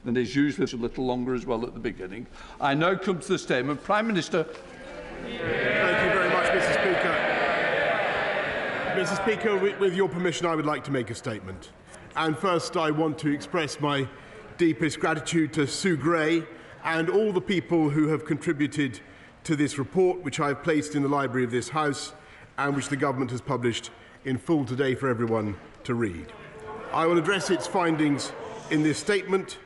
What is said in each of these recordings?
and is usually a little longer as well at the beginning. I now come to the statement. Prime Minister. Thank you very much, Mr. Speaker. Mr. Speaker, with your permission, I would like to make a statement. And first, I want to express my deepest gratitude to Sue Gray and all the people who have contributed to this report, which I have placed in the library of this House and which the government has published in full today for everyone to read. I will address its findings in this statement,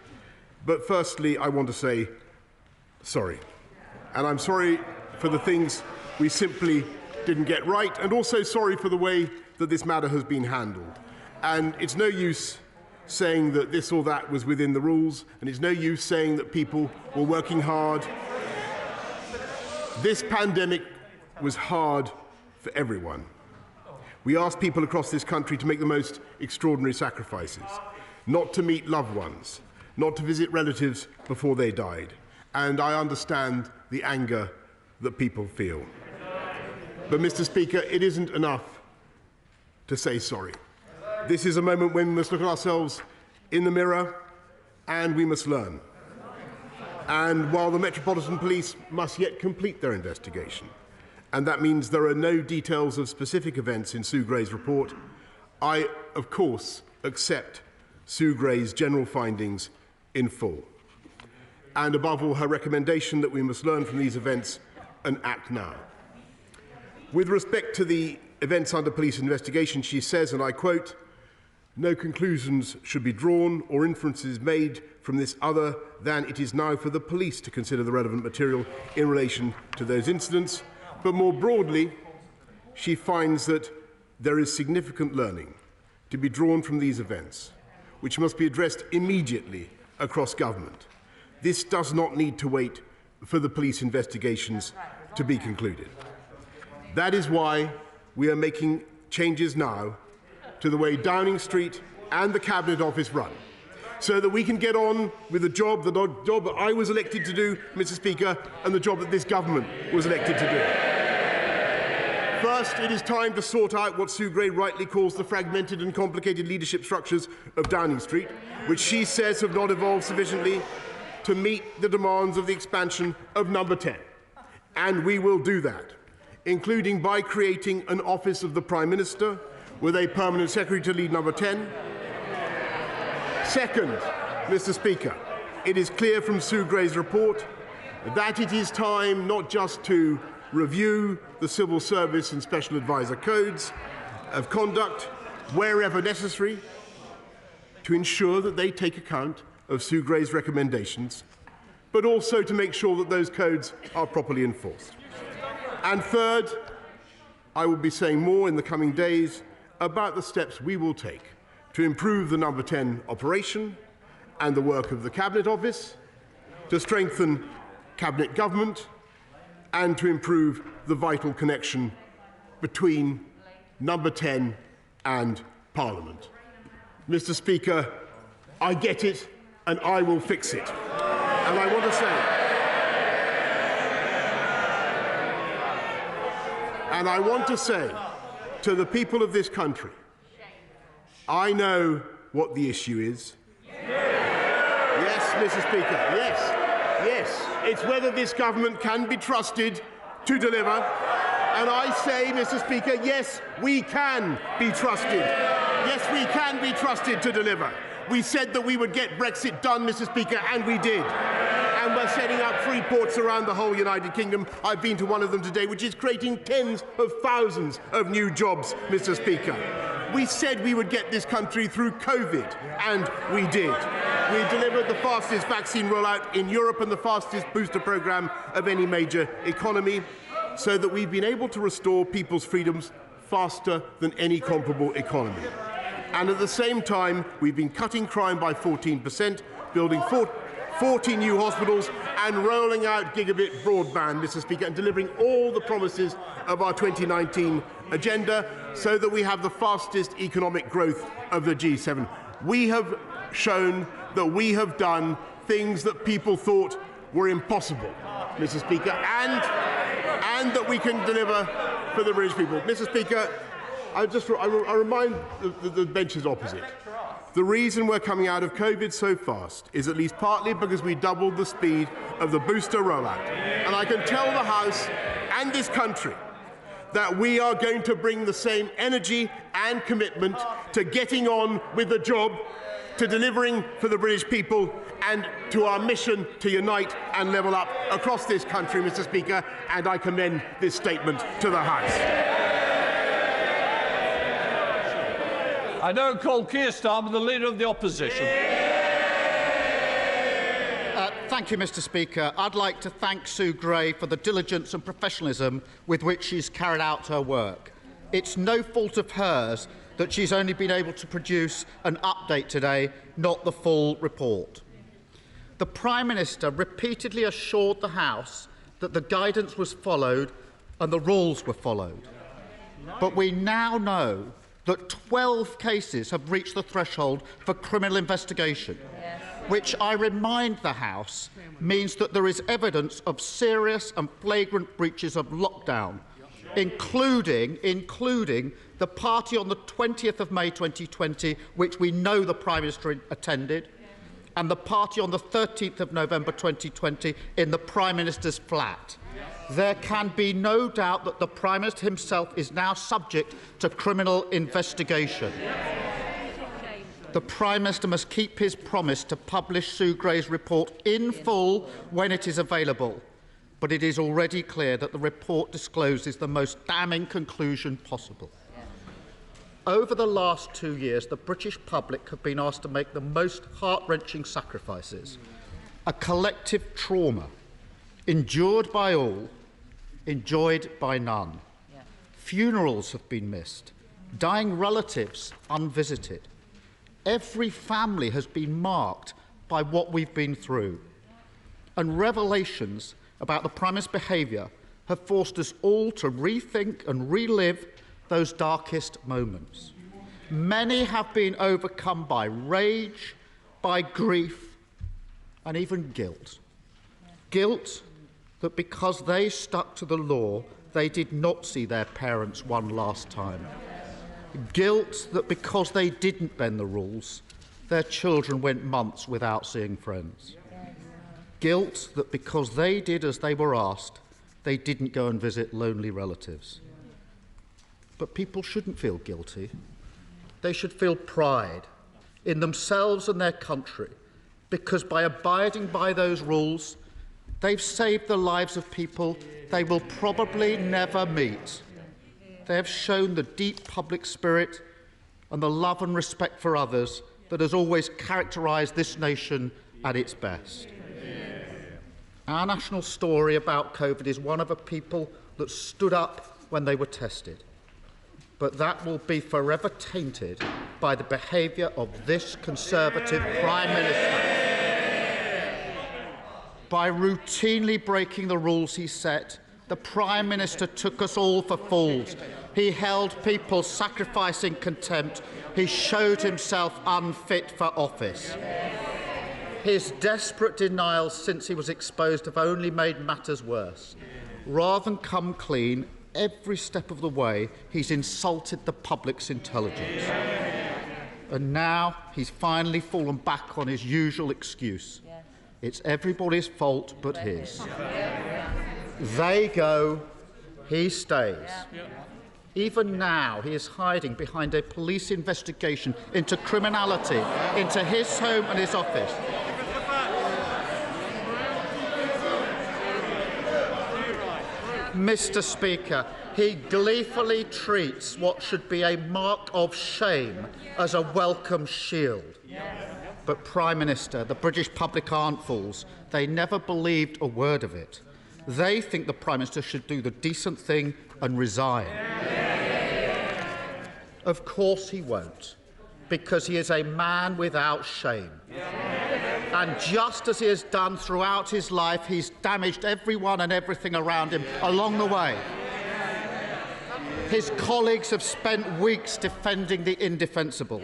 but firstly, I want to say sorry. And I'm sorry for the things we simply didn't get right, and also sorry for the way that this matter has been handled. And it's no use saying that this or that was within the rules, and it's no use saying that people were working hard. This pandemic was hard for everyone. We asked people across this country to make the most extraordinary sacrifices, not to meet loved ones, not to visit relatives before they died. And I understand the anger that people feel. But, Mr. Speaker, it isn't enough to say sorry. This is a moment when we must look at ourselves in the mirror and we must learn. And while the Metropolitan Police must yet complete their investigation, and that means there are no details of specific events in Sue Gray's report, I, of course, accept Sue Gray's general findings in full. And above all, her recommendation that we must learn from these events and act now. With respect to the events under police investigation, she says, and I quote, "No conclusions should be drawn or inferences made from this other than it is now for the police to consider the relevant material in relation to those incidents." But more broadly, she finds that there is significant learning to be drawn from these events, which must be addressed immediately across government. This does not need to wait for the police investigations to be concluded. That is why we are making changes now to the way Downing Street and the Cabinet Office run, so that we can get on with the job that I was elected to do, Mr. Speaker, and the job that this government was elected to do. First, it is time to sort out what Sue Gray rightly calls the fragmented and complicated leadership structures of Downing Street, which she says have not evolved sufficiently to meet the demands of the expansion of Number 10. And we will do that, including by creating an Office of the Prime Minister with a permanent secretary to lead Number 10. Second, Mr. Speaker, it is clear from Sue Gray's report that it is time not just to review the civil service and special advisor codes of conduct wherever necessary to ensure that they take account of Sue Gray's recommendations, but also to make sure that those codes are properly enforced. And third, I will be saying more in the coming days about the steps we will take to improve the Number 10 operation and the work of the Cabinet Office, to strengthen Cabinet government, and to improve the vital connection between Number 10 and Parliament. Mr. Speaker, I get it and I will fix it. And I want to say, to the people of this country, I know what the issue is. Yes, Mr. Speaker, yes. It's whether this government can be trusted to deliver. And I say, Mr. Speaker, yes, we can be trusted. Yes, we can be trusted to deliver. We said that we would get Brexit done, Mr. Speaker, and we did. And we're setting up free ports around the whole United Kingdom. I've been to one of them today, which is creating tens of thousands of new jobs, Mr. Speaker. We said we would get this country through COVID, and we did. We delivered the fastest vaccine rollout in Europe and the fastest booster programme of any major economy, so that we've been able to restore people's freedoms faster than any comparable economy. And at the same time, we've been cutting crime by 14%, building 40 new hospitals, and rolling out gigabit broadband, Mr. Speaker, and delivering all the promises of our 2019 agenda, so that we have the fastest economic growth of the G7. We have shown that we have done things that people thought were impossible, Mr. Speaker, and that we can deliver for the British people. Mr. Speaker, I remind the benches opposite The reason we're coming out of COVID so fast is at least partly because we doubled the speed of the booster rollout. And I can tell the House and this country that we are going to bring the same energy and commitment to getting on with the job, to delivering for the British people, and to our mission to unite and level up across this country, Mr. Speaker, and I commend this statement to the House. I now call Keir Starmer, the Leader of the Opposition. Thank you, Mr. Speaker. I'd like to thank Sue Gray for the diligence and professionalism with which she's carried out her work. It's no fault of hers that she's only been able to produce an update today, not the full report. The Prime Minister repeatedly assured the House that the guidance was followed and the rules were followed. But we now know that 12 cases have reached the threshold for criminal investigation, which I remind the House means that there is evidence of serious and flagrant breaches of lockdown, including the party on the 20th of May 2020, which we know the Prime Minister attended, and the party on the 13th of November 2020 in the Prime Minister's flat. There can be no doubt that the Prime Minister himself is now subject to criminal investigation. The Prime Minister must keep his promise to publish Sue Gray's report in full when it is available, but it is already clear that the report discloses the most damning conclusion possible. Over the last 2 years, the British public have been asked to make the most heart-wrenching sacrifices, a collective trauma, endured by all, enjoyed by none. Funerals have been missed, dying relatives unvisited. Every family has been marked by what we've been through. And revelations about the Prime Minister's behaviour have forced us all to rethink and relive those darkest moments. Many have been overcome by rage, by grief, and even guilt. Guilt that because they stuck to the law, they did not see their parents one last time. Guilt that because they didn't bend the rules, their children went months without seeing friends. Guilt that because they did as they were asked, they didn't go and visit lonely relatives. But people shouldn't feel guilty. They should feel pride in themselves and their country, because by abiding by those rules, they've saved the lives of people they will probably never meet. They have shown the deep public spirit and the love and respect for others that has always characterised this nation at its best. Our national story about COVID is one of a people that stood up when they were tested. But that will be forever tainted by the behaviour of this Conservative Prime Minister. By routinely breaking the rules he set, the Prime Minister took us all for fools. He held people sacrificing contempt. He showed himself unfit for office. His desperate denials since he was exposed have only made matters worse. Rather than come clean, every step of the way, he's insulted the public's intelligence. And now he's finally fallen back on his usual excuse. It's everybody's fault but his. They go, he stays. Even now, he is hiding behind a police investigation into criminality, into his home and his office. Mr. Speaker, he gleefully treats what should be a mark of shame as a welcome shield. But, Prime Minister, the British public aren't fools. They never believed a word of it. They think the Prime Minister should do the decent thing and resign. Of course he won't, because he is a man without shame. And just as he has done throughout his life, he's damaged everyone and everything around him along the way. His colleagues have spent weeks defending the indefensible,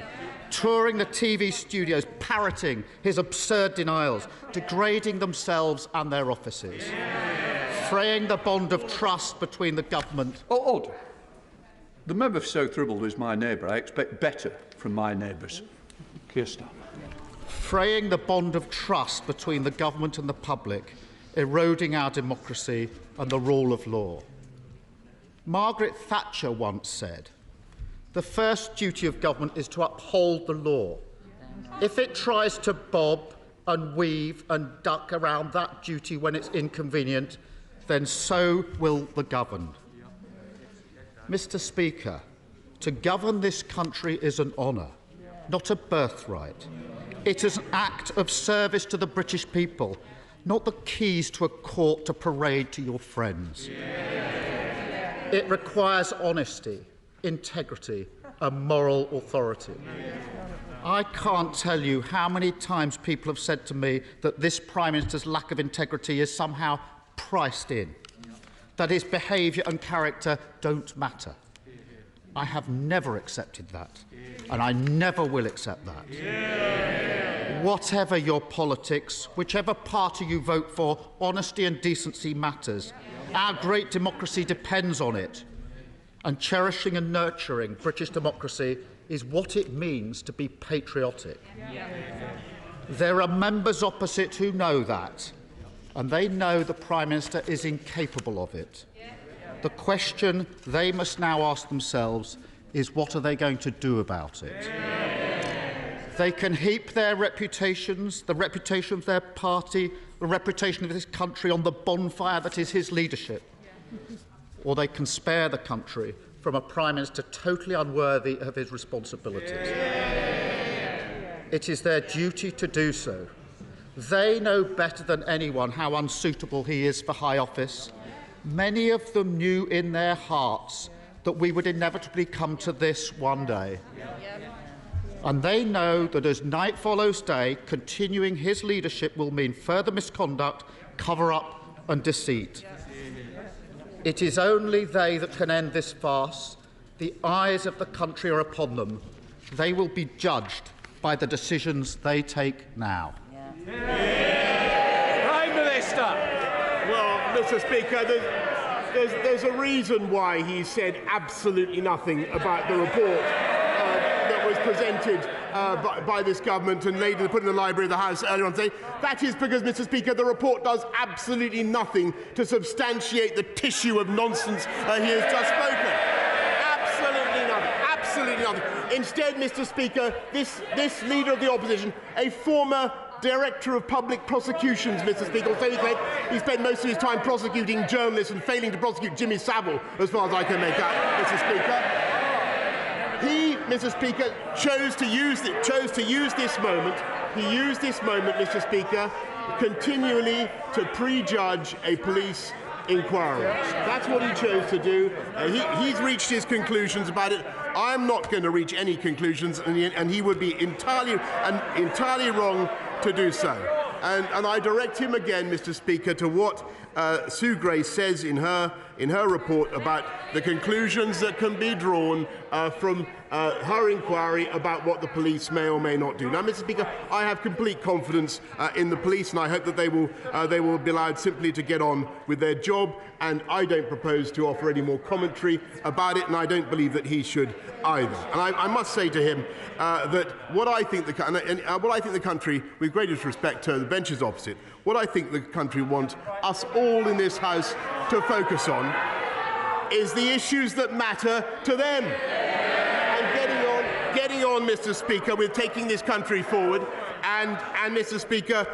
touring the TV studios, parroting his absurd denials, degrading themselves and their offices, fraying the bond of trust between the government. The member for South Ribble is my neighbour. I expect better from my neighbours. Keir Starmer. Fraying the bond of trust between the government and the public, eroding our democracy and the rule of law. Margaret Thatcher once said, "The first duty of government is to uphold the law. If it tries to bob and weave and duck around that duty when it's inconvenient, then so will the governed." Mr. Speaker, to govern this country is an honour, not a birthright. It is an act of service to the British people, not the keys to a court to parade to your friends. It requires honesty, integrity and moral authority. I can't tell you how many times people have said to me that this Prime Minister's lack of integrity is somehow priced in, that his behaviour and character don't matter. I have never accepted that, and I never will accept that. Whatever your politics, whichever party you vote for, honesty and decency matters. Our great democracy depends on it, and cherishing and nurturing British democracy is what it means to be patriotic. There are members opposite who know that, and they know the Prime Minister is incapable of it. The question they must now ask themselves is, what are they going to do about it? They can heap their reputations, the reputation of their party, the reputation of this country on the bonfire that is his leadership, or they can spare the country from a Prime Minister totally unworthy of his responsibilities. It is their duty to do so. They know better than anyone how unsuitable he is for high office. Many of them knew in their hearts that we would inevitably come to this one day. And they know that as night follows day, continuing his leadership will mean further misconduct, cover-up and deceit. It is only they that can end this farce. The eyes of the country are upon them. They will be judged by the decisions they take now. Prime Minister. Well, Mr. Speaker, there's a reason why he said absolutely nothing about the report that was presented by this government and later put in the library of the House earlier on today. That is because, Mr. Speaker, the report does absolutely nothing to substantiate the tissue of nonsense he has just spoken. Absolutely nothing. Absolutely nothing. Instead, Mr. Speaker, this leader of the opposition, a former Director of Public Prosecutions, Mr. Speaker, so he spent most of his time prosecuting journalists and failing to prosecute Jimmy Savile, as far as I can make out, Mr. Speaker. He, Mr. Speaker, chose to use this moment. He used this moment, Mr. Speaker, continually to prejudge a police inquiry. That's what he chose to do. He's reached his conclusions about it. I'm not going to reach any conclusions, and he would be entirely wrong to do so. And I direct him again, Mr. Speaker, to what Sue Gray says in her report about the conclusions that can be drawn from her inquiry about what the police may or may not do. Now, Mr. Speaker, I have complete confidence in the police, and I hope that they will be allowed simply to get on with their job. And I don't propose to offer any more commentary about it, and I don't believe that he should either. And I must say to him that what I think the country, with greatest respect to the benches opposite, what I think the country want us all in this House to focus on is the issues that matter to them. And getting on, Mr. Speaker, with taking this country forward. And Mr. Speaker,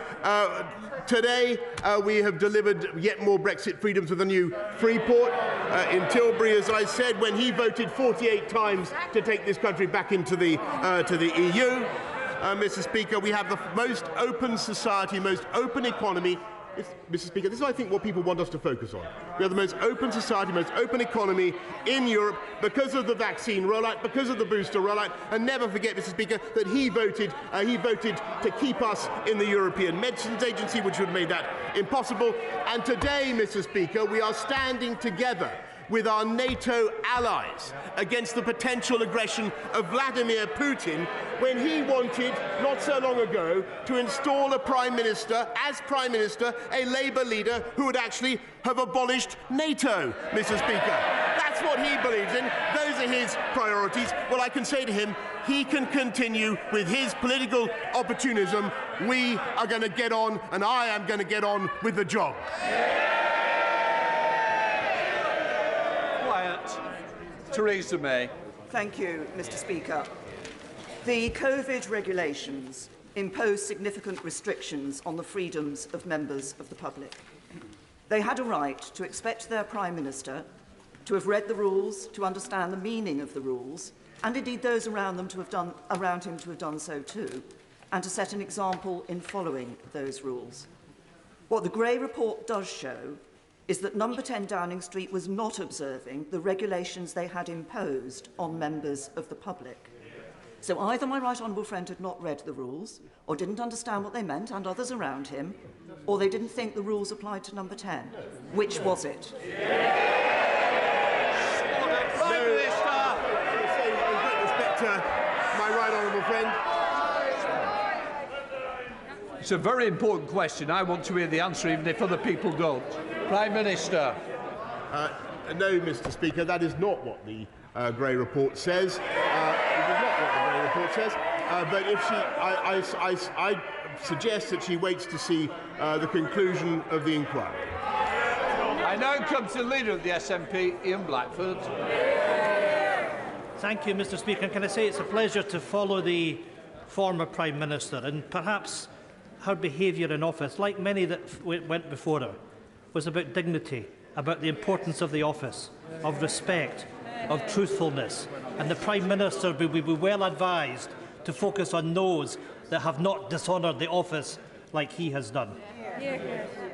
today we have delivered yet more Brexit freedoms with a new Freeport in Tilbury, as I said, when he voted 48 times to take this country back into the EU. Mr. Speaker, we have the most open society, most open economy. Mr. Speaker, this is, I think, what people want us to focus on. We have the most open society, most open economy in Europe because of the vaccine rollout, because of the booster rollout, and never forget, Mr. Speaker, that he voted to keep us in the European Medicines Agency, which would have made that impossible. And today, Mr. Speaker, we are standing together with our NATO allies against the potential aggression of Vladimir Putin, when he wanted, not so long ago, to install a Prime Minister, a Labour leader, who would actually have abolished NATO, Mr. Speaker. that's what he believes in. Those are his priorities. Well, I can say to him, he can continue with his political opportunism. We are going to get on, and I am going to get on with the job. Quiet. Theresa May. Thank you, Mr. Speaker. The COVID regulations impose significant restrictions on the freedoms of members of the public. They had a right to expect their Prime Minister to have read the rules, to understand the meaning of the rules, and indeed those around him to have done so too, and to set an example in following those rules. What the Gray report does show is that Number 10 Downing Street was not observing the regulations they had imposed on members of the public. So either my right honourable friend had not read the rules, or didn't understand what they meant, and others around him, or they didn't think the rules applied to Number 10. Which was it? Prime Minister! With respect to my right honourable friend. It's a very important question. I want to hear the answer, even if other people don't. Prime Minister. No, Mr. Speaker, that is not what the Gray report says. It is not what the Gray report says. But if she, I suggest that she waits to see the conclusion of the inquiry. I now come to the Leader of the SNP, Ian Blackford. Thank you, Mr. Speaker. Can I say it's a pleasure to follow the former Prime Minister, and perhaps her behaviour in office, like many that went before her, was about dignity, about the importance of the office, of respect, of truthfulness. And the Prime Minister will be well advised to focus on those that have not dishonoured the office like he has done.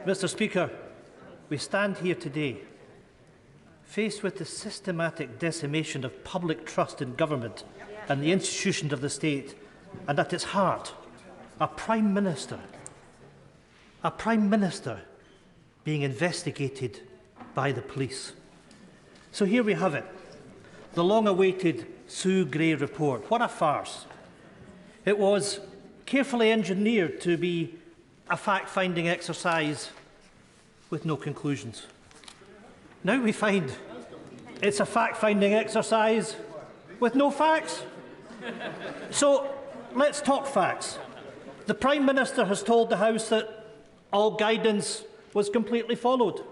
Mr. Speaker, we stand here today faced with the systematic decimation of public trust in government and the institutions of the state, and at its heart, a Prime Minister being investigated by the police. So here we have it, the long-awaited Sue Gray report. What a farce. It was carefully engineered to be a fact-finding exercise with no conclusions. Now we find it's a fact-finding exercise with no facts. So let's talk facts. The Prime Minister has told the House that all guidance was completely followed.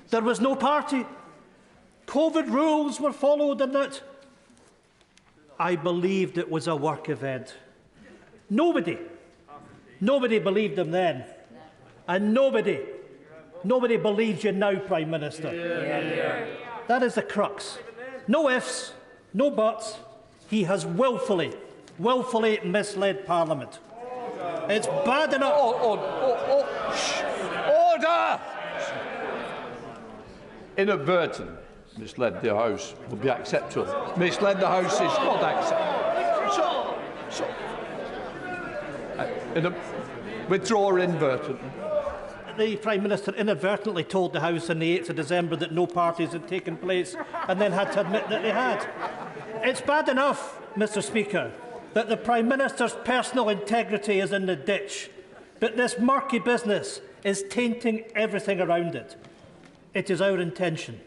There was no party. COVID rules were followed, and that I believed it was a work event. Nobody believed them then. And nobody believes you now, Prime Minister. That is the crux. No ifs, no buts. He has willfully misled Parliament. It's bad enough. Order! Inadvertent misled the House would be acceptable. Misled the House is not acceptable. Withdraw inadvertent. The Prime Minister inadvertently told the House on the 8th of December that no parties had taken place, and then had to admit that they had. It's bad enough, Mr. Speaker, that the Prime Minister's personal integrity is in the ditch, but this murky business is tainting everything around it. It is our intention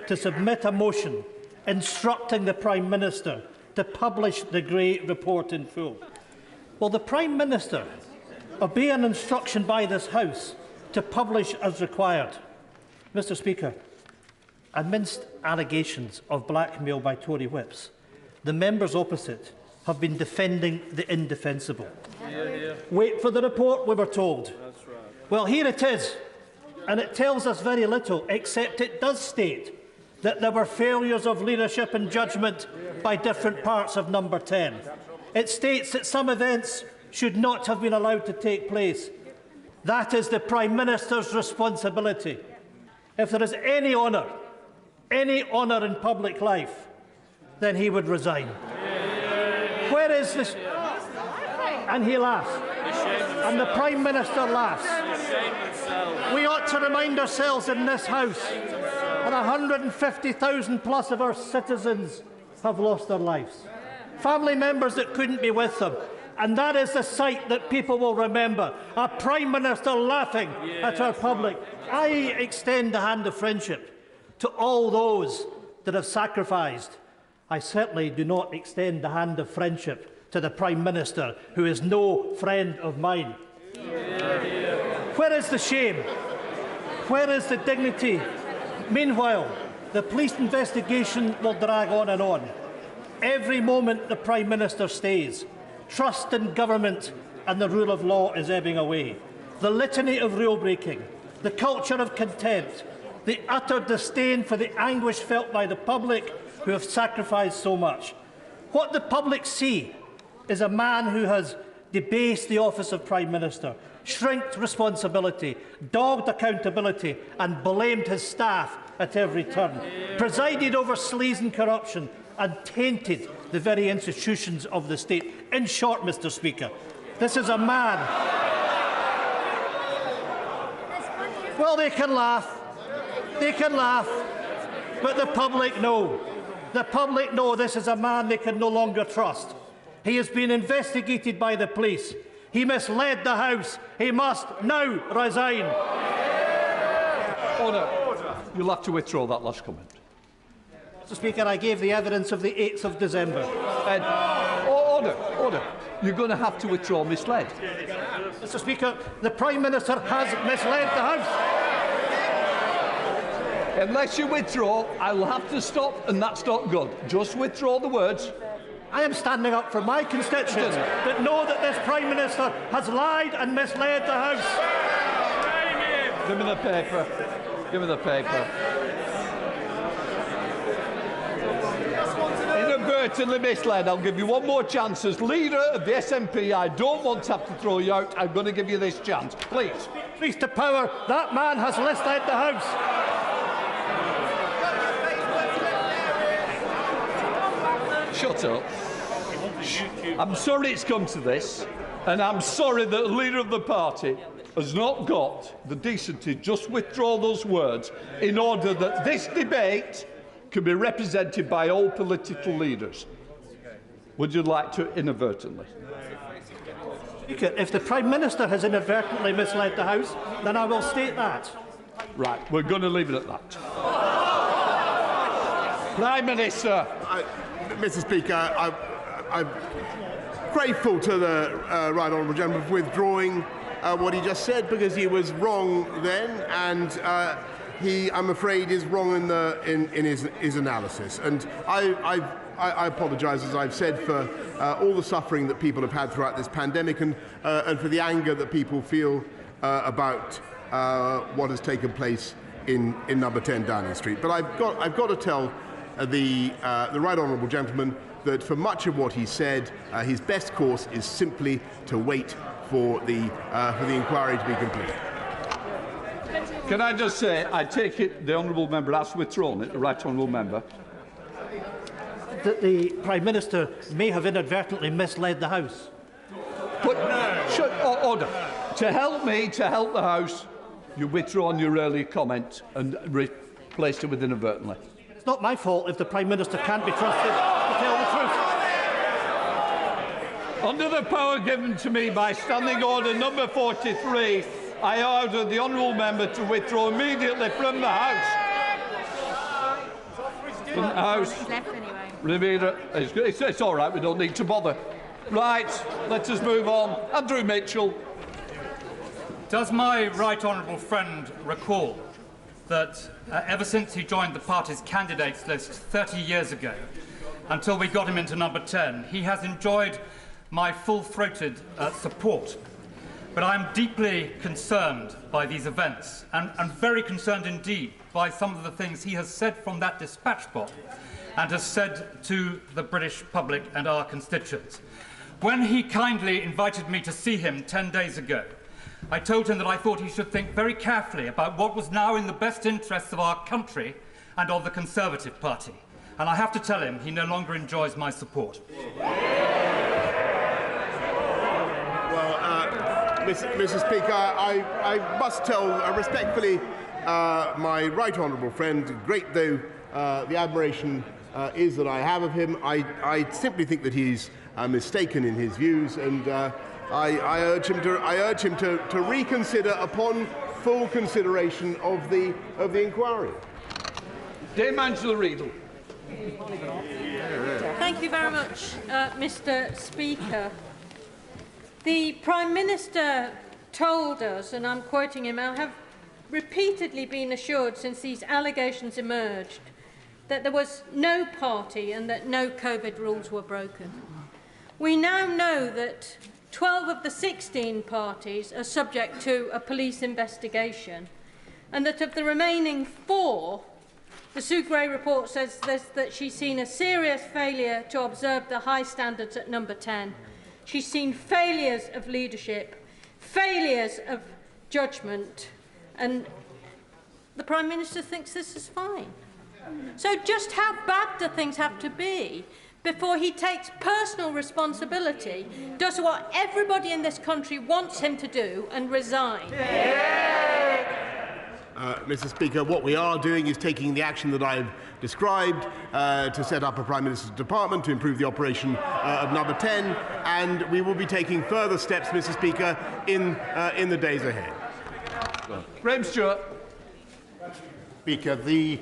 to submit a motion instructing the Prime Minister to publish the Gray report in full. Will the Prime Minister obey an instruction by this House to publish as required? Mr. Speaker, amidst allegations of blackmail by Tory whips, the members opposite have been defending the indefensible. Wait for the report, we were told. That's right. Well, here it is, and it tells us very little, except it does state that there were failures of leadership and judgment by different parts of Number 10. It states that some events should not have been allowed to take place. That is the Prime Minister's responsibility. If there is any honour in public life, then he would resign. Where is this? And he laughs. And the Prime Minister laughs. We ought to remind ourselves in this House that 150,000 plus of our citizens have lost their lives. Family members that couldn't be with them. And that is the sight that people will remember. A Prime Minister laughing at our public. I extend the hand of friendship to all those that have sacrificed. I certainly do not extend the hand of friendship to the Prime Minister, who is no friend of mine. Where is the shame? Where is the dignity? Meanwhile, the police investigation will drag on and on. Every moment the Prime Minister stays, trust in government and the rule of law is ebbing away. The litany of rule-breaking, the culture of contempt, the utter disdain for the anguish felt by the public who have sacrificed so much. What the public see is a man who has debased the office of Prime Minister, shrinked responsibility, dogged accountability and blamed his staff at every turn, presided over sleaze and corruption and tainted the very institutions of the state. In short, Mr. Speaker, this is a man. Well, they can laugh, but the public know. The public know this is a man they can no longer trust. He has been investigated by the police. He misled the House. He must now resign. Order. You'll have to withdraw that last comment. Mr. Speaker, I gave the evidence of the 8th of December. Order. You're going to have to withdraw misled. Mr. Speaker, the Prime Minister has misled the House. Unless you withdraw, I will have to stop, and that's not good. Just withdraw the words. I am standing up for my constituents that know that this Prime Minister has lied and misled the House. Give me the paper. Give me the paper. Inadvertently misled. I'll give you one more chance. As leader of the SNP, I don't want to have to throw you out. I'm going to give you this chance. Please. Please to power. That man has misled the House. Shut up. I'm sorry it's come to this, and I'm sorry that the leader of the party has not got the decency to just withdraw those words in order that this debate can be represented by all political leaders. Would you like to inadvertently? Speaker, if the Prime Minister has inadvertently misled the House, then I will state that. Right, we're going to leave it at that. Prime Minister. Mr. Speaker, I'm grateful to the Right Honourable Gentleman for withdrawing what he just said, because he was wrong then, and he, I'm afraid, is wrong in his analysis. And I apologise, as I've said, for all the suffering that people have had throughout this pandemic, and for the anger that people feel about what has taken place in number 10 Downing Street. But I've got to tell the Right Honourable Gentleman that for much of what he said, his best course is simply to wait for the inquiry to be completed. Can I just say, I take it the Honourable Member has withdrawn it, the Right Honourable Member. That the Prime Minister may have inadvertently misled the House. But, order. To help me, to help the House, you've withdrawn your earlier comment and replaced it with inadvertently. It's not my fault if the Prime Minister can't be trusted to tell the truth. Under the power given to me by Standing Order number 43, I order the Honourable Member to withdraw immediately from the House. From the House. It's all right, we don't need to bother. Right, let us move on. Andrew Mitchell. Does my right honourable friend recall that ever since he joined the party's candidates list 30 years ago, until we got him into number 10, he has enjoyed my full-throated support? But I am deeply concerned by these events, and very concerned indeed by some of the things he has said from that dispatch box and has said to the British public and our constituents. When he kindly invited me to see him 10 days ago, I told him that I thought he should think very carefully about what was now in the best interests of our country and of the Conservative Party. And I have to tell him he no longer enjoys my support. Mr. Speaker, I must tell respectfully my right honourable friend, great though the admiration is that I have of him, I simply think that he's mistaken in his views, and I urge him to reconsider upon full consideration of the inquiry. Dame Angela Riedel. Thank you very much, Mr. Speaker. The Prime Minister told us, and I'm quoting him, I have repeatedly been assured since these allegations emerged that there was no party and that no COVID rules were broken. We now know that 12 of the 16 parties are subject to a police investigation, and that of the remaining 4, the Sue Gray report says that she's seen a serious failure to observe the high standards at number 10. She's seen failures of leadership, failures of judgment, and the Prime Minister thinks this is fine. So just how bad do things have to be before he takes personal responsibility, does what everybody in this country wants him to do, and resign? Mr. Speaker, what we are doing is taking the action that I've described to set up a Prime Minister's department to improve the operation of number 10, and we will be taking further steps, Mr. Speaker, in the days ahead. Graham Stewart. Speaker, the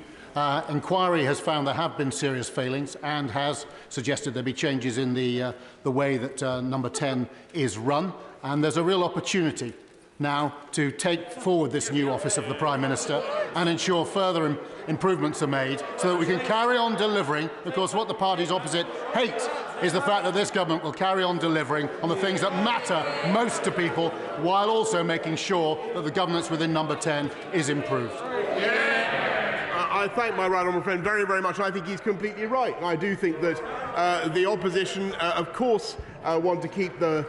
inquiry has found there have been serious failings and has suggested there be changes in the way that number 10 is run, and there's a real opportunity now to take forward this new office of the Prime Minister and ensure further improvements are made so that we can carry on delivering. Of course, what the parties opposite hate is the fact that this government will carry on delivering on the things that matter most to people, while also making sure that the governance within number 10 is improved. I thank my right honourable friend very, very much. I think he's completely right. I do think that the opposition, of course, want to keep their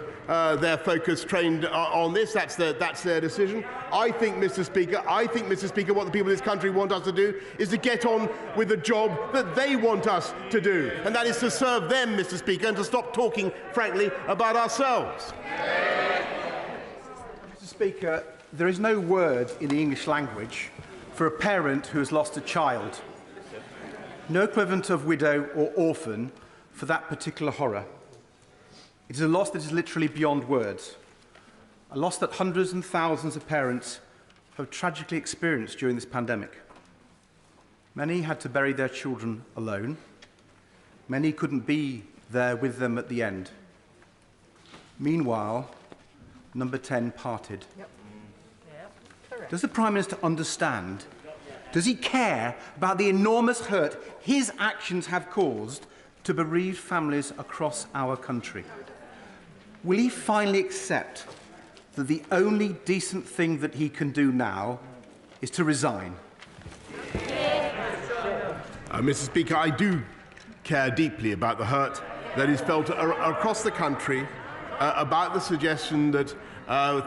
focus trained on this. That's their decision. I think, Mr. Speaker, what the people of this country want us to do is to get on with the job that they want us to do, and that is to serve them, Mr. Speaker, and to stop talking, frankly, about ourselves. Mr. Speaker, there is no word in the English language for a parent who has lost a child. No equivalent of widow or orphan for that particular horror. It is a loss that is literally beyond words, a loss that hundreds and thousands of parents have tragically experienced during this pandemic. Many had to bury their children alone. Many couldn't be there with them at the end. Meanwhile, number 10 parted. Does the Prime Minister understand? Does he care about the enormous hurt his actions have caused to bereaved families across our country? Will he finally accept that the only decent thing that he can do now is to resign? Mr. Speaker, I do care deeply about the hurt that is felt across the country about the suggestion that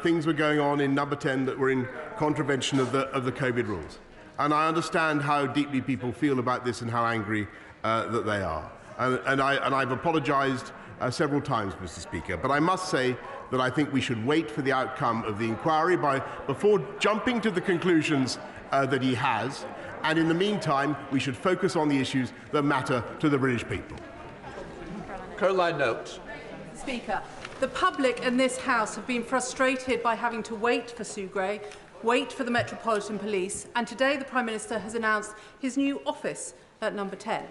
things were going on in number 10 that were in contravention of the COVID rules. And I understand how deeply people feel about this and how angry that they are. And I've apologised several times, Mr. Speaker, but I must say that I think we should wait for the outcome of the inquiry before jumping to the conclusions that he has, and in the meantime we should focus on the issues that matter to the British people. Caroline Notes. Speaker, the public and this House have been frustrated by having to wait for Sue Gray, wait for the Metropolitan Police, and today the Prime Minister has announced his new office at number 10.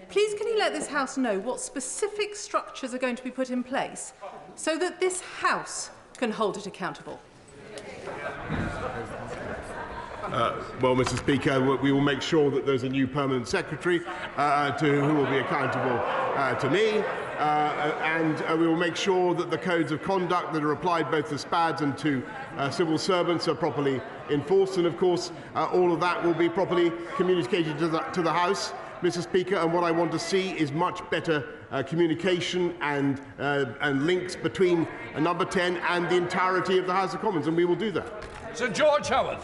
Please can you let this House know what specific structures are going to be put in place so that this House can hold it accountable? Well, Mr. Speaker, we will make sure that there's a new permanent secretary who will be accountable to me, and we will make sure that the codes of conduct that are applied both to SPADs and to civil servants are properly enforced, and of course all of that will be properly communicated to the House, Mr. Speaker, and what I want to see is much better communication and links between number 10 and the entirety of the House of Commons, and we will do that. Sir George Howard.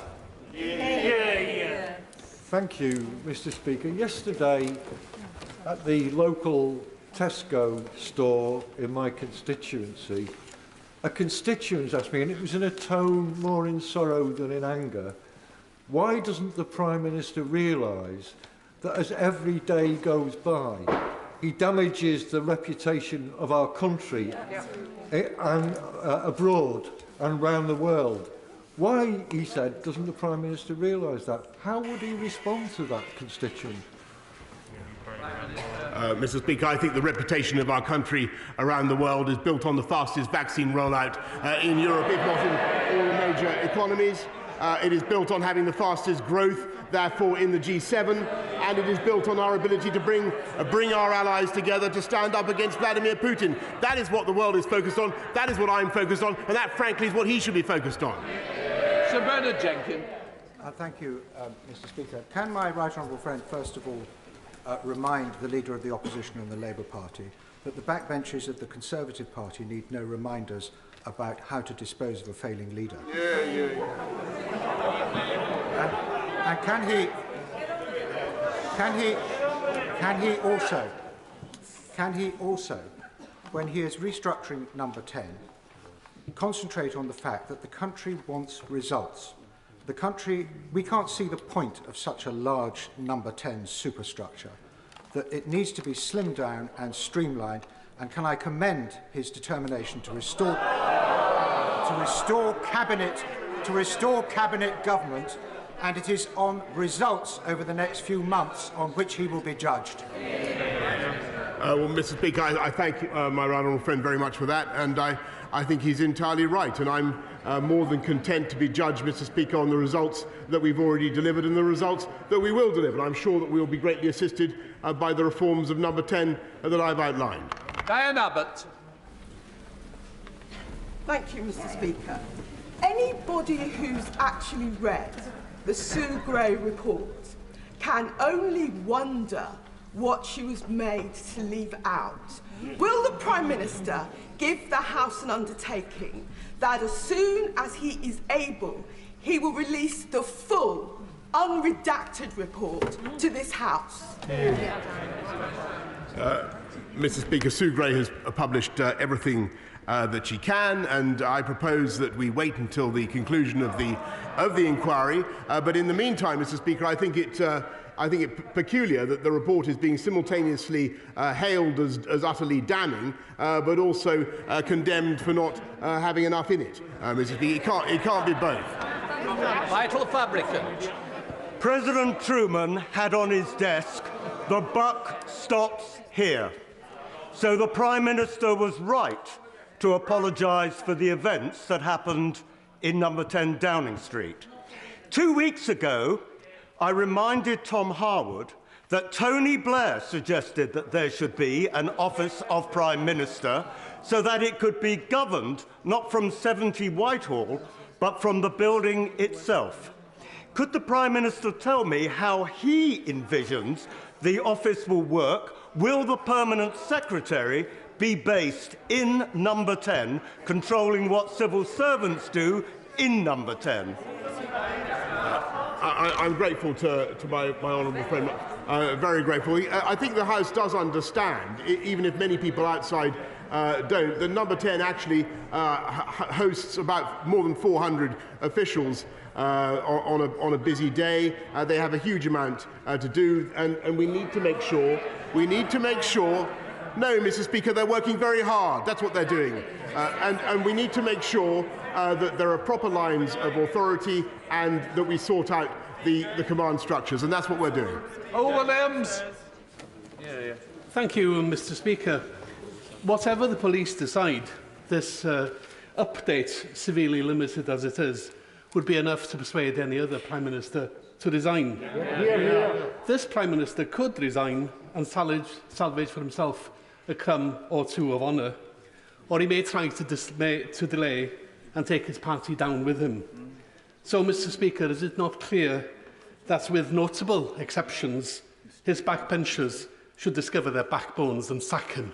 Thank you, Mr. Speaker. Yesterday, at the local Tesco store in my constituency, a constituent asked me, and it was in a tone more in sorrow than in anger, why doesn't the Prime Minister realise that as every day goes by, he damages the reputation of our country and abroad and around the world? Why, he said, doesn't the Prime Minister realise that? How would he respond to that constituent? Mr. Speaker, I think the reputation of our country around the world is built on the fastest vaccine rollout in Europe, if not in all the major economies. It is built on having the fastest growth, therefore, in the G7, and it is built on our ability to bring our allies together to stand up against Vladimir Putin. That is what the world is focused on. That is what I'm focused on, and that, frankly, is what he should be focused on. Sir Bernard Jenkins. Thank you, Mr. Speaker. Can my right honourable friend, first of all, remind the Leader of the Opposition and the Labour Party that the backbenchers of the Conservative Party need no reminders about how to dispose of a failing leader? And can he also, when he is restructuring number 10, concentrate on the fact that the country wants results? The country, we can't see the point of such a large number 10 superstructure, that it needs to be slimmed down and streamlined. And can I commend his determination to restore cabinet government, and it is on results over the next few months on which he will be judged. Well, Mr. Speaker, I thank my right honourable friend very much for that, and I think he's entirely right, and I'm more than content to be judged, Mr. Speaker, on the results that we've already delivered and the results that we will deliver. And I'm sure that we will be greatly assisted by the reforms of number 10 that I've outlined. Diane Abbott. Thank you, Mr. Speaker. Anybody who's actually read the Sue Gray report can only wonder what she was made to leave out. Will the Prime Minister give the House an undertaking that as soon as he is able, he will release the full, unredacted report to this House? Mr. Speaker, Sue Gray has published everything that she can, and I propose that we wait until the conclusion of the inquiry. But in the meantime, Mr. Speaker, I think it peculiar that the report is being simultaneously hailed as utterly damning, but also condemned for not having enough in it. Mr. Speaker, it can't be both. Vital Fabricant. President Truman had on his desk, "The buck stops here." So the Prime Minister was right to apologise for the events that happened in number 10 Downing Street. 2 weeks ago, I reminded Tom Harwood that Tony Blair suggested that there should be an Office of Prime Minister so that it could be governed not from 70 Whitehall, but from the building itself. Could the Prime Minister tell me how he envisions the office will work? Will the Permanent Secretary be based in number 10, controlling what civil servants do in number 10? I'm grateful to my honourable friend, very grateful. I think the House does understand, even if many people outside don't, that number 10 actually hosts about more than 400 officials on a busy day. They have a huge amount to do, and we need to make sure, no, Mr. Speaker, they're working very hard. That's what they're doing. And we need to make sure that there are proper lines of authority and that we sort out the command structures, and that's what we're doing. Williams. Thank you, Mr. Speaker. Whatever the police decide, this update, severely limited as it is, would be enough to persuade any other Prime Minister to resign. This Prime Minister could resign and salvage for himself a crumb or two of honour, or he may try to delay and take his party down with him. So, Mr. Speaker, is it not clear that, with notable exceptions, his backbenchers should discover their backbones and sack him?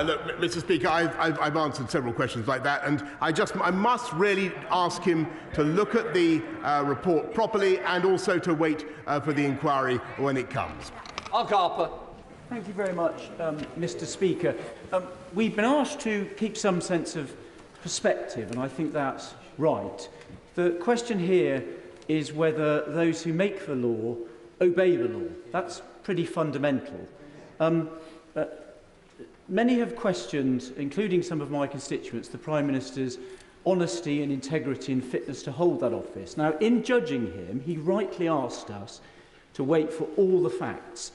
Look, Mr. Speaker, I've answered several questions like that, and I must really ask him to look at the report properly and also to wait for the inquiry when it comes. Harper. Thank you very much, Mr. Speaker. We've been asked to keep some sense of perspective, and I think that's right. The question here is whether those who make the law obey the law. That's pretty fundamental. Many have questioned, including some of my constituents, the Prime Minister's honesty and integrity and fitness to hold that office. Now, in judging him, he rightly asked us to wait for all the facts.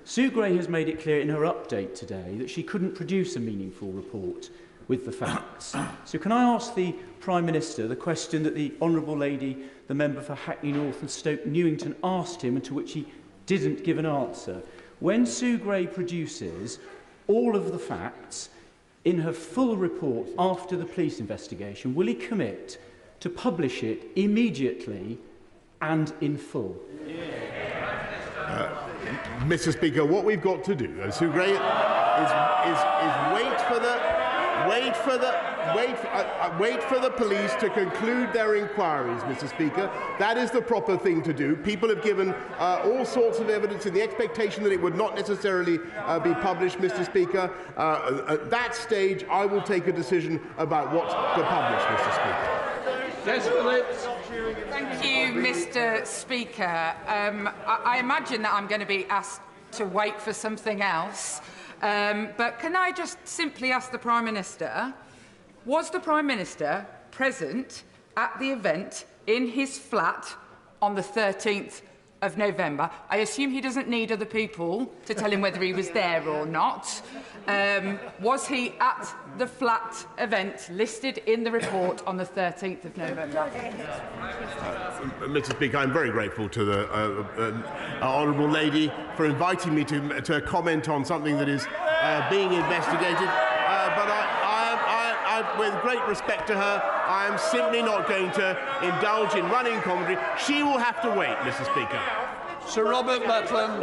Sue Gray has made it clear in her update today that she couldn't produce a meaningful report with the facts. So can I ask the Prime Minister the question that the Honourable Lady, the member for Hackney North and Stoke Newington, asked him and to which he didn't give an answer? When Sue Gray produces all of the facts in her full report after the police investigation, will he commit to publish it immediately and in full? Mr. Speaker, what we've got to do, Sue Gray, is wait for the police to conclude their inquiries, Mr. Speaker. That is the proper thing to do. People have given all sorts of evidence in the expectation that it would not necessarily be published, Mr. Speaker. At that stage, I will take a decision about what to publish, Mr. Speaker. Thank you, Mr. Speaker. I imagine that I'm going to be asked to wait for something else. But can I just simply ask the Prime Minister, was the Prime Minister present at the event in his flat on the 13th of November? I assume he doesn't need other people to tell him whether he was there or not. Was he at the flat event listed in the report on the 13th of November? Mr. Speaker, I'm very grateful to the Honourable Lady for inviting me to comment on something that is being investigated. But with great respect to her, I am simply not going to indulge in running commentary. She will have to wait, Mr. Speaker. Sir Robert Butland.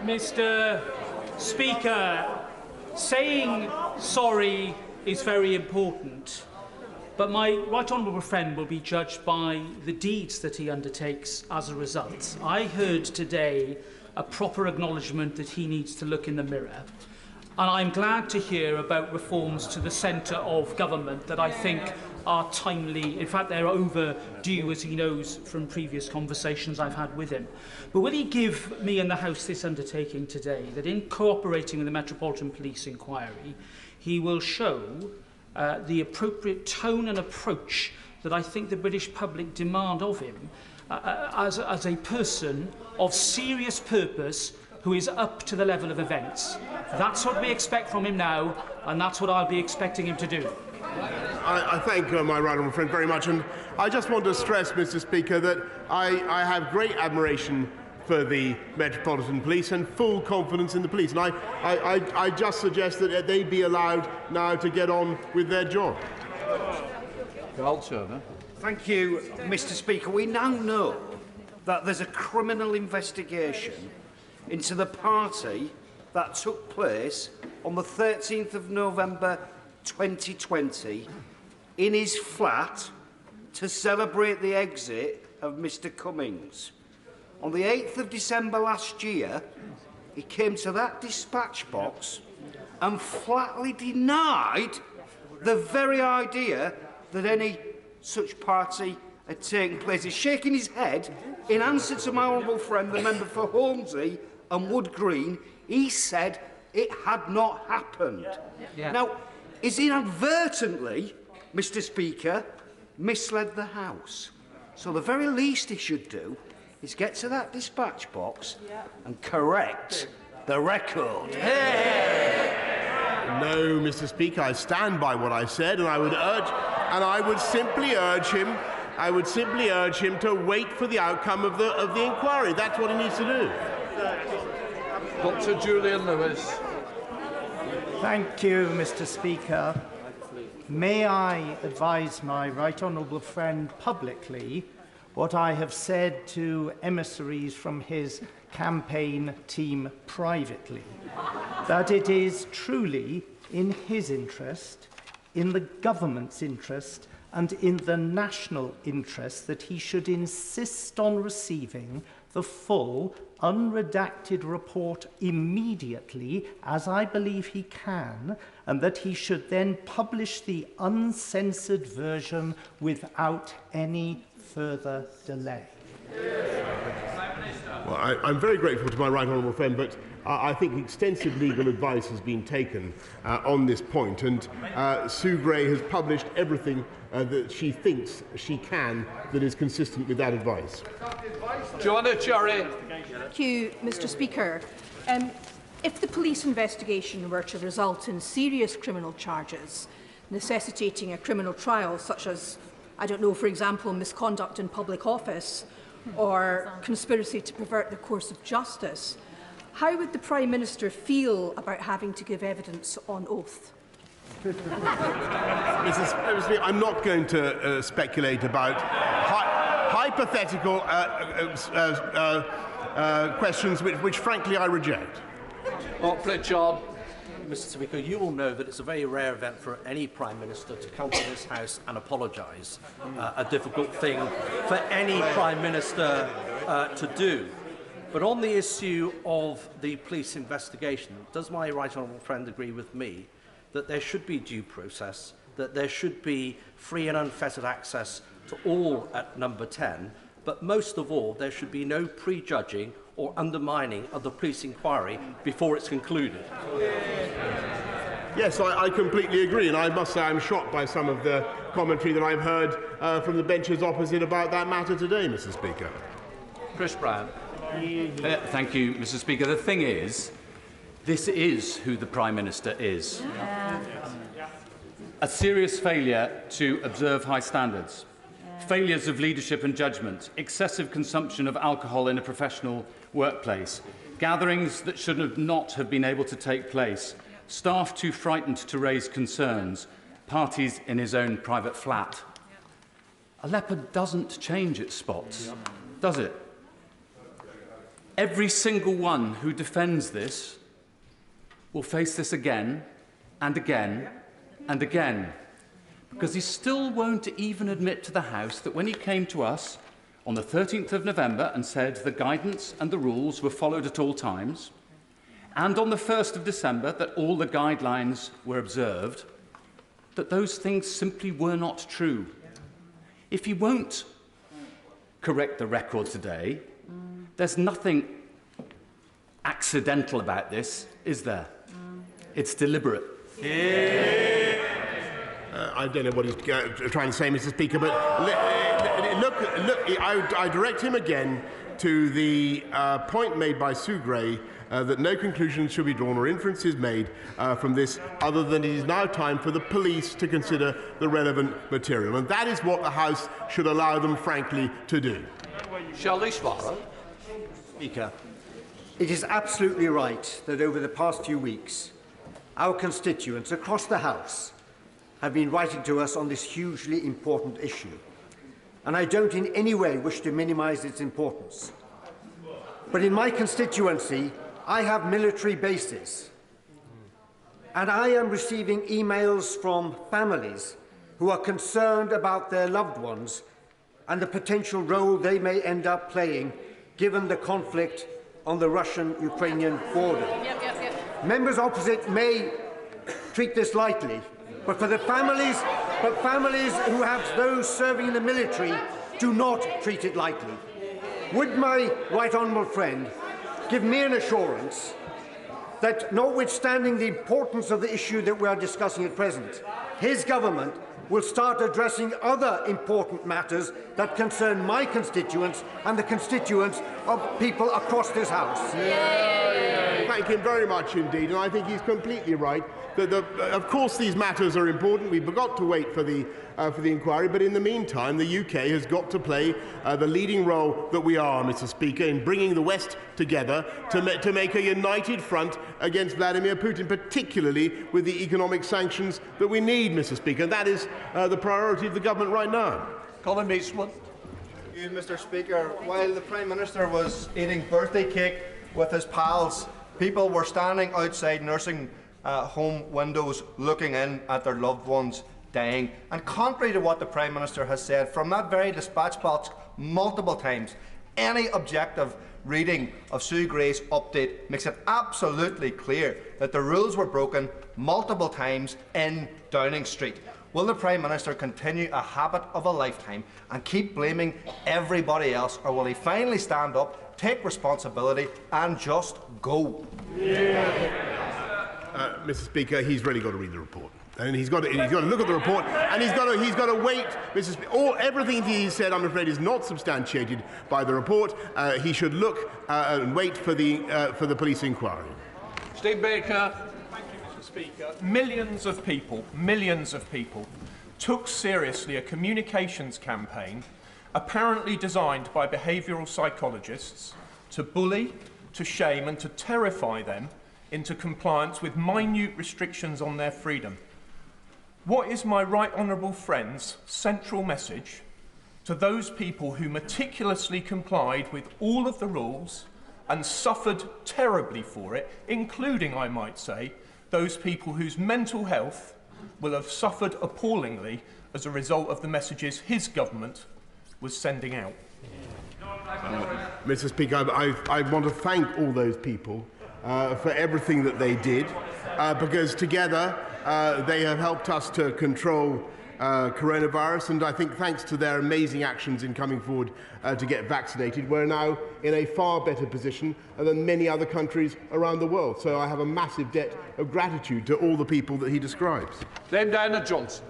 Mr. Speaker, saying sorry is very important, but my right honourable friend will be judged by the deeds that he undertakes as a result. I heard today a proper acknowledgement that he needs to look in the mirror. And I'm glad to hear about reforms to the centre of government that I think are timely. In fact, they're overdue, as he knows from previous conversations I've had with him. But will he give me and the House this undertaking today, that in cooperating with the Metropolitan Police inquiry, he will show the appropriate tone and approach that I think the British public demand of him as a person of serious purpose who is up to the level of events. That's what we expect from him now, and that's what I'll be expecting him to do. I thank my right honourable friend very much, and I just want to stress, Mr. Speaker, that I have great admiration for the Metropolitan Police and full confidence in the police, and I just suggest that they be allowed now to get on with their job. Thank you, Mr. Speaker. We now know that there's a criminal investigation into the party that took place on the 13th of November 2020 in his flat to celebrate the exit of Mr. Cummings. On the 8th of December last year, he came to that dispatch box and flatly denied the very idea that any such party had taken place. He's shaking his head in answer to my honourable friend, the member for Hornsey and Wood Green. He said it had not happened. Now, he's inadvertently, Mr. Speaker, misled the House. So the very least he should do is get to that dispatch box and correct the record. No, Mr. Speaker, I stand by what I said, and I would simply urge him to wait for the outcome of the inquiry. That's what he needs to do. Dr. Julian Lewis. Thank you, Mr. Speaker. May I advise my right honourable friend publicly what I have said to emissaries from his campaign team privately, that it is truly in his interest, in the government's interest, and in the national interest that he should insist on receiving the full, unredacted report immediately, as I believe he can, and that he should then publish the uncensored version without any further delay. Well, I'm very grateful to my right honourable friend, but I think extensive legal advice has been taken on this point, and Sue Gray has published everything that she thinks she can that is consistent with that advice. Joanna Cherry. Thank you, Mr. Speaker. If the police investigation were to result in serious criminal charges, necessitating a criminal trial, such as, I don't know, for example, misconduct in public office or conspiracy to pervert the course of justice, how would the Prime Minister feel about having to give evidence on oath? I'm not going to speculate about hypothetical questions which frankly, I reject. Pritchard. Mr. Speaker, you will know that it's a very rare event for any Prime Minister to come to this House and apologise. A difficult thing for any Prime Minister to do. But on the issue of the police investigation, does my right honourable friend agree with me that there should be due process, that there should be free and unfettered access to all at number 10, but most of all, there should be no prejudging or undermining of the police inquiry before it's concluded? Yes, I completely agree, and I must say I'm shocked by some of the commentary that I've heard from the benches opposite about that matter today, Mr. Speaker. Chris Brown. Thank you, Mr. Speaker. The thing is, this is who the Prime Minister is. A serious failure to observe high standards, failures of leadership and judgment, excessive consumption of alcohol in a professional workplace, gatherings that should not have been able to take place, staff too frightened to raise concerns, parties in his own private flat. A leopard doesn't change its spots, does it? Every single one who defends this will face this again and again and again, because he still won't even admit to the House that when he came to us on the 13th of November and said the guidance and the rules were followed at all times, and on the 1st of December that all the guidelines were observed, that those things simply were not true. If he won't correct the record today, there's nothing accidental about this, is there? It's deliberate. I don't know what he's trying to say, Mr. Speaker, but look, I direct him again to the point made by Sue Gray that no conclusions should be drawn or inferences made from this other than it is now time for the police to consider the relevant material. And that is what the House should allow them, frankly, to do. Shall Swallow? Speaker, it is absolutely right that over the past few weeks, our constituents across the House have been writing to us on this hugely important issue. And I don't in any way wish to minimise its importance. But in my constituency, I have military bases. And I am receiving emails from families who are concerned about their loved ones and the potential role they may end up playing given the conflict on the Russian-Ukrainian border. Members opposite may treat this lightly, but for the families who have those serving in the military do not treat it lightly. Would my right honourable friend give me an assurance that, notwithstanding the importance of the issue that we are discussing at present, his government will start addressing other important matters that concern my constituents and the constituents of people across this House? Thank him very much indeed, and I think he's completely right. Of course, these matters are important. We've got to wait for the inquiry, but in the meantime, the UK has got to play the leading role that we are, Mr. Speaker, in bringing the West together to make a united front against Vladimir Putin, particularly with the economic sanctions that we need, Mr. Speaker. That is the priority of the government right now. Colin Eastwood. Thank you, Mr. Speaker. While the Prime Minister was eating birthday cake with his pals, people were standing outside nursing home windows looking in at their loved ones dying. And contrary to what the Prime Minister has said from that very dispatch box multiple times, any objective reading of Sue Gray's update makes it absolutely clear that the rules were broken multiple times in Downing Street. Will the Prime Minister continue a habit of a lifetime and keep blaming everybody else, or will he finally stand up, take responsibility and just go? Mr. Speaker, he's really got to read the report. And he's got to look at the report, and he's got to wait. Everything he said, I'm afraid, is not substantiated by the report. He should look and wait for the police inquiry. Steve Baker. Thank you, Mr. Speaker. Millions of people took seriously a communications campaign apparently designed by behavioural psychologists to bully, to shame and to terrify them into compliance with minute restrictions on their freedom. What is my right honourable friend's central message to those people who meticulously complied with all of the rules and suffered terribly for it, including, I might say, those people whose mental health will have suffered appallingly as a result of the messages his government was sending out? Mr. Speaker, I want to thank all those people for everything that they did, because together they have helped us to control coronavirus, and I think thanks to their amazing actions in coming forward to get vaccinated, we're now in a far better position than many other countries around the world. So I have a massive debt of gratitude to all the people that he describes. Dame Diana Johnson.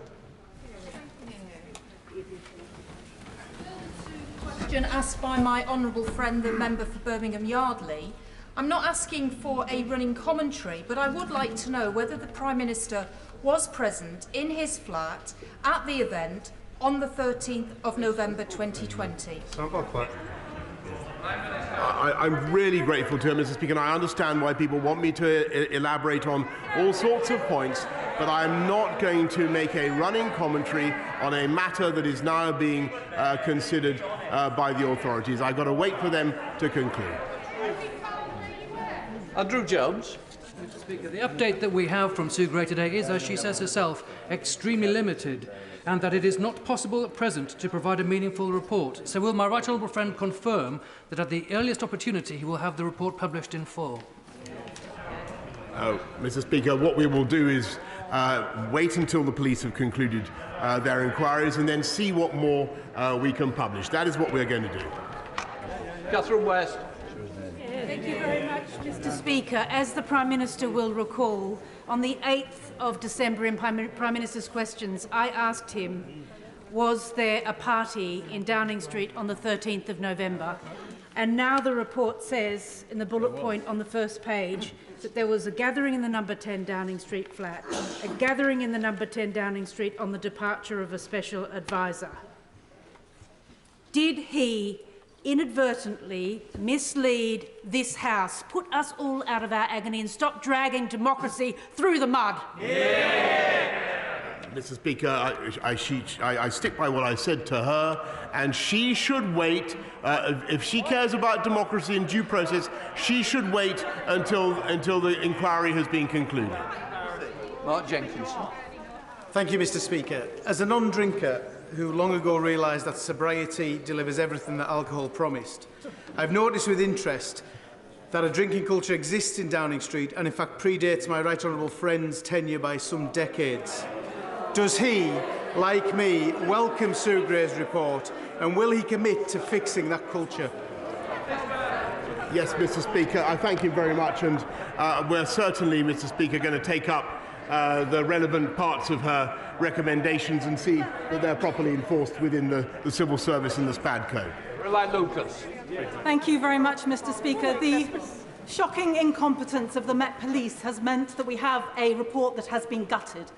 Question asked by my honourable friend, the member for Birmingham Yardley. I'm not asking for a running commentary, but I would like to know whether the Prime Minister was present in his flat at the event on the 13th of November 2020. I'm really grateful to him, Mr. Speaker, and I understand why people want me to elaborate on all sorts of points, but I am not going to make a running commentary on a matter that is now being considered by the authorities. I've got to wait for them to conclude. Andrew Jones. Mr. Speaker, the update that we have from Sue Gray today is, as she says herself, extremely limited, and that it is not possible at present to provide a meaningful report. So will my right honourable friend confirm that at the earliest opportunity he will have the report published in full? Mr. Speaker, what we will do is wait until the police have concluded their inquiries and then see what more we can publish. That is what we're going to do. Catherine West. Thank you very much, Mr. Speaker. As the Prime Minister will recall, on the 8th of December in Prime Minister's questions, I asked him, was there a party in Downing Street on the 13th of November? And now the report says, in the bullet point on the first page, that there was a gathering in the number 10 Downing Street flat, a gathering in the number 10 Downing Street on the departure of a special advisor. Did he inadvertently mislead this House, put us all out of our agony and stop dragging democracy through the mud? Mr. Speaker, I stick by what I said to her, and she should wait. If she cares about democracy and due process, she should wait until the inquiry has been concluded. Mark Jenkins. Thank you, Mr. Speaker. As a non-drinker who long ago realised that sobriety delivers everything that alcohol promised, I've noticed with interest that a drinking culture exists in Downing Street and in fact predates my right honourable friend's tenure by some decades. Does he, like me, welcome Sue Gray's report, and will he commit to fixing that culture? Yes, Mr. Speaker, I thank you very much, and we're certainly, Mr. Speaker, going to take up the relevant parts of her recommendations and see that they're properly enforced within the civil service and the SPAD code. Lucas. Thank you very much, Mr. Speaker. The shocking incompetence of the Met Police has meant that we have a report that has been gutted.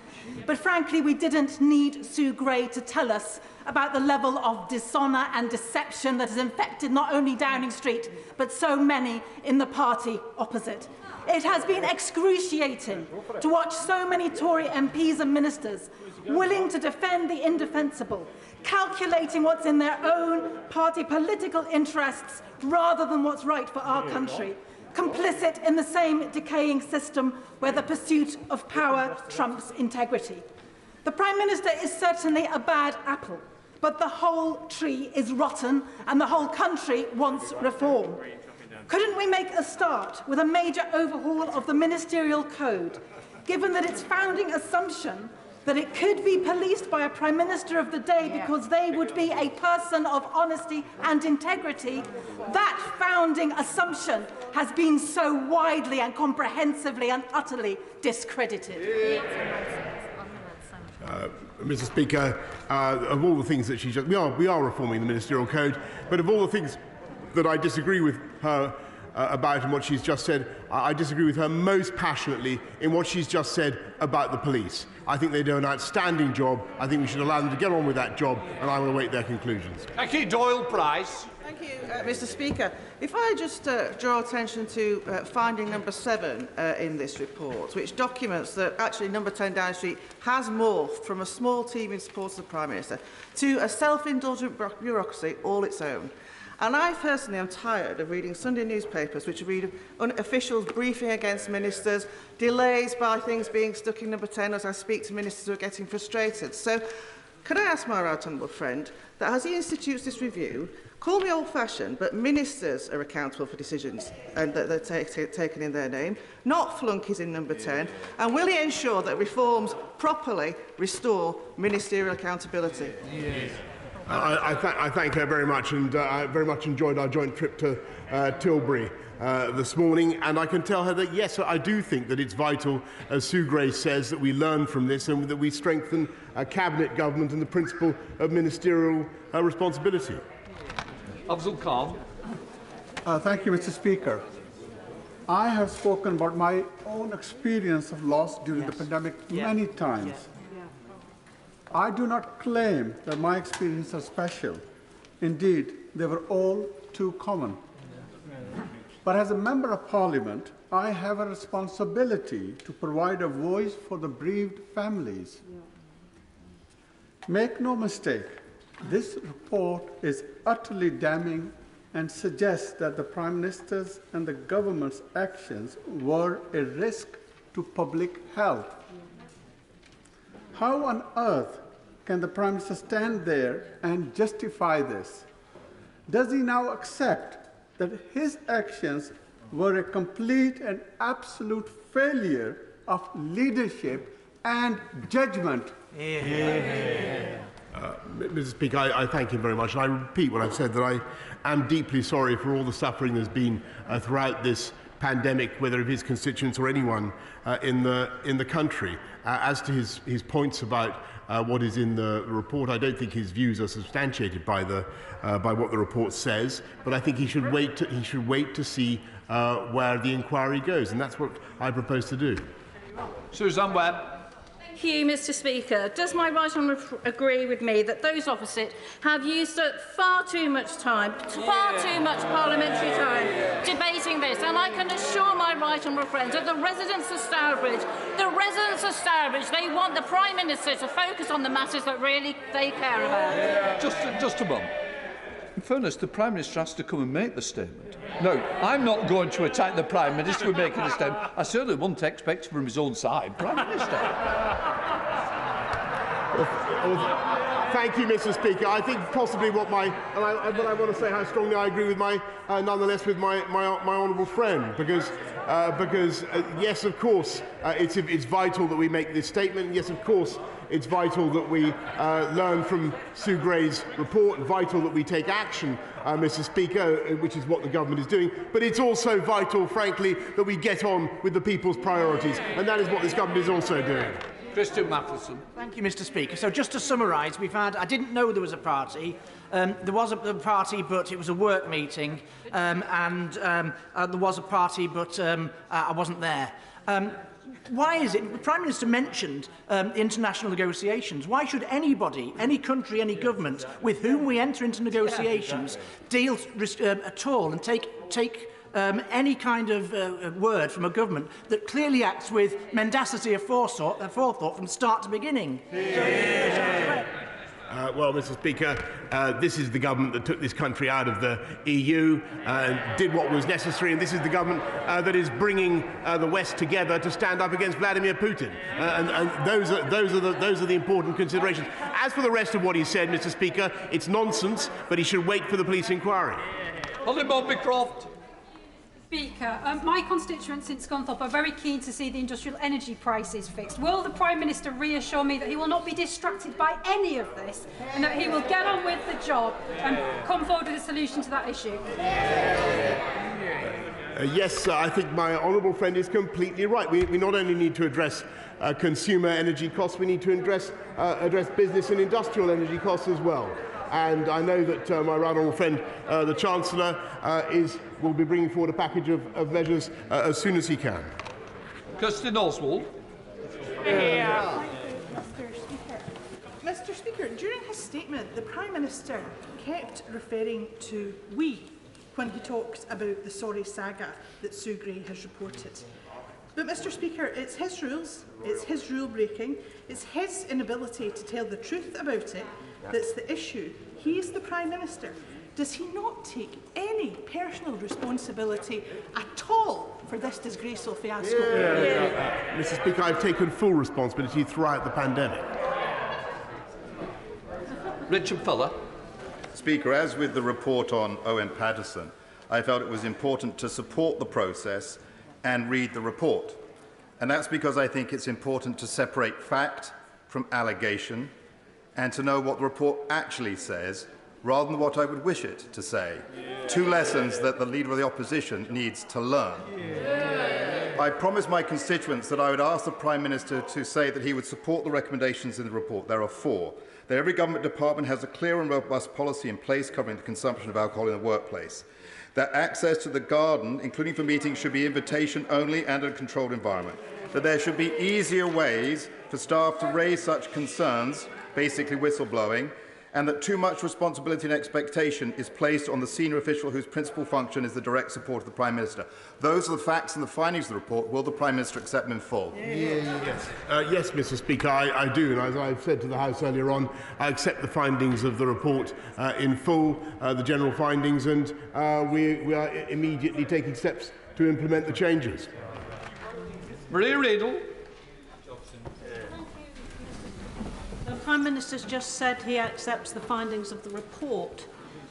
But frankly, we didn't need Sue Gray to tell us about the level of dishonour and deception that has infected not only Downing Street, but so many in the party opposite. It has been excruciating to watch so many Tory MPs and ministers willing to defend the indefensible, calculating what's in their own party political interests rather than what's right for our country, complicit in the same decaying system where the pursuit of power trumps integrity. The Prime Minister is certainly a bad apple, but the whole tree is rotten and the whole country wants reform. Couldn't we make a start with a major overhaul of the ministerial code, given that its founding assumption that it could be policed by a Prime Minister of the day because they would be a person of honesty and integrity, that founding assumption has been so widely and comprehensively and utterly discredited. Mr. Speaker, of all the things that she just... We are reforming the ministerial code, but of all the things that I disagree with her about and what she's just said, I disagree with her most passionately in what she's just said about the police. I think they do an outstanding job. I think we should allow them to get on with that job, and I will await their conclusions. Thank you, Doyle Price. Thank you, Mr. Speaker. If I just draw attention to finding number 7 in this report, which documents that actually number 10 Downing Street has morphed from a small team in support of the Prime Minister to a self-indulgent bureaucracy all its own. And I personally am tired of reading Sunday newspapers which read officials briefing against ministers, delays by things being stuck in number 10 as I speak to ministers who are getting frustrated. So, can I ask my right honourable friend that as he institutes this review, call me old-fashioned, but ministers are accountable for decisions and that they're taken in their name, not flunkies in number 10, and will he ensure that reforms properly restore ministerial accountability? Yes. I thank her very much, and I very much enjoyed our joint trip to Tilbury this morning, and I can tell her that, yes, I do think that it's vital, as Sue Gray says, that we learn from this and that we strengthen cabinet government and the principle of ministerial responsibility. Afzal Khan. Thank you, Mr. Speaker. I have spoken about my own experience of loss during the pandemic many times. I do not claim that my experiences are special. Indeed, they were all too common. But as a Member of Parliament, I have a responsibility to provide a voice for the bereaved families. Make no mistake, this report is utterly damning and suggests that the Prime Minister's and the government's actions were a risk to public health. How on earth can the Prime Minister stand there and justify this? Does he now accept that his actions were a complete and absolute failure of leadership and judgment? Mr. Speaker, I thank him very much, and I repeat what I've said, that I am deeply sorry for all the suffering there's been throughout this pandemic, whether of his constituents or anyone in the country. As to his points about what is in the report, I don't think his views are substantiated by what the report says, but I think he should wait to see where the inquiry goes, and that's what I propose to do. Suzanne Webb. Thank you, Mr. Speaker. Does my right honourable agree with me that those opposite have used far too much time, far too much parliamentary time debating this? And I can assure my right honourable friends that the residents of Stourbridge, they want the Prime Minister to focus on the matters that really they care about. Just a moment. In fairness, the Prime Minister has to come and make the statement. No, I'm not going to attack the Prime Minister for making a statement. I certainly wouldn't expect from his own side, Prime Minister. Thank you, Mr. Speaker. I think possibly what my... But I want to say how strongly I agree with nonetheless with my honourable friend, because yes, of course, it's vital that we make this statement. Yes, of course, it's vital that we learn from Sue Gray's report, vital that we take action, Mr. Speaker, which is what the government is doing. But it's also vital, frankly, that we get on with the people's priorities, and that is what this government is also doing. Christian Matheson. Thank you, Mr. Speaker. So just to summarise, I didn't know there was a party. There was a party, but it was a work meeting, and there was a party, but I wasn't there. Why is it? The Prime Minister mentioned international negotiations. Why should anybody, any country, any government with whom we enter into negotiations deal at all and take any kind of word from a government that clearly acts with mendacity of forethought from start to beginning? Well, Mr. Speaker, this is the government that took this country out of the EU and did what was necessary, and this is the government that is bringing the West together to stand up against Vladimir Putin. And those are the important considerations. As for the rest of what he said, Mr. Speaker, it's nonsense, but he should wait for the police inquiry. Holly Bobby-Croft. Speaker, my constituents in Scunthorpe are very keen to see the industrial energy prices fixed. Will the Prime Minister reassure me that he will not be distracted by any of this and that he will get on with the job and come forward with a solution to that issue? Yes, I think my honourable friend is completely right. We not only need to address consumer energy costs, we need to address business and industrial energy costs as well. And I know that my right honourable friend, the Chancellor, will be bringing forward a package of measures as soon as he can. Kirsten Oswald. Mr. Speaker, during his statement, the Prime Minister kept referring to we when he talks about the sorry saga that Sue Gray has reported. But, Mr. Speaker, it's his rules, it's his rule breaking, it's his inability to tell the truth about it that's the issue. He is the Prime Minister. Does he not take any personal responsibility at all for this disgraceful fiasco? Mr. Speaker, I've taken full responsibility throughout the pandemic. Richard Fuller. Speaker, as with the report on Owen Paterson, I felt it was important to support the process and read the report. And that's because I think it's important to separate fact from allegation and to know what the report actually says rather than what I would wish it to say. Two lessons that the Leader of the Opposition needs to learn. I promised my constituents that I would ask the Prime Minister to say that he would support the recommendations in the report. There are 4. That every government department has a clear and robust policy in place covering the consumption of alcohol in the workplace. That access to the garden, including for meetings, should be invitation only and in a controlled environment. That there should be easier ways for staff to raise such concerns, basically whistleblowing, and that too much responsibility and expectation is placed on the senior official whose principal function is the direct support of the Prime Minister. Those are the facts and the findings of the report. Will the Prime Minister accept them in full? Yes, Mr. Speaker, I do. And as I've said to the House earlier on, I accept the findings of the report in full, the general findings, and we are immediately taking steps to implement the changes. Maria Riddle. The Prime Minister's just said he accepts the findings of the report.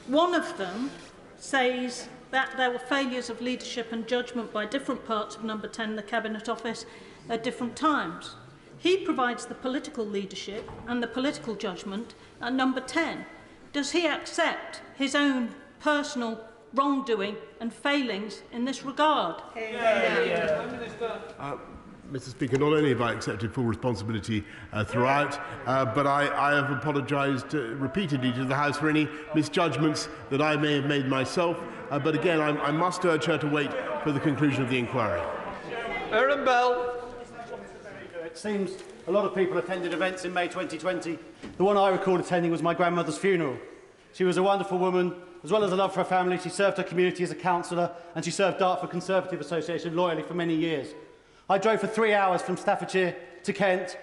One of them says that there were failures of leadership and judgment by different parts of Number 10, the Cabinet Office, at different times. He provides the political leadership and the political judgment at Number 10. Does he accept his own personal wrongdoing and failings in this regard? Mr. Speaker, not only have I accepted full responsibility throughout, but I have apologised repeatedly to the House for any misjudgments that I may have made myself. But again, I must urge her to wait for the conclusion of the inquiry. Aaron Bell. It seems a lot of people attended events in May 2020. The one I recall attending was my grandmother's funeral. She was a wonderful woman. As well as a love for her family, she served her community as a councillor, and she served Dartford Conservative Association loyally for many years. I drove for 3 hours from Staffordshire to Kent.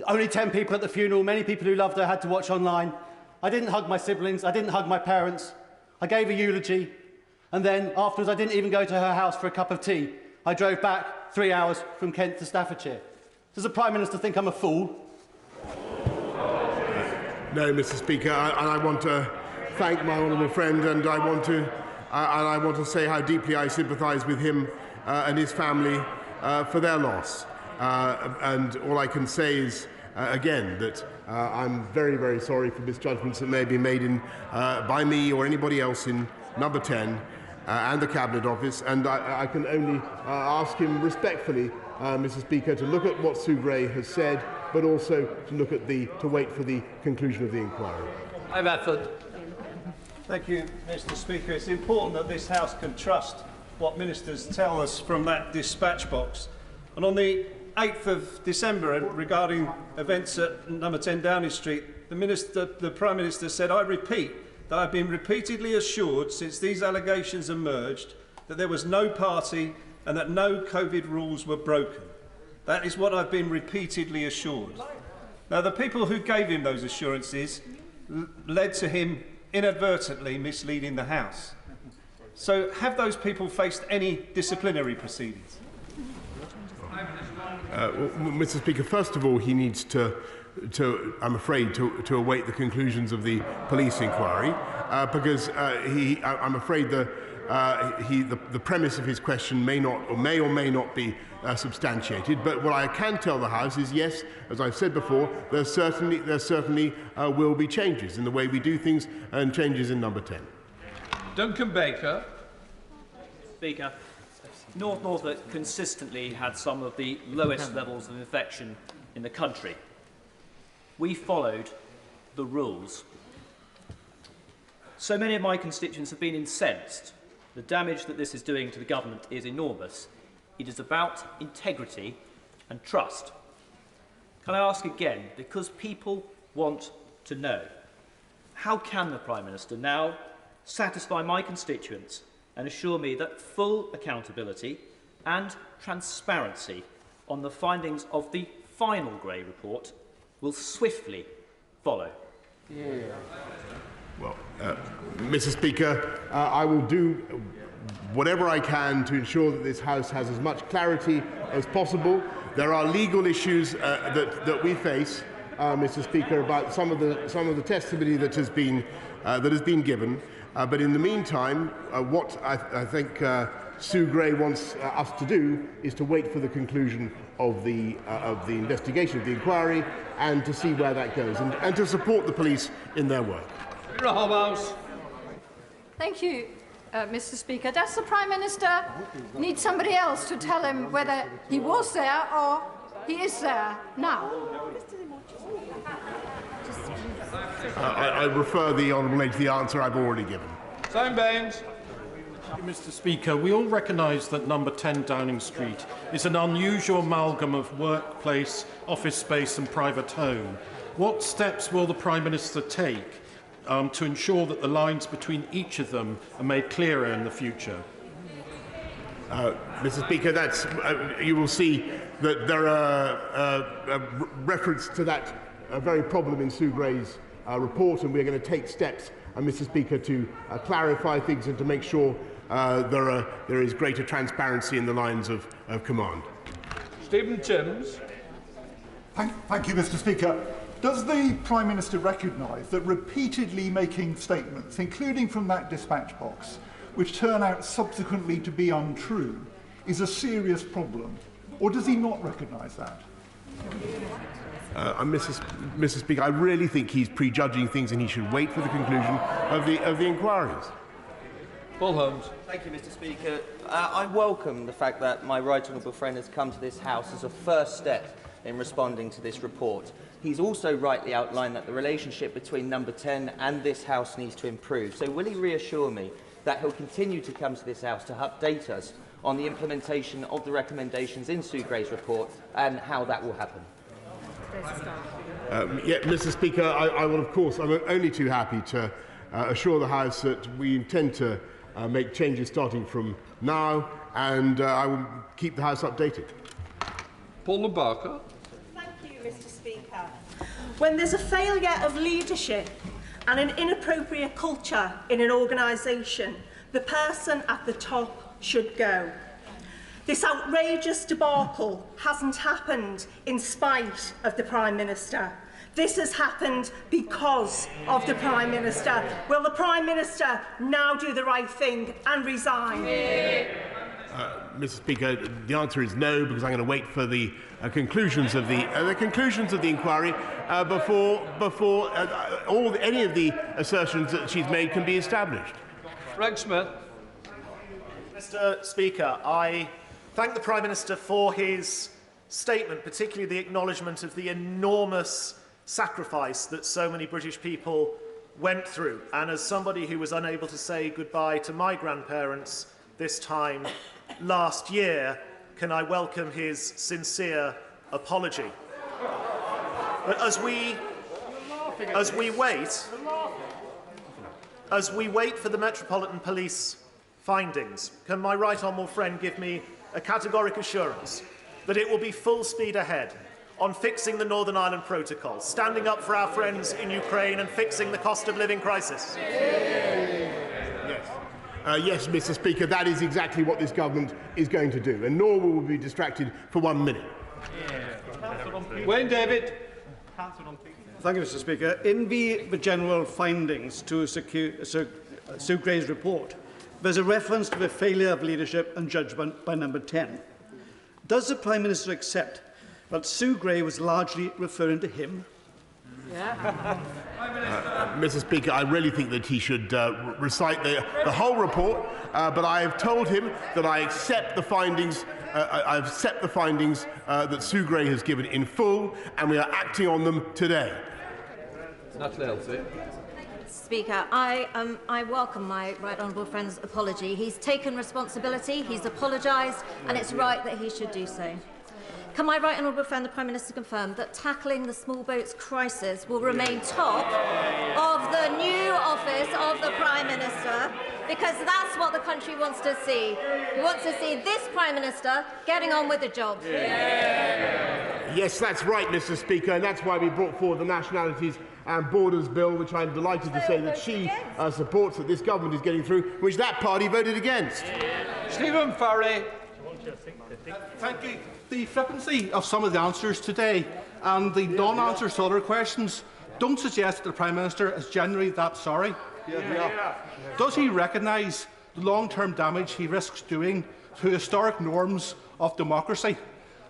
Only 10 people at the funeral. Many people who loved her had to watch online. I didn't hug my siblings. I didn't hug my parents. I gave a eulogy. And then afterwards, I didn't even go to her house for a cup of tea. I drove back 3 hours from Kent to Staffordshire. Does the Prime Minister think I'm a fool? No, Mr. Speaker, and I want to thank my honourable friend, and I want to say how deeply I sympathise with him and his family for their loss. And all I can say is, again, that I'm very, very sorry for misjudgments that may be made by me or anybody else in Number 10 and the Cabinet Office. And I can only ask him respectfully, Mr. Speaker, to look at what Sue Gray has said, but also to wait for the conclusion of the inquiry. I'm Efford. Thank you, Mr. Speaker. It's important that this House can trust what ministers tell us from that dispatch box. And on the 8th of December, regarding events at Number 10 Downing Street, the Prime Minister said, I repeat that I've been repeatedly assured since these allegations emerged that there was no party and that no COVID rules were broken. That is what I've been repeatedly assured. Now, the people who gave him those assurances led to him inadvertently misleading the House. So have those people faced any disciplinary proceedings? Mr. Speaker, first of all, he needs to I'm afraid, to await the conclusions of the police inquiry, because I'm afraid the premise of his question may or may not be substantiated. But what I can tell the House is, yes, as I've said before, there certainly will be changes in the way we do things and changes in Number 10. Duncan Baker. Speaker, North Norfolk consistently had some of the lowest levels of infection in the country. We followed the rules. So many of my constituents have been incensed. The damage that this is doing to the government is enormous. It is about integrity and trust. Can I ask again, because people want to know, how can the Prime Minister now satisfy my constituents and assure me that full accountability and transparency on the findings of the final Gray report will swiftly follow? Well, Mr. Speaker, I will do whatever I can to ensure that this House has as much clarity as possible. There are legal issues that we face, Mr. Speaker, about some of the testimony that has been given. But in the meantime, what I think Sue Gray wants us to do is to wait for the conclusion of the investigation, of the inquiry, and to see where that goes, and to support the police in their work. Thank you, Mr. Speaker. Does the Prime Minister need somebody else to tell him whether he was there or he is there now? I refer the honourable lady to the answer I've already given. Sam Baines. Mr. Speaker, we all recognise that number 10 Downing Street is an unusual amalgam of workplace, office space and private home. What steps will the Prime Minister take to ensure that the lines between each of them are made clearer in the future? Mr. Speaker, you will see that there are reference to that very problem in Sue Gray's report, and we're going to take steps, Mr. Speaker, to clarify things and to make sure there is greater transparency in the lines of command. Stephen Timms. Thank you, Mr. Speaker. Does the Prime Minister recognise that repeatedly making statements, including from that dispatch box, which turn out subsequently to be untrue, is a serious problem? Or does he not recognise that? Mr. Speaker, I really think he's prejudging things, and he should wait for the conclusion of the inquiries. Paul Holmes. Thank you, Mr. Speaker. I welcome the fact that my right honourable friend has come to this House as a first step in responding to this report. He's also rightly outlined that the relationship between number 10 and this House needs to improve. So will he reassure me that he'll continue to come to this House to update us on the implementation of the recommendations in Sue Gray's report and how that will happen? Mr. Speaker, I will, of course, I'm only too happy to assure the House that we intend to make changes starting from now, and I will keep the House updated. Paula Barker. Thank you, Mr. Speaker. When there's a failure of leadership and an inappropriate culture in an organisation, the person at the top should go. This outrageous debacle hasn't happened in spite of the Prime Minister. This has happened because of the Prime Minister. Will the Prime Minister now do the right thing and resign? Mr. Speaker, the answer is no, because I'm going to wait for the conclusions of the inquiry before any of the assertions that she's made can be established. Greg Smith. Mr. Speaker, I thank the Prime Minister for his statement, particularly the acknowledgement of the enormous sacrifice that so many British people went through. And as somebody who was unable to say goodbye to my grandparents this time last year, can I welcome his sincere apology. But as we wait for the Metropolitan Police findings, can my right honourable friend give me a categoric assurance that it will be full speed ahead on fixing the Northern Ireland Protocol, standing up for our friends in Ukraine and fixing the cost of living crisis? Yes, Mr. Speaker, that is exactly what this government is going to do, and nor will we be distracted for 1 minute. Wayne David. Thank you, Mr. Speaker. In the general findings to Sue Gray's report, there's a reference to the failure of leadership and judgment by number 10. Does the Prime Minister accept that Sue Gray was largely referring to him? Mr. Speaker, I really think that he should recite the whole report, but I have told him that I accept the findings. I accept the findings that Sue Gray has given in full, and we are acting on them today. Speaker, I welcome my right honourable friend's apology. He's taken responsibility, he's apologised, and it's right that he should do so. Can my right honourable friend, the Prime Minister, confirm that tackling the small boats crisis will remain top of the new office of the Prime Minister? Because that's what the country wants to see. We want to see this Prime Minister getting on with the job. Yes, that's right, Mr. Speaker, and that's why we brought forward the Nationalities and Borders Bill, which I'm delighted to say that she supports, that this government is getting through, which that party voted against. Stephen Farry. Thank you. The flippancy of some of the answers today and the non-answers to other questions don't suggest that the Prime Minister is genuinely that sorry. Does he recognise the long-term damage he risks doing to historic norms of democracy?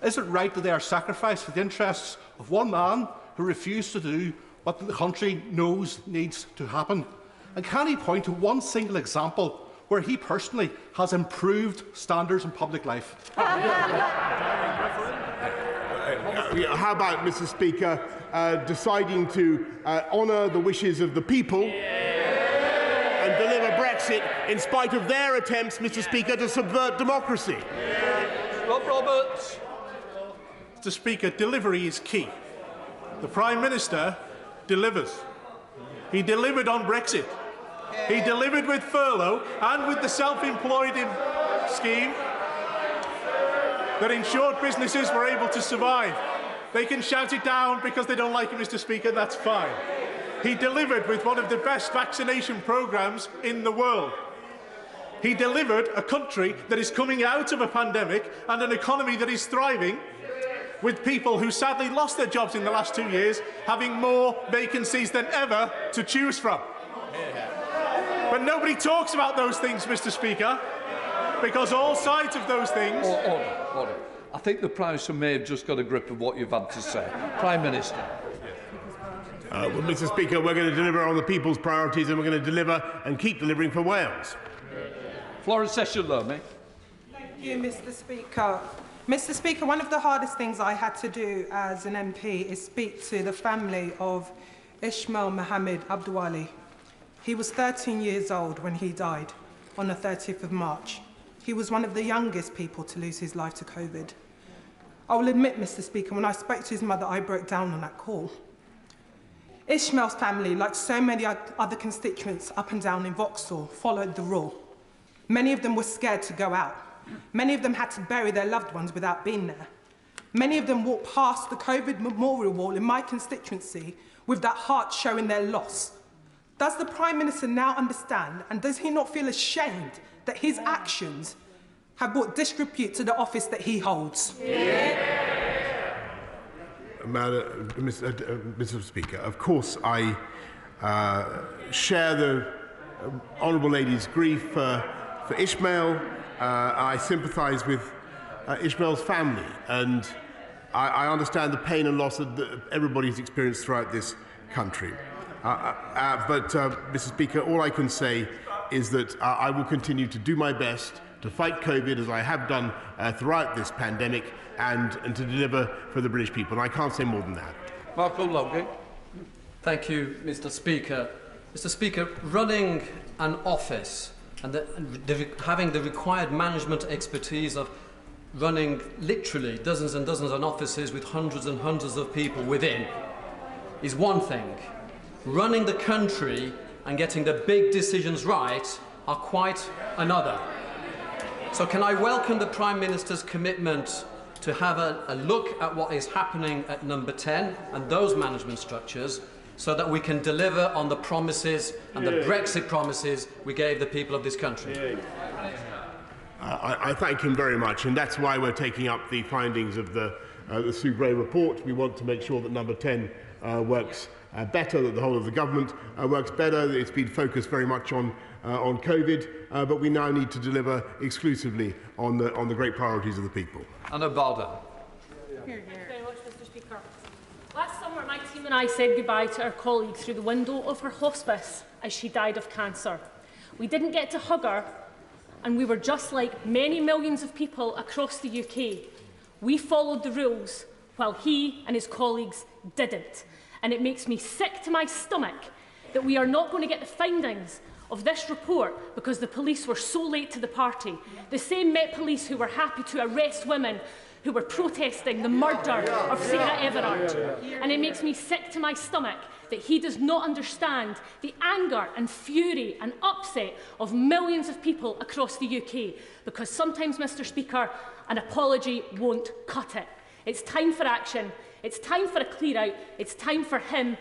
Is it right that they are sacrificed for the interests of one man who refused to do what the country knows needs to happen? And can he point to one single example where he personally has improved standards in public life? How about, Mr. Speaker, deciding to honour the wishes of the people and deliver Brexit in spite of their attempts, Mr. Speaker, to subvert democracy? Rob Roberts. Mr. Speaker, delivery is key. The Prime Minister delivers. He delivered on Brexit. He delivered with furlough and with the self-employed scheme that ensured businesses were able to survive. They can shout it down because they don't like it, Mr. Speaker, that's fine. He delivered with one of the best vaccination programmes in the world. He delivered a country that is coming out of a pandemic and an economy that is thriving, with people who sadly lost their jobs in the last 2 years having more vacancies than ever to choose from. But nobody talks about those things, Mr. Speaker, because all sides of those things... Order. I think the Prime Minister may have just got a grip of what you've had to say. Prime Minister. Well, Mr. Speaker, we're going to deliver on the people's priorities, and we're going to deliver and keep delivering for Wales. Florence Session-Lomé. Thank you, Mr. Speaker. Mr. Speaker, one of the hardest things I had to do as an MP is speak to the family of Ismail Mohammed Abdulwali. He was 13 years old when he died on the 30th of March. He was one of the youngest people to lose his life to COVID. I will admit, Mr. Speaker, when I spoke to his mother, I broke down on that call. Ishmael's family, like so many other constituents up and down in Vauxhall, followed the rule. Many of them were scared to go out. Many of them had to bury their loved ones without being there. Many of them walked past the COVID memorial wall in my constituency with that heart showing their loss. Does the Prime Minister now understand, and does he not feel ashamed that his actions have brought disrepute to the office that he holds? Mr. Speaker, of course I share the honourable lady's grief for Ismail. I sympathise with Ismail's family, and I understand the pain and loss that everybody's experienced throughout this country. But, Mr. Speaker, all I can say is that I will continue to do my best to fight COVID, as I have done throughout this pandemic, and to deliver for the British people. And I can't say more than that. Marco Logie. Thank you, Mr. Speaker. Mr. Speaker, running an office and having the required management expertise of running literally dozens and dozens of offices with hundreds and hundreds of people within is one thing. Running the country and getting the big decisions right are quite another. So can I welcome the Prime Minister's commitment to have a look at what is happening at number 10 and those management structures, so that we can deliver on the promises and the Brexit promises we gave the people of this country. I thank him very much, and that's why we're taking up the findings of the Sue Gray report. We want to make sure that number 10 works better, that the whole of the government works better. It's been focused very much on COVID, but we now need to deliver exclusively on the great priorities of the people. Anna Balda. Thank you very much, Mr. Speaker. Last summer, my team and I said goodbye to our colleague through the window of her hospice as she died of cancer. We didn't get to hug her, and we were just like many millions of people across the UK. We followed the rules, while he and his colleagues didn't. And it makes me sick to my stomach that we are not going to get the findings of this report because the police were so late to the party. The same Met Police who were happy to arrest women who were protesting the murder of Sarah Everard. And it makes me sick to my stomach that he does not understand the anger and fury and upset of millions of people across the UK, because sometimes, Mr. Speaker, an apology won't cut it. It's time for action. It's time for a clear-out. It's time for him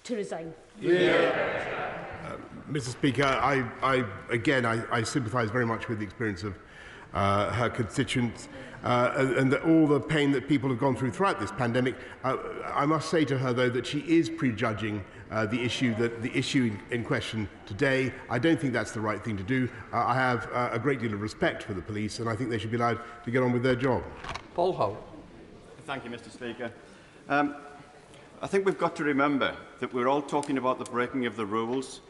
to resign. Mr. Speaker, I sympathise very much with the experience of her constituents and all the pain that people have gone through throughout this pandemic. I must say to her, though, that she is prejudging the issue in question today. I don't think that's the right thing to do. I have a great deal of respect for the police, and I think they should be allowed to get on with their job. Paul Holt. Thank you, Mr. Speaker. I think we've got to remember that we're all talking about the breaking of the rules,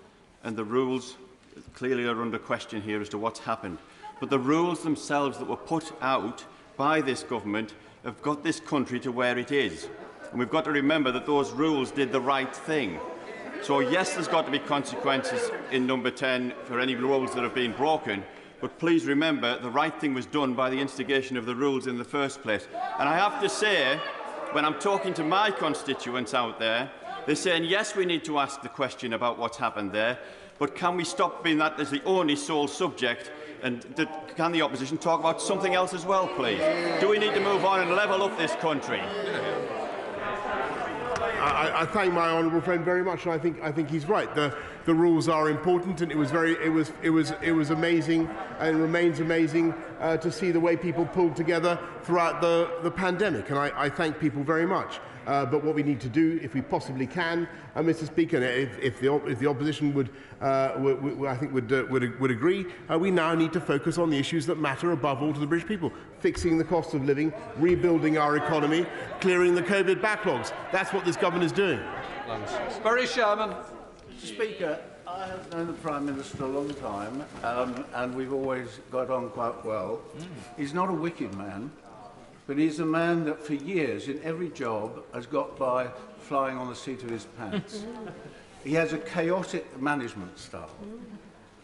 and the rules clearly are under question here as to what's happened. But the rules themselves that were put out by this government have got this country to where it is. And we've got to remember that those rules did the right thing. So yes, there's got to be consequences in number 10 for any rules that have been broken, but please remember the right thing was done by the instigation of the rules in the first place. And I have to say, when I'm talking to my constituents out there, they're saying, yes, we need to ask the question about what's happened there, but can we stop being that as the only sole subject, and can the opposition talk about something else as well, please? Do we need to move on and level up this country? I thank my honourable friend very much, and I think he's right. The rules are important, and it was amazing and remains amazing to see the way people pulled together throughout the pandemic, and I thank people very much. But what we need to do, if we possibly can, Mr. Speaker, if the opposition would agree, we now need to focus on the issues that matter above all to the British people: fixing the cost of living, rebuilding our economy, clearing the COVID backlogs. That's what this government is doing. Boris Johnson. Mr. Speaker, I have known the Prime Minister a long time, and we've always got on quite well. He's not a wicked man. But he's a man that for years, in every job, has got by flying on the seat of his pants. He has a chaotic management style.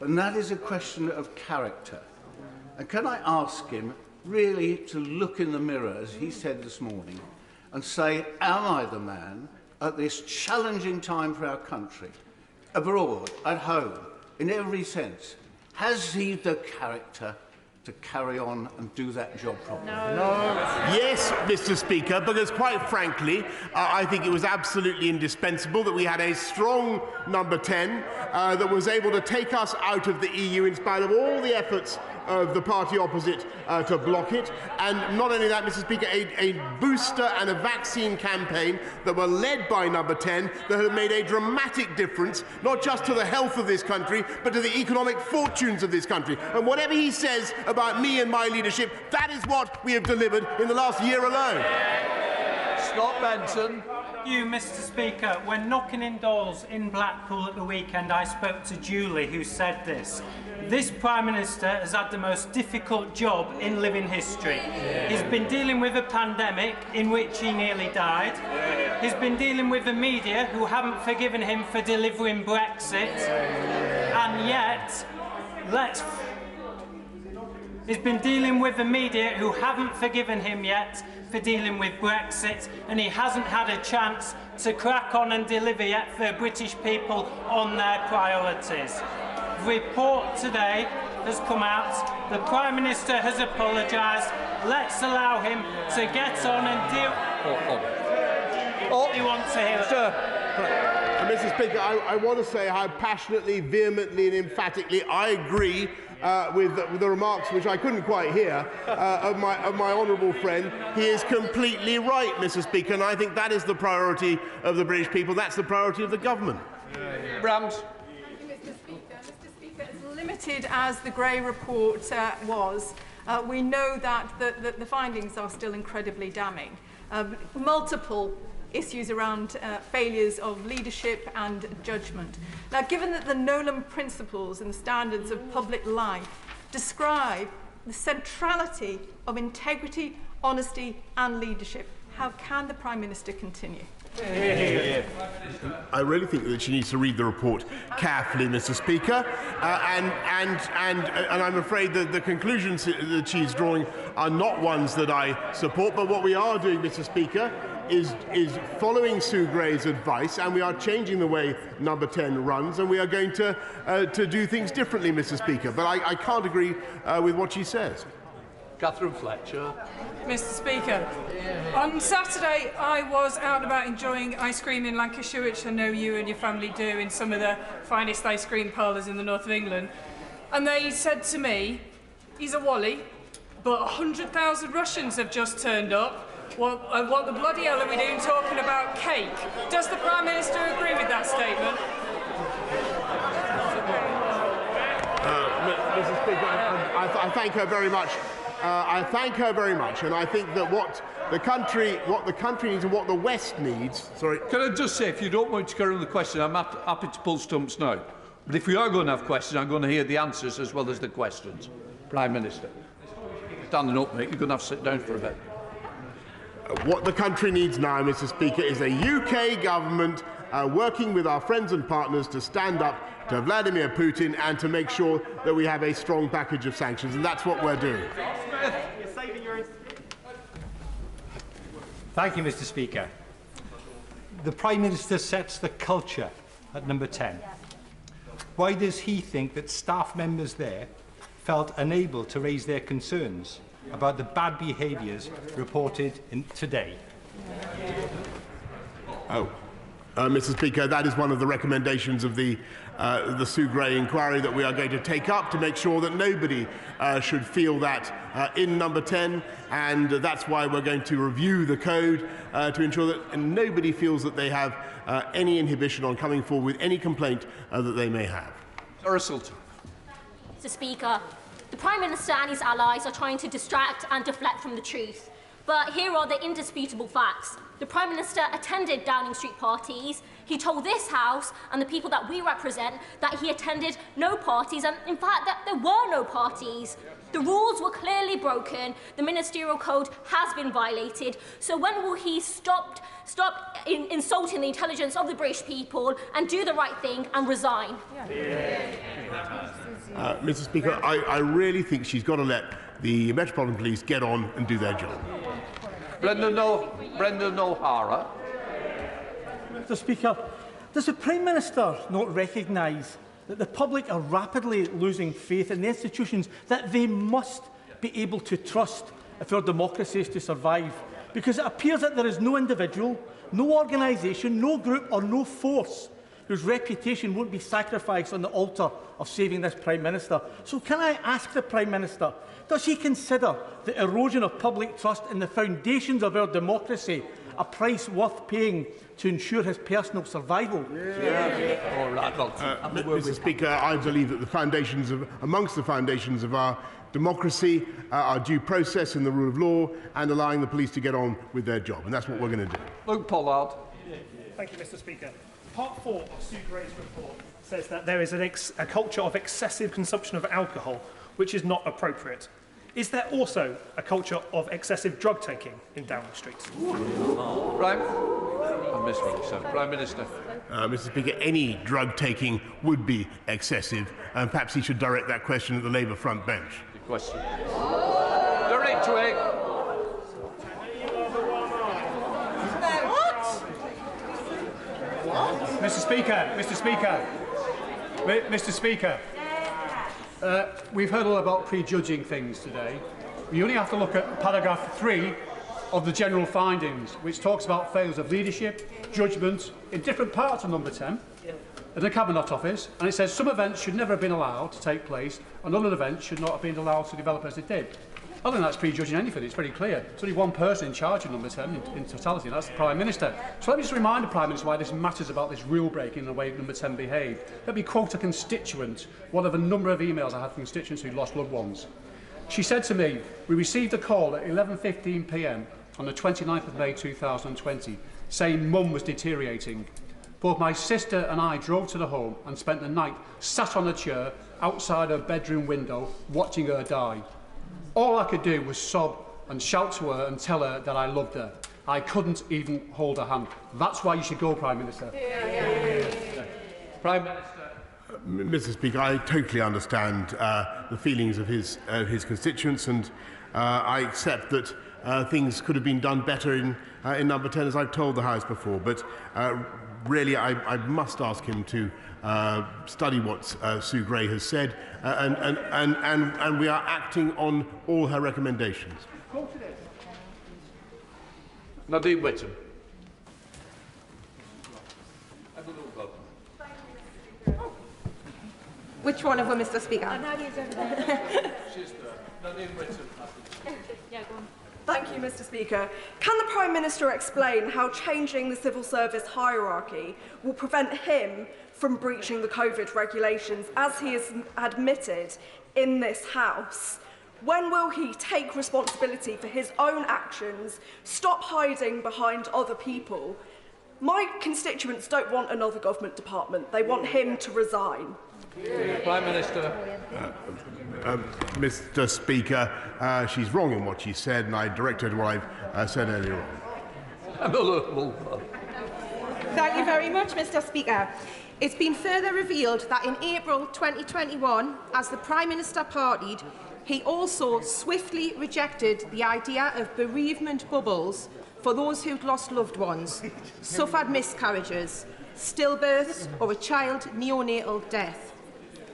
And that is a question of character. And can I ask him really to look in the mirror, as he said this morning, and say, am I the man at this challenging time for our country, abroad, at home, in every sense? Has he the character to carry on and do that job properly? No. Yes, Mr. Speaker, because quite frankly, I think it was absolutely indispensable that we had a strong number 10 that was able to take us out of the EU in spite of all the efforts of the party opposite to block it. And not only that, Mr. Speaker, a booster and a vaccine campaign that were led by number 10 that have made a dramatic difference, not just to the health of this country, but to the economic fortunes of this country. And whatever he says about me and my leadership, that is what we have delivered in the last year alone. Scott Benton. You, Mr. Speaker, when knocking indoors in Blackpool at the weekend, I spoke to Julie, who said this: this Prime Minister has had the most difficult job in living history. He's been dealing with a pandemic in which he nearly died. He's been dealing with the media who haven't forgiven him for delivering Brexit. And yet, he's been dealing with the media who haven't forgiven him yet for dealing with Brexit, and he hasn't had a chance to crack on and deliver yet for the British people on their priorities. The report today has come out. The Prime Minister has apologised. Let's allow him to get on and deal. He wants to hear it. Mr. Speaker, I want to say how passionately, vehemently and emphatically I agree with the remarks, which I couldn't quite hear, of my honourable friend. He is completely right, Mr. Speaker, and I think that is the priority of the British people. That's the priority of the government. Brams. Mr. Speaker, as limited as the Gray report was, we know that the findings are still incredibly damning. Multiple issues around failures of leadership and judgment. Now, given that the Nolan principles and the standards of public life describe the centrality of integrity, honesty and leadership, how can the Prime Minister continue? I really think that she needs to read the report carefully, Mr. Speaker, and I'm afraid that the conclusions that she's drawing are not ones that I support. But what we are doing, Mr. Speaker, is following Sue Gray's advice, and we are changing the way Number 10 runs, and we are going to do things differently, Mr. Speaker. But I can't agree with what she says. Catherine Fletcher. Mr. Speaker, on Saturday I was out and about enjoying ice cream in Lancashire, which I know you and your family do in some of the finest ice cream parlours in the north of England, and they said to me, he's a Wally, but 100,000 Russians have just turned up. What the bloody hell are we doing talking about cake? Does the Prime Minister agree with that statement? Mrs. Speaker, I thank her very much. I thank her very much, and I think that what the country needs and what the West needs. Sorry. Can I just say, if you don't want to carry on the question, I'm happy to pull stumps now. But if we are going to have questions, I'm going to hear the answers as well as the questions. Prime Minister, standing up, mate. You're going to have to sit down for a bit. What the country needs now, Mr. Speaker, is a UK government working with our friends and partners to stand up to Vladimir Putin and to make sure that we have a strong package of sanctions, and that's what we're doing. Thank you, Mr. Speaker. The Prime Minister sets the culture at number 10. Why does he think that staff members there felt unable to raise their concerns about the bad behaviours reported today? Mr. Speaker, that is one of the recommendations of the Sue Gray inquiry that we are going to take up to make sure that nobody should feel that in number 10, and that's why we're going to review the code to ensure that nobody feels that they have any inhibition on coming forward with any complaint that they may have. Mr. Speaker, the Prime Minister and his allies are trying to distract and deflect from the truth. But here are the indisputable facts. The Prime Minister attended Downing Street parties. He told this House and the people that we represent that he attended no parties, and in fact that there were no parties. The rules were clearly broken. The ministerial code has been violated. So when will he stop insulting the intelligence of the British people and do the right thing and resign? Mr. Speaker, I really think she's got to let the Metropolitan Police get on and do their job. Brendan O'Hara. Mr. Speaker, does the Prime Minister not recognise that the public are rapidly losing faith in the institutions that they must be able to trust if our democracy is to survive? Because it appears that there is no individual, no organisation, no group or no force whose reputation won't be sacrificed on the altar of saving this Prime Minister. So can I ask the Prime Minister, does he consider the erosion of public trust in the foundations of our democracy a price worth paying to ensure his personal survival? Mr. Speaker, I believe that the foundations amongst the foundations of our democracy are due process and the rule of law and allowing the police to get on with their job, and that's what we're going to do. Luke Pollard. Thank you, Mr. Speaker. Part 4 of Sue Gray's report says that there is a culture of excessive consumption of alcohol, which is not appropriate. Is there also a culture of excessive drug taking in Downing Street? Right. I missed what you said. Prime Minister. Mr. Speaker, any drug taking would be excessive, and perhaps he should direct that question at the Labour front bench. Good question. Derek Twig. Mr. Speaker, we've heard all about prejudging things today. We only have to look at paragraph 3 of the general findings, which talks about failures of leadership, judgment in different parts of number 10 in the Cabinet Office, and it says some events should never have been allowed to take place and other events should not have been allowed to develop as it did. I don't think that's prejudging anything. It's very clear. There's only one person in charge of number 10 in totality, and that's the Prime Minister. So let me just remind the Prime Minister why this matters about this rule breaking and the way number 10 behaved. Let me quote a constituent, one of a number of emails I had from constituents who lost loved ones. She said to me, "We received a call at 11:15 p.m. on the 29th of May 2020 saying Mum was deteriorating. Both my sister and I drove to the home and spent the night sat on a chair outside her bedroom window watching her die. All I could do was sob and shout to her and tell her that I loved her. I couldn't even hold her hand. That's why you should go, Prime Minister. Prime Minister. Mr. Speaker, I totally understand the feelings of his constituents, and I accept that things could have been done better in number 10, as I've told the House before. But really, I must ask him to study what Sue Gray has said, and we are acting on all her recommendations. Nadine Whittam. Which one of them, Mr. Speaker? She's there. Nadine Whittam. Yeah, go on. Thank you, Mr. Speaker. Can the Prime Minister explain how changing the civil service hierarchy will prevent him from breaching the COVID regulations, as he has admitted in this House? When will he take responsibility for his own actions, stop hiding behind other people? My constituents don't want another government department. They want him to resign. Prime Minister. Mr. Speaker, she's wrong in what she said, and I direct her to what I've said earlier on. Thank you very much, Mr. Speaker. It's been further revealed that in April 2021, as the Prime Minister partied, he also swiftly rejected the idea of bereavement bubbles for those who'd lost loved ones, suffered miscarriages, stillbirths, or a child neonatal death.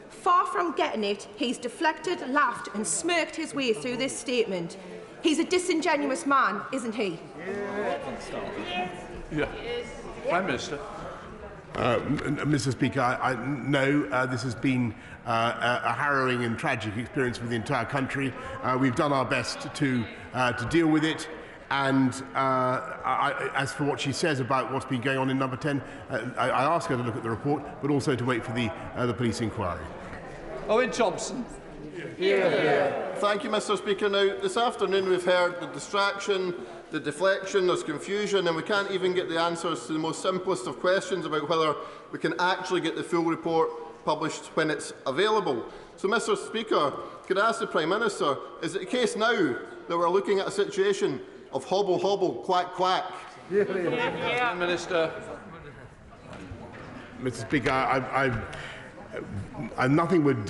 Far from getting it, he's deflected, laughed and smirked his way through this statement. He's a disingenuous man, isn't he? Yeah. Prime Minister. Mr. Speaker, no, this has been a harrowing and tragic experience for the entire country. We've done our best to deal with it. And as for what she says about what's been going on in number 10, I ask her to look at the report, but also to wait for the police inquiry. Owen Thompson. Thank you, Mr. Speaker. Now, this afternoon we've heard the distraction, the deflection, there's confusion, and we can't even get the answers to the most simplest of questions about whether we can actually get the full report published when it's available. So, Mr. Speaker, could I ask the Prime Minister, is it the case now that we're looking at a situation of hobble hobble, quack quack? Prime Minister. Mr. Speaker, nothing would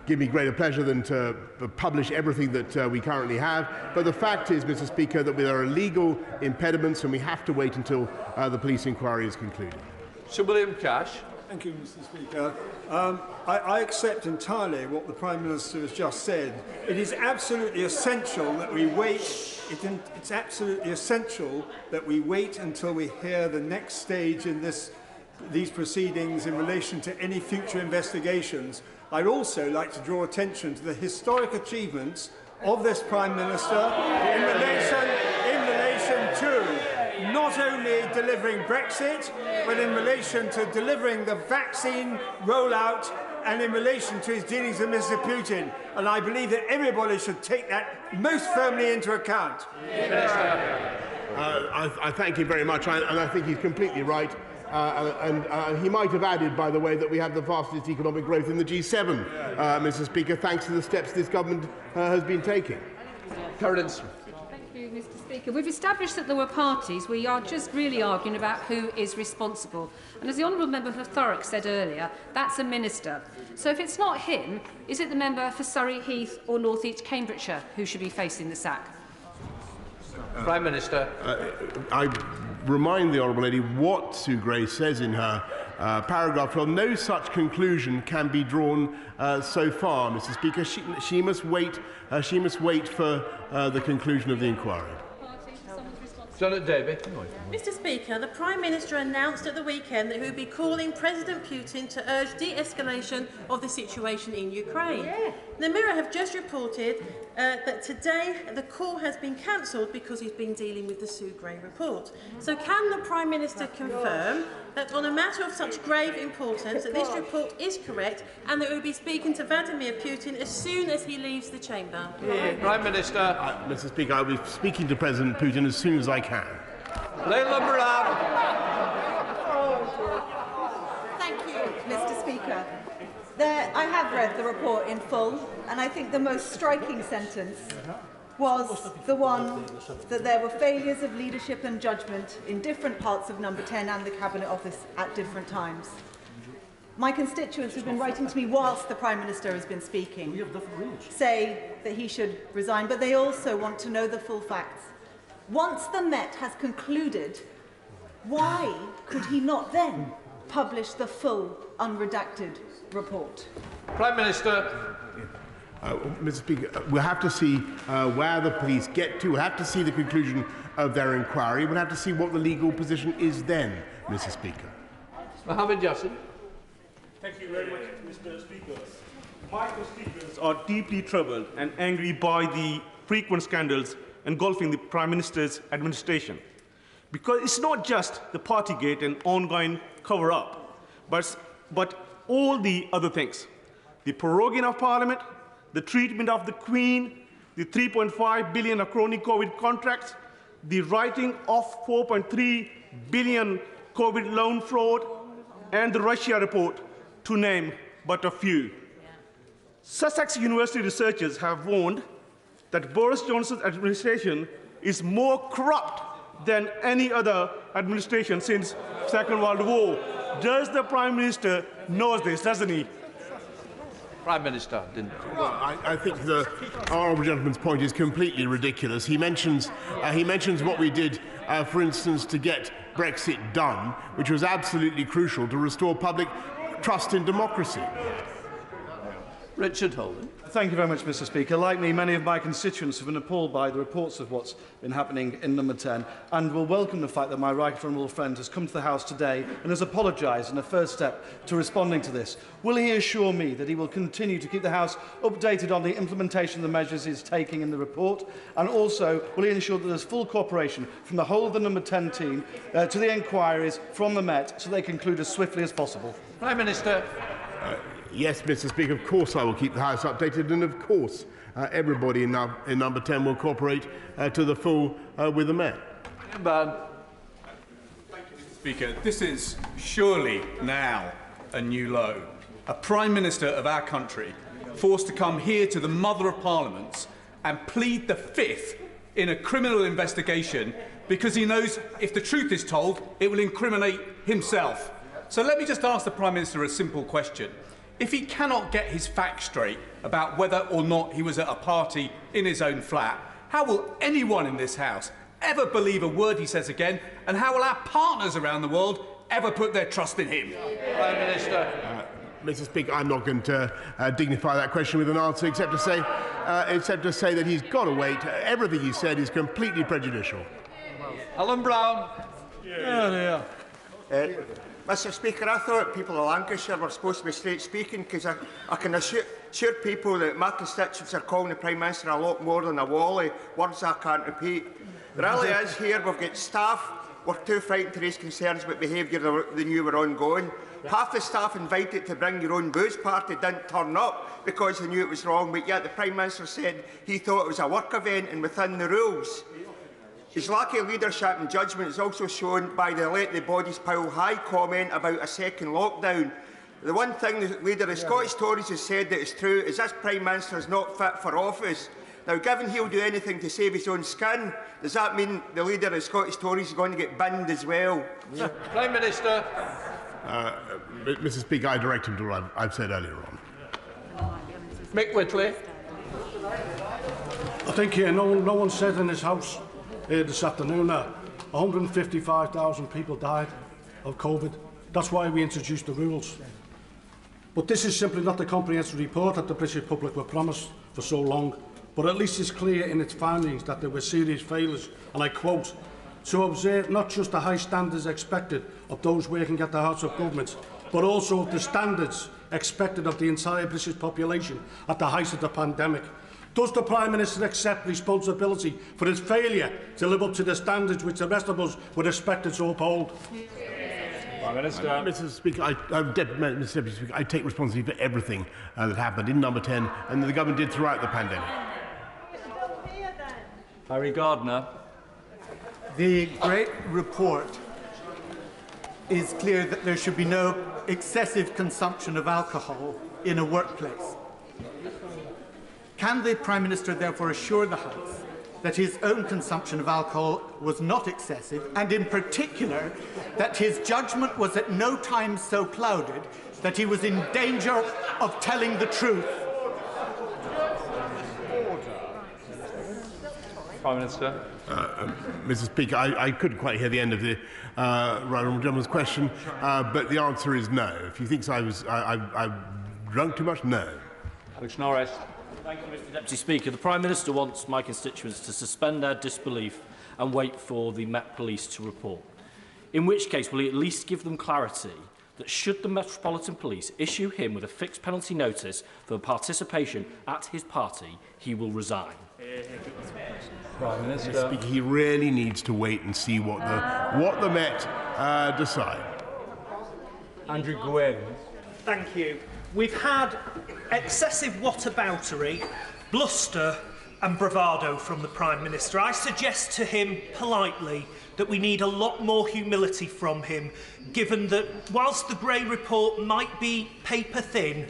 give me greater pleasure than to publish everything that we currently have. But the fact is, Mr. Speaker, that there are legal impediments and we have to wait until the police inquiry is concluded. Sir William Cash. Thank you, Mr. Speaker. I accept entirely what the Prime Minister has just said. It is absolutely essential that we wait. It's absolutely essential that we wait until we hear the next stage in these proceedings in relation to any future investigations. I'd also like to draw attention to the historic achievements of this Prime Minister in relation to not only delivering Brexit, but in relation to delivering the vaccine rollout and in relation to his dealings with Mr. Putin. And I believe that everybody should take that most firmly into account. I thank him very much, and I think he's completely right. He might have added, by the way, that we have the fastest economic growth in the G7, Mr. Speaker, thanks to the steps this government has been taking. Caroline Smith. Thank you, Mr. Speaker. We've established that there were parties. We are just really arguing about who is responsible. And as the Honourable Member for Thurrock said earlier, that's a minister. So if it's not him, is it the member for Surrey Heath or North East Cambridgeshire who should be facing the sack? Prime Minister. I remind the Honourable Lady what Sue Gray says in her paragraph 12. No such conclusion can be drawn so far, Mr. Speaker. She must wait. She must wait for the conclusion of the inquiry. Janet Davey. Mr. Speaker, the Prime Minister announced at the weekend that he would be calling President Putin to urge de-escalation of the situation in Ukraine. Yeah. The Mirror have just reported that today the call has been cancelled because he's been dealing with the Sue Gray report. So can the Prime Minister confirm that on a matter of such grave importance that this report is correct and that he will be speaking to Vladimir Putin as soon as he leaves the chamber? Prime Minister. Mr. Speaker, I will be speaking to President Putin as soon as I can. Leila Brown. Thank you, Mr. Speaker. I have read the report in full, and I think the most striking sentence was the one that there were failures of leadership and judgment in different parts of Number 10 and the Cabinet Office at different times. My constituents who've been writing to me whilst the Prime Minister has been speaking say that he should resign, but they also want to know the full facts. Once the Met has concluded, why could he not then publish the full unredacted report? Prime Minister. Mr. Speaker, we'll have to see where the police get to. We'll have to see the conclusion of their inquiry. We'll have to see what the legal position is then, Mr. Speaker. Mohammed Yassin. Thank you very much, Mr. Speaker. My constituents are deeply troubled and angry by the frequent scandals engulfing the Prime Minister's administration. Because it's not just the Partygate and ongoing cover-up, but all the other things. The proroguing of Parliament, the treatment of the Queen, the 3.5 billion of chronic COVID contracts, the writing of 4.3 billion COVID loan fraud, and the Russia report, to name but a few. Sussex University researchers have warned that Boris Johnson's administration is more corrupt than any other administration since the Second World War. Does the Prime Minister know this, doesn't he? Prime Minister, didn't he? Well, I think the honourable gentleman's point is completely ridiculous. He mentions what we did, for instance, to get Brexit done, which was absolutely crucial to restore public trust in democracy. Richard Holden. Thank you very much, Mr. Speaker. Like me, many of my constituents have been appalled by the reports of what's been happening in Number 10 and will welcome the fact that my right honourable friend has come to the House today and has apologised in a first step to responding to this. Will he assure me that he will continue to keep the House updated on the implementation of the measures he is taking in the report? And also, will he ensure that there is full cooperation from the whole of the Number 10 team to the inquiries from the Met so they conclude as swiftly as possible? Prime Minister. Yes, Mr. Speaker, of course I will keep the House updated, and of course everybody in Number 10 will cooperate to the full with the Met. Thank you, Mr. Speaker. This is surely now a new low. A Prime Minister of our country forced to come here to the Mother of Parliaments and plead the fifth in a criminal investigation because he knows if the truth is told, it will incriminate himself. So let me just ask the Prime Minister a simple question. If he cannot get his facts straight about whether or not he was at a party in his own flat, how will anyone in this House ever believe a word he says again, and how will our partners around the world ever put their trust in him? Prime Minister. Mr. Speaker, I'm not going to dignify that question with an answer except to say that he's got to wait. Everything he said is completely prejudicial. Alan Brown. Mr. Speaker, I thought people of Lancashire were supposed to be straight speaking because I can assure people that my constituents are calling the Prime Minister a lot more than a wally, words I can't repeat. The reality is here we've got staff were too frightened to raise concerns about behaviour they knew were ongoing. Half the staff invited to bring your own booze party didn't turn up because they knew it was wrong, but yet the Prime Minister said he thought it was a work event and within the rules. His lack of leadership and judgment is also shown by the let the bodies pile high comment about a second lockdown. The one thing the leader of Scottish Tories has said that is true is this Prime Minister is not fit for office. Now, given he'll do anything to save his own skin, does that mean the leader of Scottish Tories is going to get binned as well? Prime Minister. Mr. Speaker, I direct him to what I've said earlier on. Mick Whitley. I think no one said in this House this afternoon that 155,000 people died of COVID. That's why we introduced the rules. But this is simply not the comprehensive report that the British public were promised for so long. But at least it's clear in its findings that there were serious failures, and I quote, to observe not just the high standards expected of those working at the hearts of government, but also the standards expected of the entire British population at the height of the pandemic. Does the Prime Minister accept responsibility for his failure to live up to the standards which the rest of us were expected to uphold? Mr. Speaker, I take responsibility for everything that happened in Number 10 and that the government did throughout the pandemic. Harry Gardner. The Great Report is clear that there should be no excessive consumption of alcohol in a workplace. Can the Prime Minister therefore assure the House that his own consumption of alcohol was not excessive, and in particular that his judgment was at no time so clouded that he was in danger of telling the truth? Prime Minister. Mr. Speaker, I couldn't quite hear the end of the right honourable gentleman's question, but the answer is no. If he thinks I've drunk too much, no. Alex Norris. Thank you, Mr. Deputy Speaker. The Prime Minister wants my constituents to suspend their disbelief and wait for the Met Police to report. In which case, will he at least give them clarity that should the Metropolitan Police issue him with a fixed penalty notice for participation at his party, he will resign? Prime Minister. Mr. Speaker, he really needs to wait and see what the Met decide. Andrew Gwynn. Thank you. We've had excessive whataboutery, bluster and bravado from the Prime Minister. I suggest to him politely that we need a lot more humility from him, given that whilst the Grey Report might be paper thin,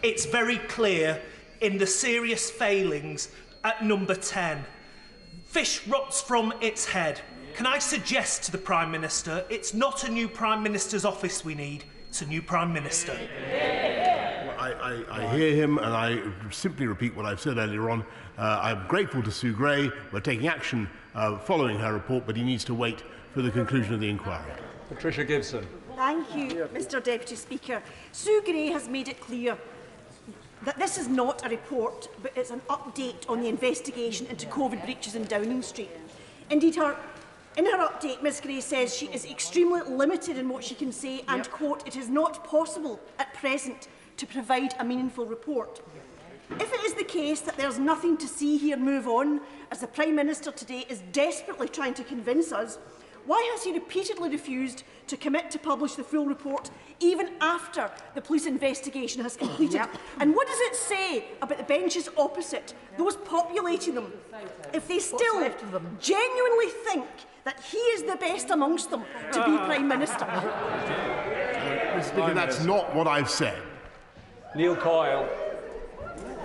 it's very clear in the serious failings at number 10. Fish rots from its head. Can I suggest to the Prime Minister it's not a new Prime Minister's office we need, it's a new Prime Minister. I hear him, and I simply repeat what I've said earlier on. I'm grateful to Sue Gray. We're taking action following her report, but he needs to wait for the conclusion of the inquiry. Patricia Gibson. Thank you, Mr. Deputy Speaker. Sue Gray has made it clear that this is not a report, but it's an update on the investigation into COVID breaches in Downing Street. Indeed, in her update, Ms Gray says she is extremely limited in what she can say and, quote, "it is not possible at present to provide a meaningful report." If it is the case that there's nothing to see here, move on, as the Prime Minister today is desperately trying to convince us, why has he repeatedly refused to commit to publish the full report even after the police investigation has completed? And what does it say about the benches opposite, those populating them, if they still genuinely think that he is the best amongst them to be Prime Minister? Mr. Speaker, that's not what I've said. Neil Coyle.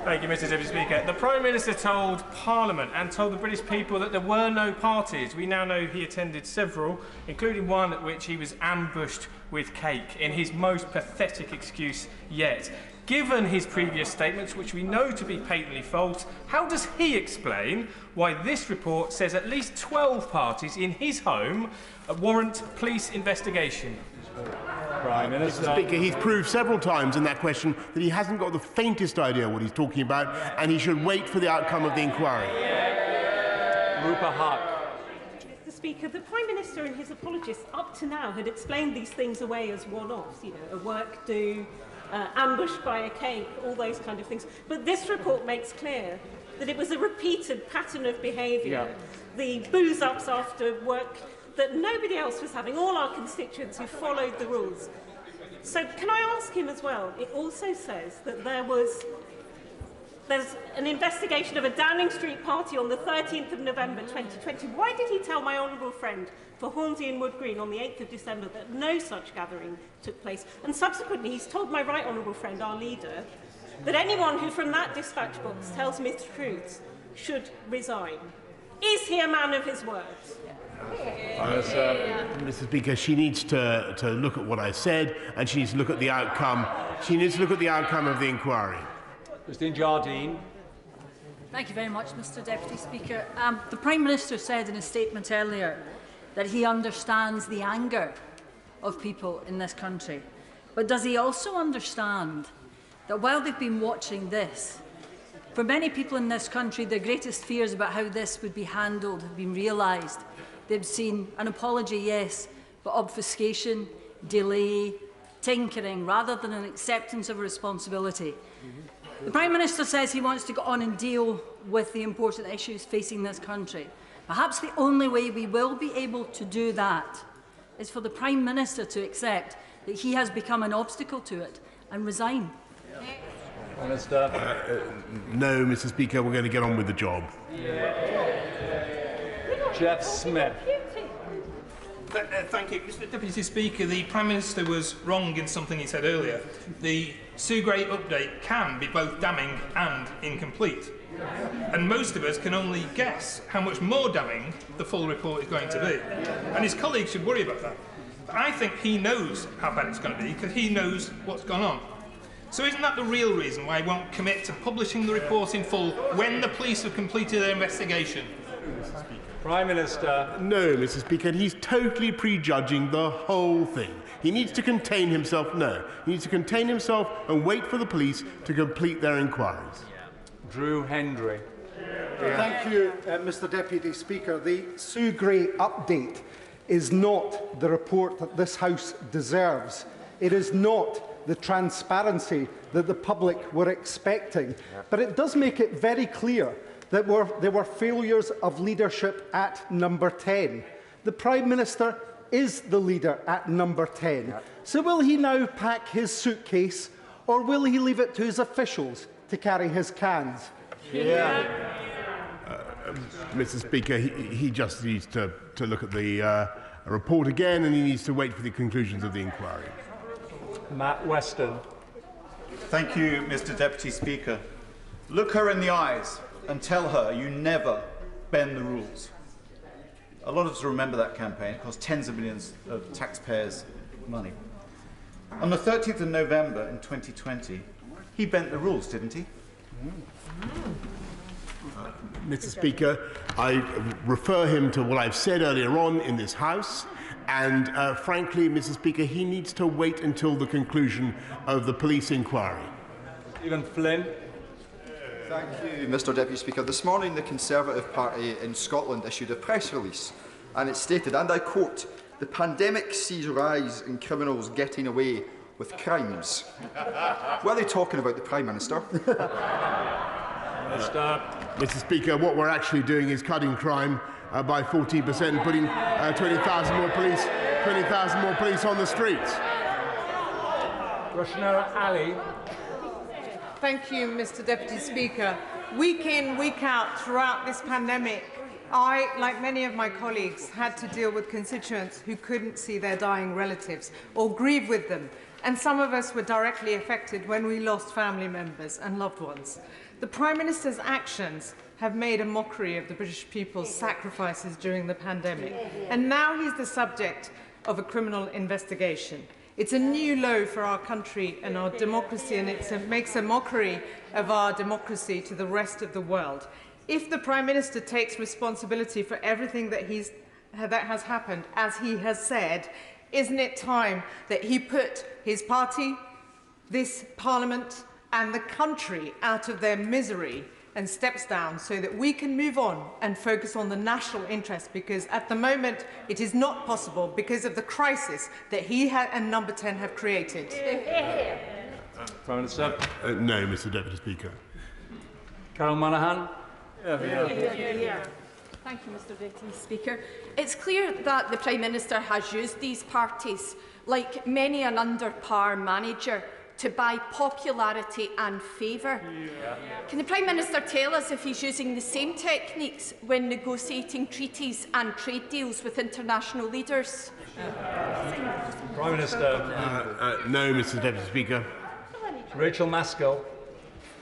Thank you, Mr. Deputy Speaker. The Prime Minister told Parliament and told the British people that there were no parties. We now know he attended several, including one at which he was ambushed with cake, in his most pathetic excuse yet. Given his previous statements, which we know to be patently false, how does he explain why this report says at least 12 parties in his home warrant police investigation? Prime Minister. Mr. Speaker, he's proved several times in that question that he hasn't got the faintest idea what he's talking about, and he should wait for the outcome of the inquiry. Rupa Huq. Mr. Speaker, the Prime Minister and his apologists up to now had explained these things away as one-offs, you know, a work do, ambushed by a cake, all those kind of things. But this report makes clear that it was a repeated pattern of behaviour. The booze-ups after work that nobody else was having, all our constituents who followed the rules. So can I ask him as well, it also says that there's an investigation of a Downing Street party on the 13th of November 2020. Why did he tell my honourable friend for Hornsey and Wood Green on the 8th of December that no such gathering took place? And subsequently he's told my right honourable friend, our leader, that anyone who from that dispatch box tells mistruths should resign. Is he a man of his words? Mr. Speaker, she needs to look at what I said, and she needs to look at the outcome. She needs to look at the outcome of the inquiry. Christine Jardine. Thank you very much, Mr. Deputy Speaker. The Prime Minister said in a statement earlier that he understands the anger of people in this country. But does he also understand that while they've been watching this, for many people in this country, their greatest fears about how this would be handled have been realised? They've seen an apology, yes, but obfuscation, delay, tinkering, rather than an acceptance of a responsibility. The Prime Minister says he wants to go on and deal with the important issues facing this country. Perhaps the only way we will be able to do that is for the Prime Minister to accept that he has become an obstacle to it and resign. Minister. No, Mr. Speaker, we're going to get on with the job. Jeff Smith. Thank you. Mr Deputy Speaker, the Prime Minister was wrong in something he said earlier. The Sue Gray update can be both damning and incomplete. And most of us can only guess how much more damning the full report is going to be. And his colleagues should worry about that. But I think he knows how bad it's going to be because he knows what's gone on. So isn't that the real reason why he won't commit to publishing the report in full when the police have completed their investigation? Prime Minister. No, Mr. Speaker, he's totally prejudging the whole thing. He needs to contain himself. No, he needs to contain himself and wait for the police to complete their inquiries. Drew Hendry. Thank you, Mr. Deputy Speaker. The Sue Gray update is not the report that this House deserves. It is not the transparency that the public were expecting. But it does make it very clear that there were failures of leadership at number 10. The Prime Minister is the leader at number 10. So will he now pack his suitcase, or will he leave it to his officials to carry his cans? Mr. Speaker, he just needs to look at the report again, and he needs to wait for the conclusions of the inquiry. Matt Weston. Thank you, Mr. Deputy Speaker. Look her in the eyes and tell her you never bend the rules. A lot of us remember that campaign. It cost tens of millions of taxpayers' money. On the 30th of November in 2020, he bent the rules, didn't he? Mr. Speaker, I refer him to what I've said earlier on in this House, and frankly, Mr. Speaker, he needs to wait until the conclusion of the police inquiry. Stephen Flynn. Thank you, Mr. Deputy Speaker. This morning, the Conservative Party in Scotland issued a press release, and it stated, and I quote, "The pandemic sees a rise in criminals getting away with crimes." Were they talking about the Prime Minister? Mr. Speaker, what we're actually doing is cutting crime by 14% and putting 20,000 more police on the streets. Roshanara Ali. Thank you, Mr. Deputy Speaker. Week in, week out, throughout this pandemic, I, like many of my colleagues, had to deal with constituents who couldn't see their dying relatives or grieve with them. And some of us were directly affected when we lost family members and loved ones. The Prime Minister's actions have made a mockery of the British people's sacrifices during the pandemic. And now he's the subject of a criminal investigation. It's a new low for our country and our democracy, and it makes a mockery of our democracy to the rest of the world. If the Prime Minister takes responsibility for everything that has happened, as he has said, isn't it time that he put his party, this Parliament and the country out of their misery and steps down so that we can move on and focus on the national interest, because at the moment it is not possible because of the crisis that he and number 10 have created. Prime Minister. No, Mr. Deputy Speaker. Carol Monaghan. Thank you, Mr. Deputy Speaker. It's clear that the Prime Minister has used these parties, like many an under-par manager, to buy popularity and favour. Can the Prime Minister tell us if he's using the same techniques when negotiating treaties and trade deals with international leaders? Prime Minister. No, Mr. Deputy Speaker. Rachel Maskell.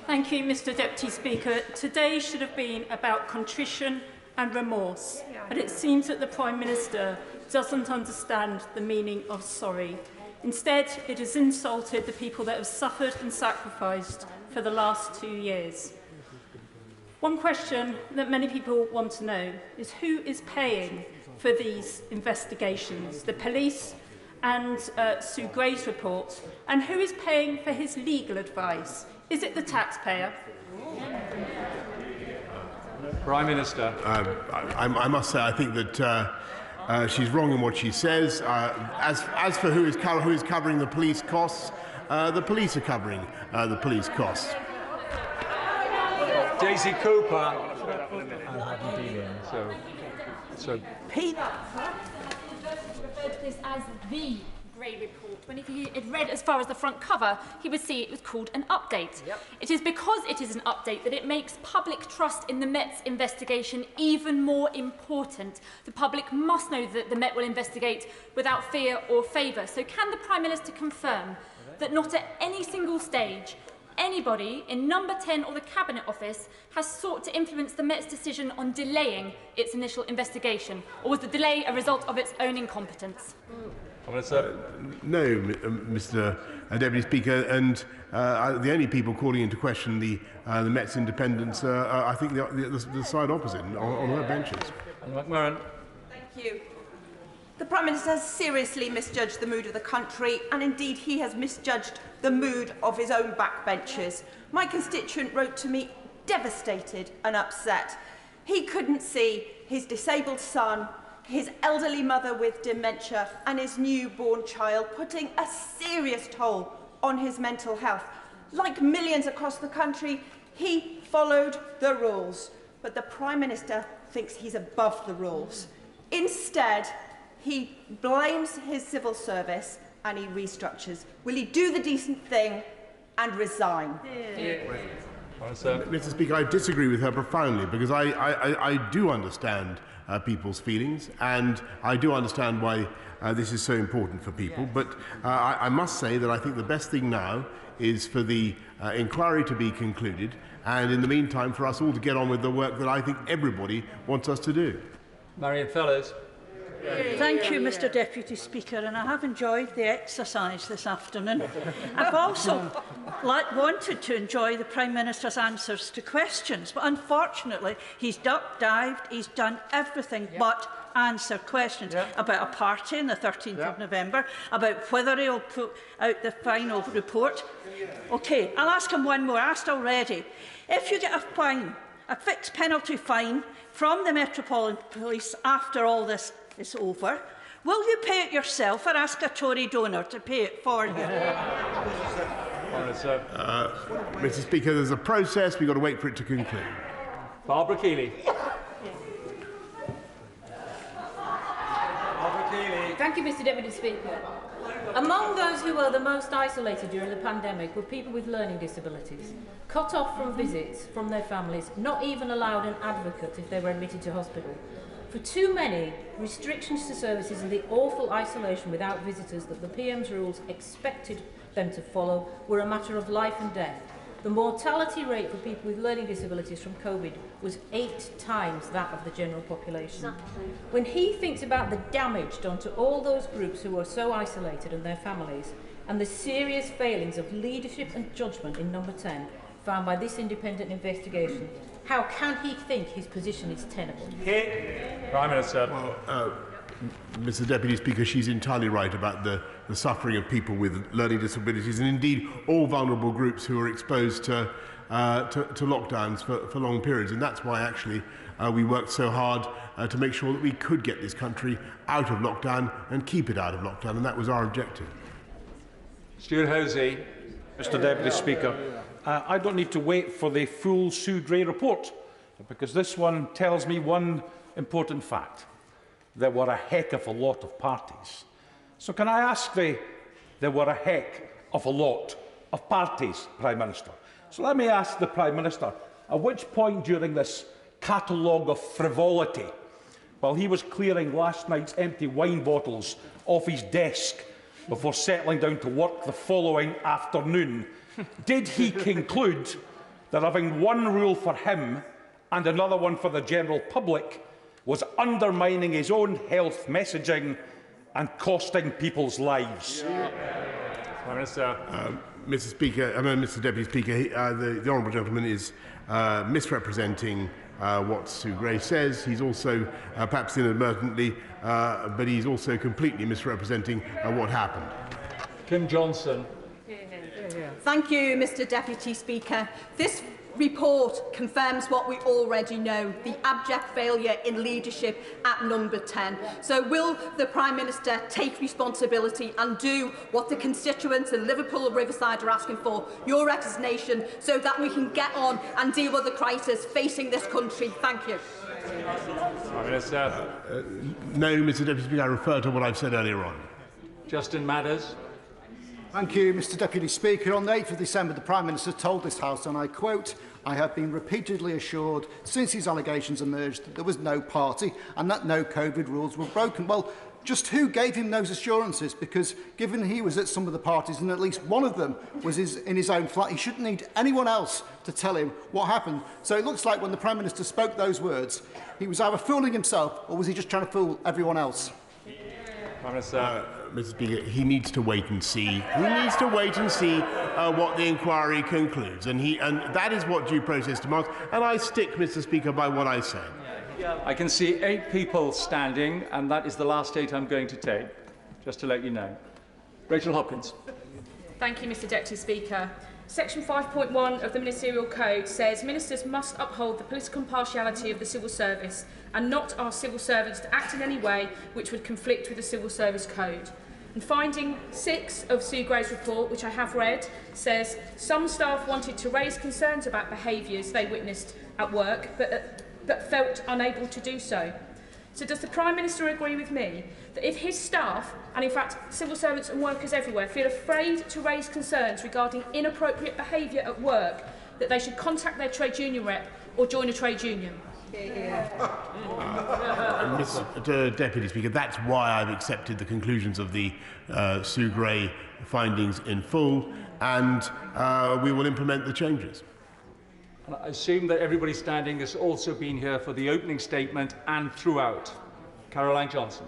Thank you, Mr. Deputy Speaker. Today should have been about contrition and remorse, but it seems that the Prime Minister doesn't understand the meaning of sorry. Instead, it has insulted the people that have suffered and sacrificed for the last 2 years. One question that many people want to know is who is paying for these investigations, the police and Sue Gray's report, and who is paying for his legal advice? Is it the taxpayer? Prime Minister. I must say, I think that she's wrong in what she says. As for who is covering the police costs, the police are covering the police costs. Daisy Cooper. I haven't been in, so. Peter. This as the Gray report. When if he had read as far as the front cover, he would see it was called an update. Yep. It is because it is an update that it makes public trust in the Met's investigation even more important. The public must know that the Met will investigate without fear or favour. So can the Prime Minister confirm that not at any single stage anybody in Number 10 or the Cabinet Office has sought to influence the Met's decision on delaying its initial investigation? Or was the delay a result of its own incompetence? No, Mr. Deputy Speaker, and the only people calling into question the Met's independence are, I think, the side opposite on her benches. McMurran. Thank you. The Prime Minister has seriously misjudged the mood of the country, and indeed he has misjudged the mood of his own backbenchers. My constituent wrote to me devastated and upset. He couldn't see his disabled son, his elderly mother with dementia and his newborn child putting a serious toll on his mental health. Like millions across the country, he followed the rules, but the Prime Minister thinks he's above the rules. Instead, he blames his civil service and he restructures. Will he do the decent thing and resign? Mr. Speaker, I disagree with her profoundly, because I do understand people's feelings, and I do understand why this is so important for people. But I must say that I think the best thing now is for the inquiry to be concluded, and in the meantime for us all to get on with the work that I think everybody wants us to do. Marion Fellows. Thank you, Mr Deputy Speaker, and I have enjoyed the exercise this afternoon. I've also wanted to enjoy the Prime Minister's answers to questions, but unfortunately he's duck-dived, he's done everything but answer questions about a party on the 13th of November, about whether he'll put out the final report. OK, I'll ask him one more. I asked already. If you get a fine, a fixed penalty fine from the Metropolitan Police after all this is over, will you pay it yourself or ask a Tory donor to pay it for you? Mr. Speaker, there's a process. We've got to wait for it to conclude. Barbara Keeley. Thank you, Mr Deputy Speaker. Among those who were the most isolated during the pandemic were people with learning disabilities, cut off from visits from their families, not even allowed an advocate if they were admitted to hospital. For too many, restrictions to services and the awful isolation without visitors that the PM's rules expected them to follow were a matter of life and death. The mortality rate for people with learning disabilities from COVID was 8 times that of the general population. When he thinks about the damage done to all those groups who are so isolated and their families, and the serious failings of leadership and judgment in Number 10 found by this independent investigation, how can he think his position is tenable? Prime Minister. Well, Mr. Deputy Speaker, she's entirely right about the suffering of people with learning disabilities, and indeed all vulnerable groups who are exposed to lockdowns for long periods. And that's why actually we worked so hard to make sure that we could get this country out of lockdown and keep it out of lockdown, and that was our objective. Stuart Hosey. Mr Deputy Speaker, I don't need to wait for the full Sue Gray report, because this one tells me one important fact. There were a heck of a lot of parties. So can I ask there were a heck of a lot of parties, Prime Minister. So let me ask the Prime Minister, at which point during this catalogue of frivolity, while he was clearing last night's empty wine bottles off his desk before settling down to work the following afternoon, did he conclude that having one rule for him and another one for the general public was undermining his own health messaging and costing people's lives? Mr. Speaker, Mr. Deputy Speaker, the honourable gentleman is misrepresenting what Sue Gray says. He's also, perhaps inadvertently, but he's also completely misrepresenting what happened. Kim Johnson. Thank you, Mr. Deputy Speaker. This report confirms what we already know, the abject failure in leadership at Number 10. So will the Prime Minister take responsibility and do what the constituents in Liverpool and Riverside are asking for, your resignation, so that we can get on and deal with the crisis facing this country? Thank you. No, Mr. Deputy Speaker, I refer to what I've said earlier on. Justin Matters. Thank you, Mr Deputy Speaker. On the 8th of December, the Prime Minister told this House, and I quote, "I have been repeatedly assured since these allegations emerged that there was no party and that no COVID rules were broken." Well, just who gave him those assurances? Because given he was at some of the parties and at least one of them was in his own flat, he shouldn't need anyone else to tell him what happened. So it looks like when the Prime Minister spoke those words, he was either fooling himself or was he just trying to fool everyone else? Prime Minister. Mr Speaker, he needs to wait and see. He needs to wait and see what the inquiry concludes, and that is what due process demands. And I stick, Mr Speaker, by what I said. I can see 8 people standing, and that is the last 8 I'm going to take, just to let you know. Rachel Hopkins. Thank you, Mr Deputy Speaker. Section 5.1 of the Ministerial Code says ministers must uphold the political impartiality of the civil service and not ask civil servants to act in any way which would conflict with the Civil Service Code. And finding 6 of Sue Gray's report, which I have read, says some staff wanted to raise concerns about behaviours they witnessed at work, but felt unable to do so. So does the Prime Minister agree with me that if his staff, and in fact civil servants and workers everywhere, feel afraid to raise concerns regarding inappropriate behaviour at work, that they should contact their trade union rep or join a trade union? Mr Deputy Speaker, that's why I've accepted the conclusions of the Sue Gray findings in full, and we will implement the changes. I assume that everybody standing has also been here for the opening statement and throughout. Caroline Johnson.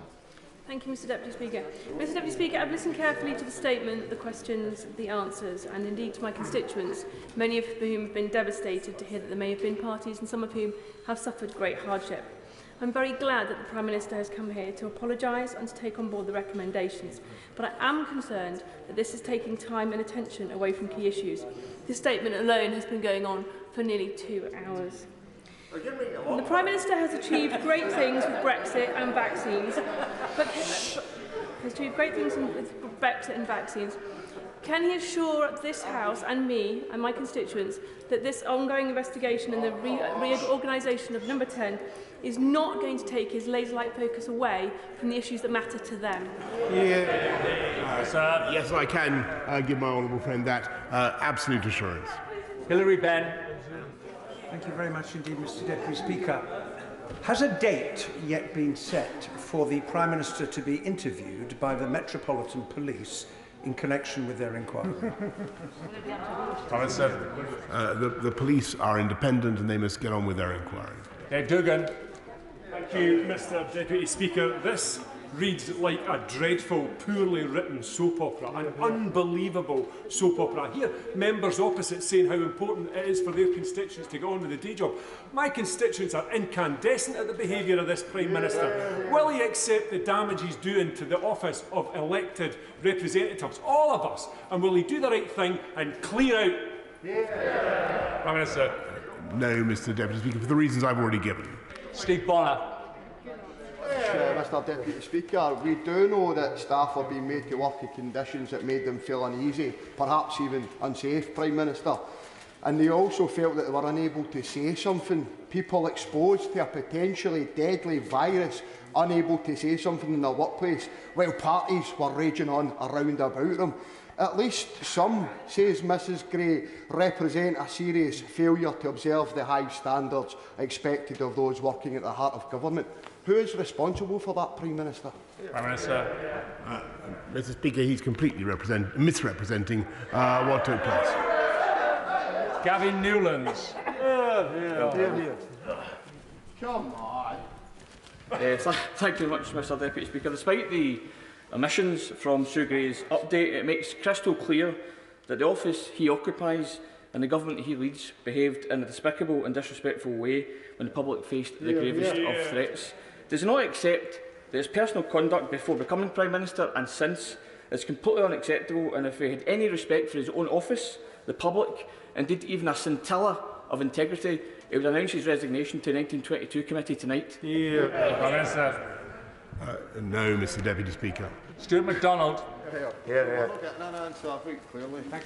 Thank you, Mr Deputy Speaker. Mr Deputy Speaker, I've listened carefully to the statement, the questions, the answers, and indeed to my constituents, many of whom have been devastated to hear that there may have been parties and some of whom have suffered great hardship. I'm very glad that the Prime Minister has come here to apologise and to take on board the recommendations, but I am concerned that this is taking time and attention away from key issues. This statement alone has been going on for nearly 2 hours. The Prime Minister has achieved great things with Brexit and vaccines, Can he assure this House and me and my constituents that this ongoing investigation and the reorganisation of Number 10 is not going to take his laser-like focus away from the issues that matter to them? Yes, I can give my honourable friend that absolute assurance. Hilary Benn. Thank you very much indeed, Mr Deputy Speaker. Has a date yet been set for the Prime Minister to be interviewed by the Metropolitan Police in connection with their inquiry? The police are independent and they must get on with their inquiry. Dave Dugan. Thank you, Mr Deputy Speaker. This reads like a dreadful, poorly written soap opera, an unbelievable soap opera. I hear members opposite saying how important it is for their constituents to get on with the day job. My constituents are incandescent at the behaviour of this Prime Minister. Will he accept the damage he's doing to the office of elected representatives, all of us? And will he do the right thing and clear out? Prime Minister. No, Mr Deputy Speaker, for the reasons I've already given. Steve Bonner. Mr Deputy Speaker, we do know that staff are being made to work in conditions that made them feel uneasy, perhaps even unsafe, Prime Minister. And they also felt that they were unable to say something. People exposed to a potentially deadly virus, unable to say something in their workplace, while parties were raging on around about them. At least some, says Mrs Gray, represent a serious failure to observe the high standards expected of those working at the heart of government. Who is responsible for that, Prime Minister? Prime Minister. Mr Speaker, he's completely misrepresenting what took place. Gavin Newlands. Come on. Thank you very much, Mr Deputy Speaker. Despite the omissions from Sue Gray's update, it makes crystal clear that the office he occupies and the government he leads behaved in a despicable and disrespectful way when the public faced the gravest of threats. Does he not accept that his personal conduct before becoming Prime Minister and since is completely unacceptable, and if he had any respect for his own office, the public, indeed even a scintilla of integrity, he would announce his resignation to the 1922 committee tonight? Prime Minister. No, Mr Deputy Speaker. Stuart MacDonald. Thank you,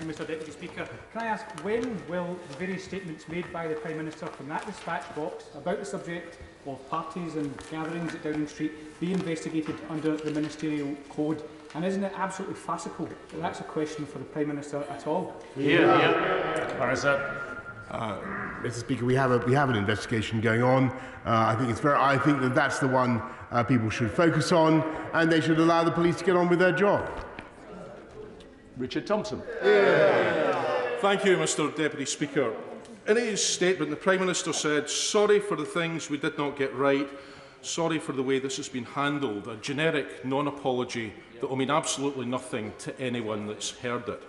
Mr Deputy Speaker. Can I ask, when will the various statements made by the Prime Minister from that dispatch box about the subject of parties and gatherings at Downing Street be investigated under the Ministerial Code And isn't it absolutely farcical that that's a question for the Prime Minister at all? Mr. Speaker, we have an investigation going on. I think that's the one people should focus on, and they should allow the police to get on with their job. Richard Thompson. Thank you, Mr. Deputy Speaker. In his statement, the Prime Minister said, "Sorry for the things we did not get right. Sorry for the way this has been handled." A generic non-apology that will mean absolutely nothing to anyone that's heard it.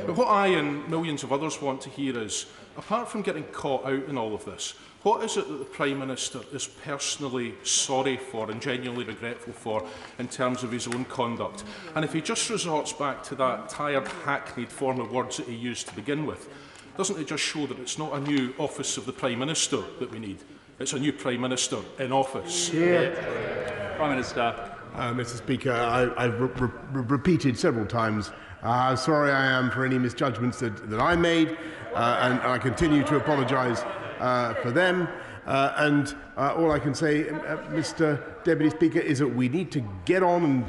But what I and millions of others want to hear is, apart from getting caught out in all of this, what is it that the Prime Minister is personally sorry for and genuinely regretful for in terms of his own conduct? And if he just resorts back to that tired, hackneyed form of words that he used to begin with, doesn't it just show that it's not a new office of the Prime Minister that we need? It's a new Prime Minister in office. Prime Minister. Mr. Speaker, I've repeated several times how sorry I am for any misjudgments that I made, and I continue to apologise for them. All I can say, Mr. Deputy Speaker, is that we need to get on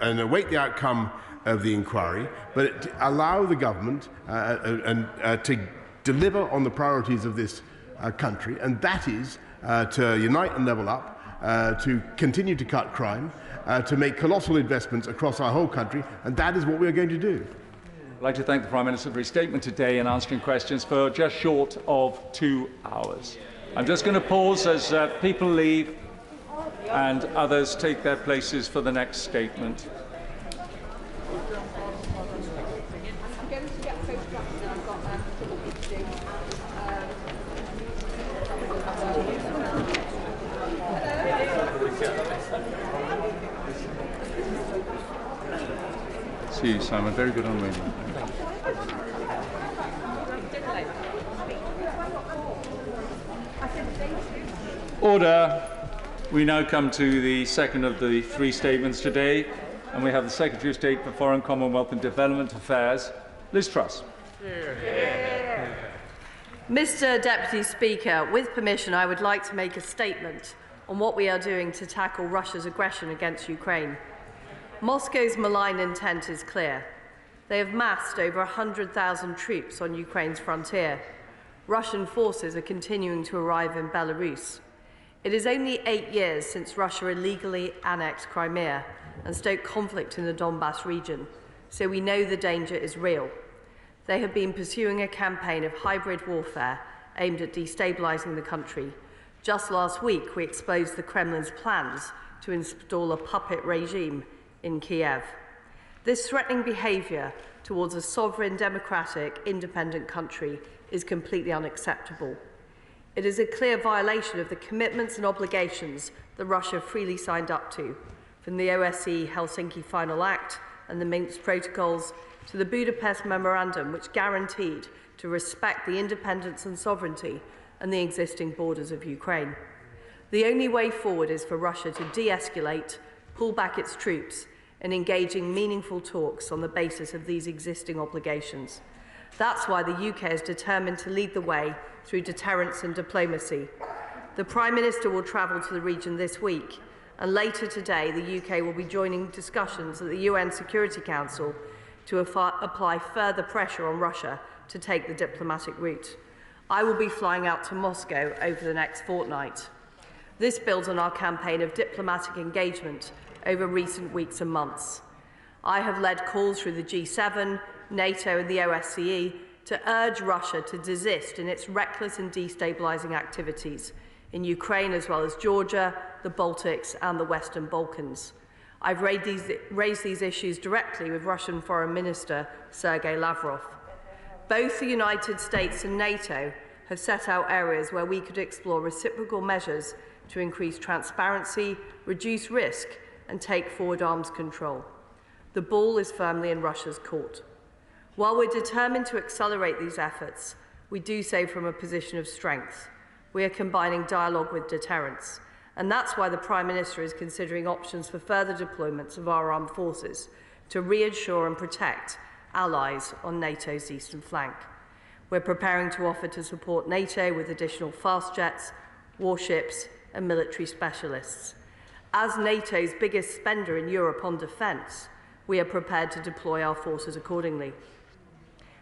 and await the outcome of the inquiry, but allow the government to deliver on the priorities of this country, and that is to unite and level up, to continue to cut crime, to make colossal investments across our whole country, and that is what we are going to do. I'd like to thank the Prime Minister for his statement today and answering questions for just short of 2 hours. I'm just going to pause as people leave and others take their places for the next statement. See you, Simon. Very good on radio. Order. We now come to the second of the 3 statements today, and we have the Secretary of State for Foreign, Commonwealth and Development Affairs, Liz Truss. Mr. Deputy Speaker, with permission, I would like to make a statement on what we are doing to tackle Russia's aggression against Ukraine. Moscow's malign intent is clear. They have massed over 100,000 troops on Ukraine's frontier. Russian forces are continuing to arrive in Belarus. It is only 8 years since Russia illegally annexed Crimea and stoked conflict in the Donbass region, so we know the danger is real. They have been pursuing a campaign of hybrid warfare aimed at destabilising the country. Just last week, we exposed the Kremlin's plans to install a puppet regime in Kiev. This threatening behaviour towards a sovereign, democratic, independent country is completely unacceptable. It is a clear violation of the commitments and obligations that Russia freely signed up to, from the OSCE Helsinki Final Act and the Minsk Protocols to the Budapest Memorandum, which guaranteed to respect the independence and sovereignty and the existing borders of Ukraine. The only way forward is for Russia to de-escalate, pull back its troops, and engage in meaningful talks on the basis of these existing obligations. That's why the UK is determined to lead the way through deterrence and diplomacy. The Prime Minister will travel to the region this week, and later today the UK will be joining discussions at the UN Security Council to apply further pressure on Russia to take the diplomatic route. I will be flying out to Moscow over the next fortnight. This builds on our campaign of diplomatic engagement over recent weeks and months. I have led calls through the G7, NATO and the OSCE to urge Russia to desist in its reckless and destabilising activities in Ukraine as well as Georgia, the Baltics and the Western Balkans. I've raised these issues directly with Russian Foreign Minister Sergei Lavrov. Both the United States and NATO have set out areas where we could explore reciprocal measures to increase transparency, reduce risk and take forward arms control. The ball is firmly in Russia's court. While we're determined to accelerate these efforts, we do so from a position of strength. We are combining dialogue with deterrence, and that's why the Prime Minister is considering options for further deployments of our armed forces to reassure and protect allies on NATO's eastern flank. We're preparing to offer to support NATO with additional fast jets, warships and military specialists. As NATO's biggest spender in Europe on defence, we are prepared to deploy our forces accordingly.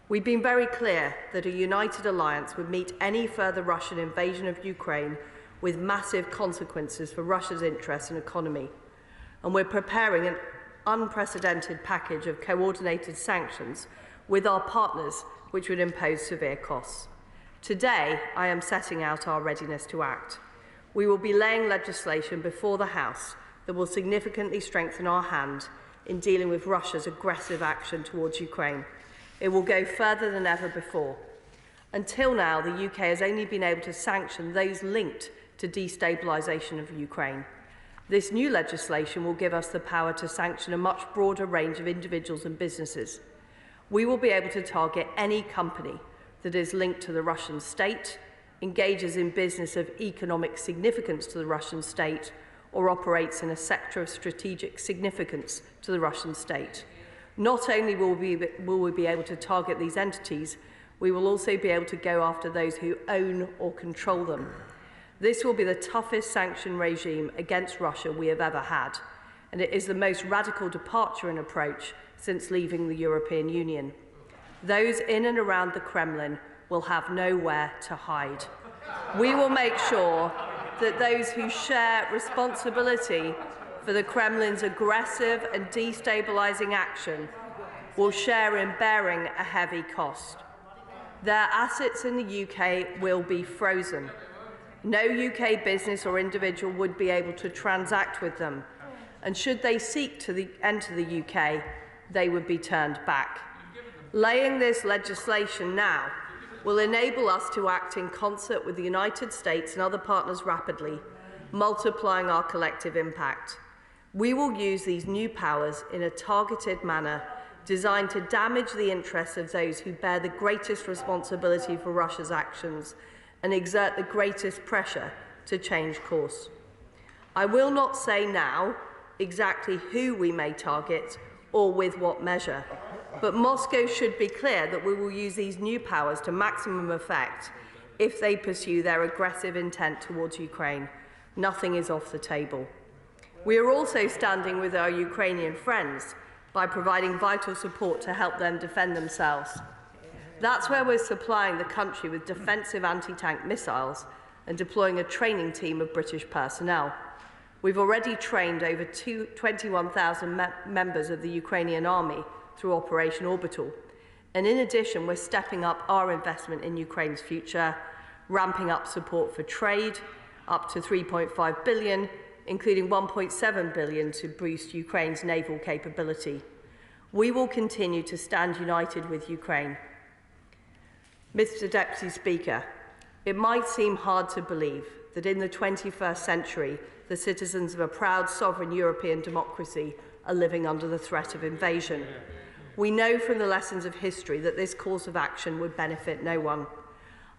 We've been very clear that a united alliance would meet any further Russian invasion of Ukraine with massive consequences for Russia's interests and economy. And we're preparing an unprecedented package of coordinated sanctions with our partners, which would impose severe costs. Today, I am setting out our readiness to act. We will be laying legislation before the House that will significantly strengthen our hand in dealing with Russia's aggressive action towards Ukraine. It will go further than ever before. Until now, the UK has only been able to sanction those linked to destabilisation of Ukraine. This new legislation will give us the power to sanction a much broader range of individuals and businesses. We will be able to target any company that is linked to the Russian state, engages in business of economic significance to the Russian state, or operates in a sector of strategic significance to the Russian state. Not only will we be able to target these entities, we will also be able to go after those who own or control them. This will be the toughest sanction regime against Russia we have ever had, and it is the most radical departure in approach since leaving the European Union. Those in and around the Kremlin will have nowhere to hide. We will make sure that those who share responsibility for the Kremlin's aggressive and destabilising action will share in bearing a heavy cost. Their assets in the UK will be frozen. No UK business or individual would be able to transact with them, and should they seek to enter the UK, they would be turned back. Laying this legislation now will enable us to act in concert with the United States and other partners rapidly, multiplying our collective impact. We will use these new powers in a targeted manner designed to damage the interests of those who bear the greatest responsibility for Russia's actions and exert the greatest pressure to change course. I will not say now exactly who we may target or with what measure, but Moscow should be clear that we will use these new powers to maximum effect if they pursue their aggressive intent towards Ukraine. Nothing is off the table. We are also standing with our Ukrainian friends by providing vital support to help them defend themselves. That's where we're supplying the country with defensive anti-tank missiles and deploying a training team of British personnel. We've already trained over 21,000 members of the Ukrainian army through Operation Orbital. And in addition, we're stepping up our investment in Ukraine's future, ramping up support for trade, up to $3.5 billion, including $1.7 billion to boost Ukraine's naval capability. We will continue to stand united with Ukraine. Mr. Deputy Speaker, it might seem hard to believe that in the 21st century, the citizens of a proud sovereign European democracy are living under the threat of invasion. We know from the lessons of history that this course of action would benefit no one.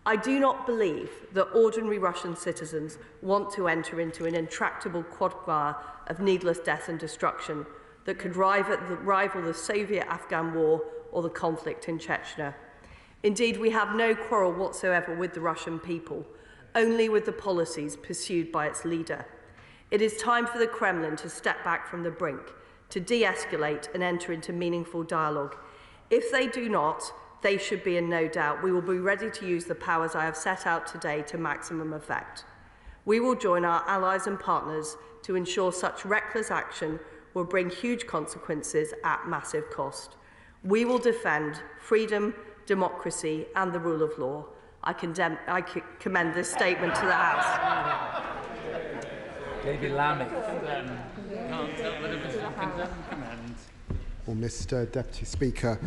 I do not believe that ordinary Russian citizens want to enter into an intractable quagmire of needless death and destruction that could rival the Soviet-Afghan war or the conflict in Chechnya. Indeed, we have no quarrel whatsoever with the Russian people, only with the policies pursued by its leader. It is time for the Kremlin to step back from the brink, to de-escalate and enter into meaningful dialogue. If they do not, they should be in no doubt. We will be ready to use the powers I have set out today to maximum effect. We will join our allies and partners to ensure such reckless action will bring huge consequences at massive cost. We will defend freedom, democracy and the rule of law. I commend this statement to the House. David Lammy. Well, Mr. Deputy Speaker,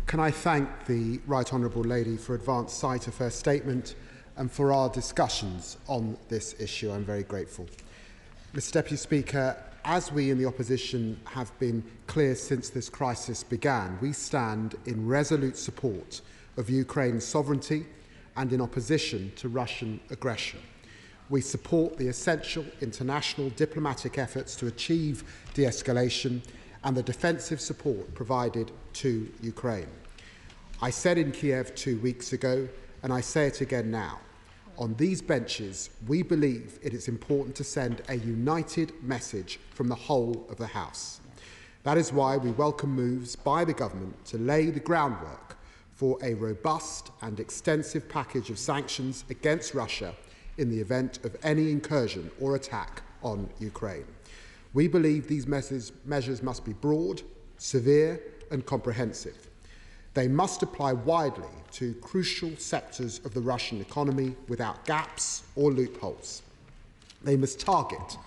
can I thank the Right Honourable Lady for advance sight of her statement and for our discussions on this issue. I'm very grateful. Mr. Deputy Speaker, as we in the opposition have been clear since this crisis began, we stand in resolute support of Ukraine's sovereignty and in opposition to Russian aggression. We support the essential international diplomatic efforts to achieve de-escalation and the defensive support provided to Ukraine. I said in Kiev 2 weeks ago, and I say it again now, on these benches, we believe it is important to send a united message from the whole of the House. That is why we welcome moves by the government to lay the groundwork for a robust and extensive package of sanctions against Russia in the event of any incursion or attack on Ukraine. We believe these measures must be broad, severe and comprehensive. They must apply widely to crucial sectors of the Russian economy without gaps or loopholes. They must target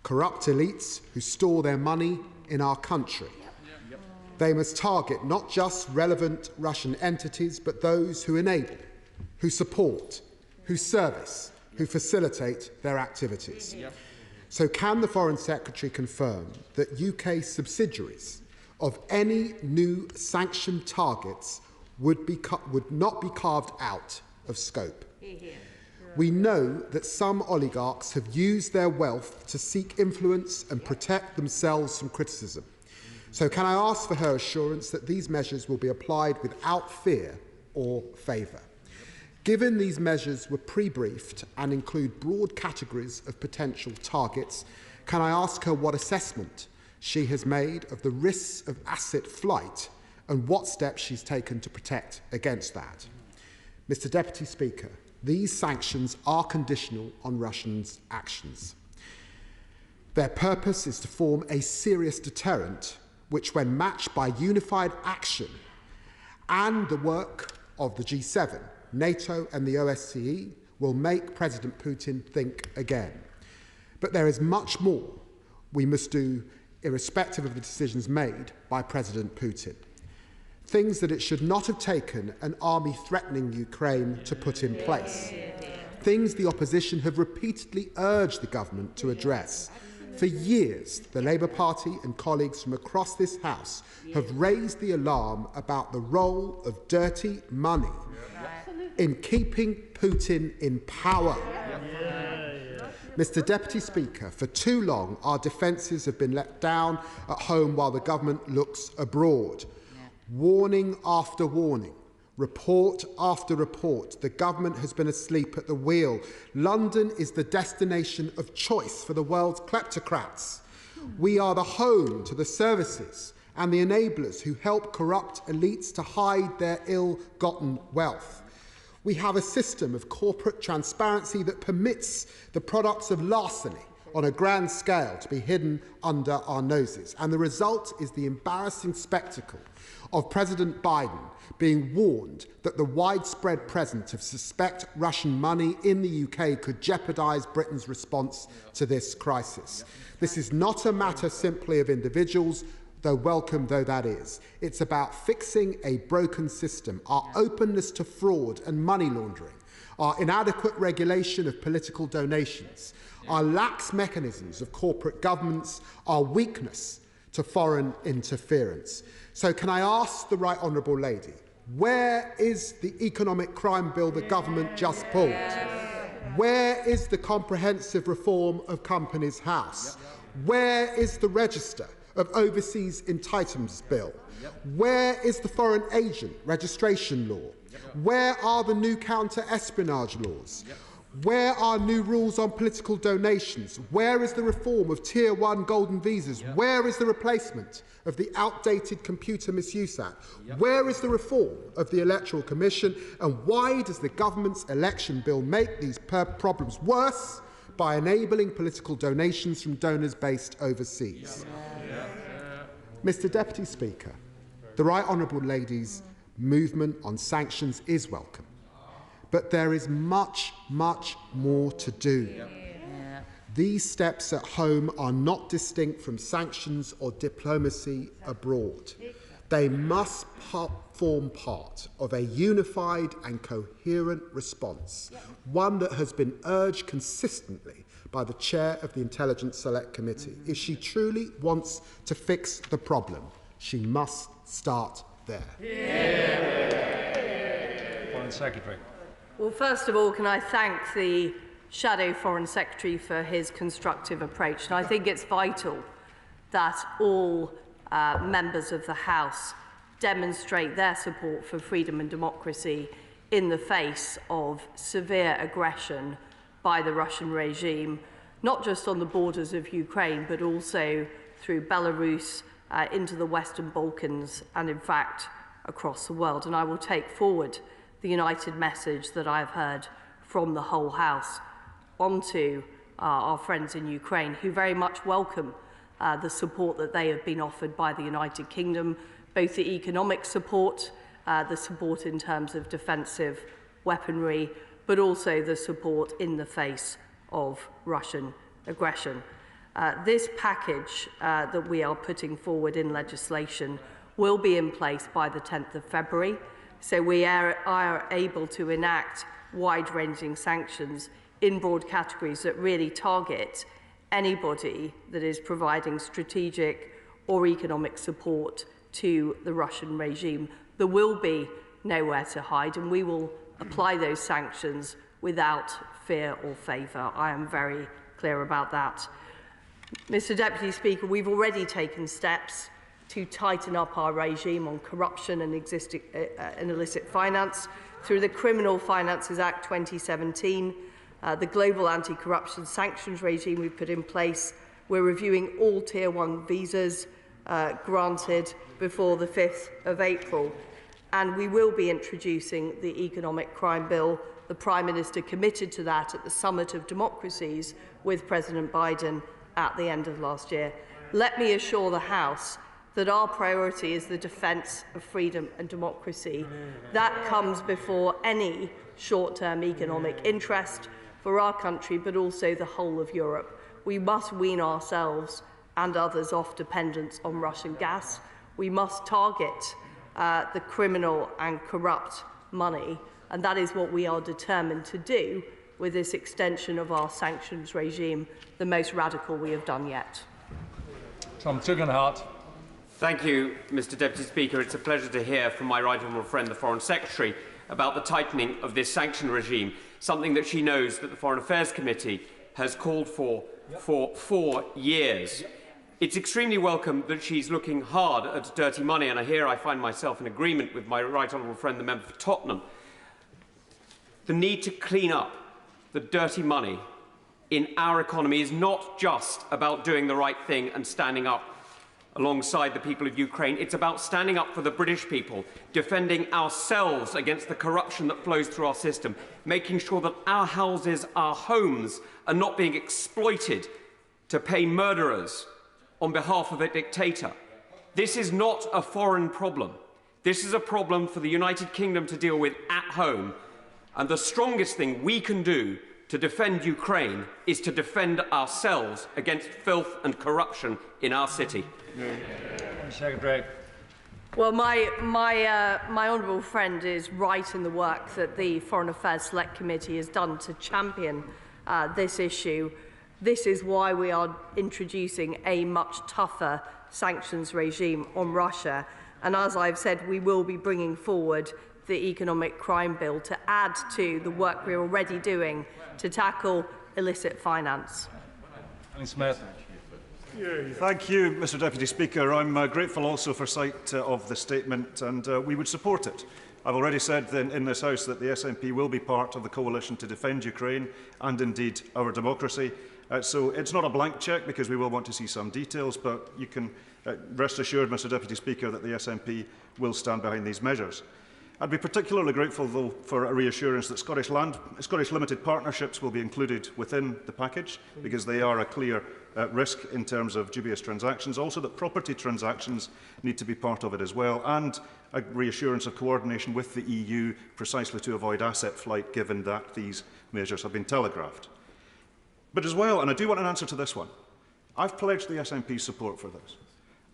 corrupt elites who store their money in our country. They must target not just relevant Russian entities, but those who enable, who support, who service, who facilitate their activities. So can the Foreign Secretary confirm that UK subsidiaries of any new sanctioned targets would not be carved out of scope? We know that some oligarchs have used their wealth to seek influence and protect themselves from criticism. So can I ask for her assurance that these measures will be applied without fear or favour? Given these measures were pre-briefed and include broad categories of potential targets, can I ask her what assessment she has made of the risks of asset flight and what steps she's taken to protect against that? Mr. Deputy Speaker, these sanctions are conditional on Russians' actions. Their purpose is to form a serious deterrent which, when matched by unified action and the work of the G7, NATO and the OSCE, will make President Putin think again. But there is much more we must do irrespective of the decisions made by President Putin. Things that it should not have taken an army threatening Ukraine to put in place. Things the opposition have repeatedly urged the government to address. For years, the Labour Party and colleagues from across this House have raised the alarm about the role of dirty money in keeping Putin in power. Mr. Deputy Speaker, for too long our defences have been let down at home while the government looks abroad. Warning after warning, report after report, the government has been asleep at the wheel. London is the destination of choice for the world's kleptocrats. We are the home to the services and the enablers who help corrupt elites to hide their ill-gotten wealth. We have a system of corporate transparency that permits the products of larceny on a grand scale to be hidden under our noses. And the result is the embarrassing spectacle of President Biden being warned that the widespread presence of suspect Russian money in the UK could jeopardise Britain's response to this crisis. This is not a matter simply of individuals, though welcome though that is. It's about fixing a broken system, our openness to fraud and money laundering, our inadequate regulation of political donations, our lax mechanisms of corporate governance, our weakness to foreign interference. So can I ask the Right Honourable Lady, where is the economic crime bill the government just pulled? Where is the comprehensive reform of Companies House? Where is the register of overseas entitlements bill? Where is the foreign agent registration law? Where are the new counter-espionage laws? Where are new rules on political donations? Where is the reform of Tier 1 golden visas? Where is the replacement of the outdated Computer Misuse Act? Where is the reform of the Electoral Commission? And why does the government's election bill make these problems worse by enabling political donations from donors based overseas? Mr. Deputy Speaker, the Right Honourable Lady's movement on sanctions is welcome. But there is much, much more to do. These steps at home are not distinct from sanctions or diplomacy abroad. They must form part of a unified and coherent response, one that has been urged consistently by the chair of the Intelligence Select Committee. If she truly wants to fix the problem, she must start there. Foreign Secretary. Well, first of all, can I thank the Shadow Foreign Secretary for his constructive approach. And I think it's vital that all members of the House demonstrate their support for freedom and democracy in the face of severe aggression by the Russian regime, not just on the borders of Ukraine, but also through Belarus into the Western Balkans and, in fact, across the world. And I will take forward the united message that I've heard from the whole House onto our friends in Ukraine, who very much welcome the support that they have been offered by the United Kingdom, both the economic support, the support in terms of defensive weaponry, but also the support in the face of Russian aggression. This package that we are putting forward in legislation will be in place by the 10th of February, so we are able to enact wide-ranging sanctions in broad categories that really target anybody that is providing strategic or economic support to the Russian regime. There will be nowhere to hide, and we will apply those sanctions without fear or favour. I am very clear about that. Mr. Deputy Speaker, we've already taken steps to tighten up our regime on corruption and illicit finance through the Criminal Finances Act 2017, the global anti-corruption sanctions regime we've put in place. We're reviewing all Tier 1 visas granted before the 5th of April. And we will be introducing the Economic Crime Bill. The Prime Minister committed to that at the Summit of Democracies with President Biden at the end of last year. Let me assure the House that our priority is the defence of freedom and democracy. That comes before any short-term economic interest for our country, but also the whole of Europe. We must wean ourselves and others off dependence on Russian gas. We must target the criminal and corrupt money, and that is what we are determined to do with this extension of our sanctions regime, the most radical we have done yet. Tom Tugendhat. Thank you, Mr. Deputy Speaker. It's a pleasure to hear from my right honourable friend, the Foreign Secretary, about the tightening of this sanction regime, something that she knows that the Foreign Affairs Committee has called for 4 years. It's extremely welcome that she's looking hard at dirty money, and here I find myself in agreement with my right honourable friend, the member for Tottenham. The need to clean up the dirty money in our economy is not just about doing the right thing and standing up alongside the people of Ukraine. It's about standing up for the British people, defending ourselves against the corruption that flows through our system, making sure that our houses, our homes, are not being exploited to pay murderers on behalf of a dictator. This is not a foreign problem. This is a problem for the United Kingdom to deal with at home, and the strongest thing we can do to defend Ukraine is to defend ourselves against filth and corruption in our city. Secretary. Well, my honourable friend is right in the work that the Foreign Affairs Select Committee has done to champion this issue. This is why we are introducing a much tougher sanctions regime on Russia. And as I've said, we will be bringing forward the Economic Crime Bill to add to the work we're already doing to tackle illicit finance. Smith. Thank you, Mr. Deputy Speaker. I'm grateful also for sight of the statement, and we would support it. I've already said in this House that the SNP will be part of the coalition to defend Ukraine and indeed our democracy. So it's not a blank cheque, because we will want to see some details, but you can rest assured, Mr. Deputy Speaker, that the SNP will stand behind these measures. I'd be particularly grateful, though, for a reassurance that Scottish limited partnerships will be included within the package, because they are a clear risk in terms of dubious transactions. Also, that property transactions need to be part of it as well, and a reassurance of coordination with the EU precisely to avoid asset flight, given that these measures have been telegraphed. But as well, and I do want an answer to this one, I've pledged the SNP's support for this.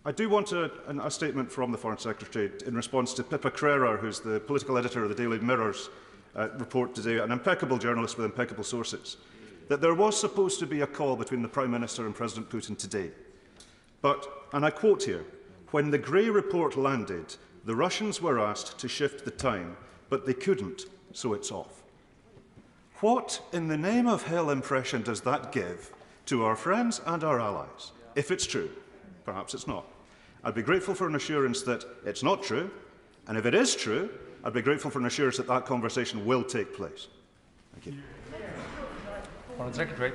I do want a statement from the Foreign Secretary in response to Pippa Crerar, who's the political editor of the Daily Mirror's report today, an impeccable journalist with impeccable sources, that there was supposed to be a call between the Prime Minister and President Putin today. But, and I quote here, when the Grey report landed, the Russians were asked to shift the time, but they couldn't, so it's off. What in the name of hell impression does that give to our friends and our allies? If it's true, perhaps it's not. I'd be grateful for an assurance that it's not true, and if it is true, I'd be grateful for an assurance that that conversation will take place. Thank you. Foreign Secretary.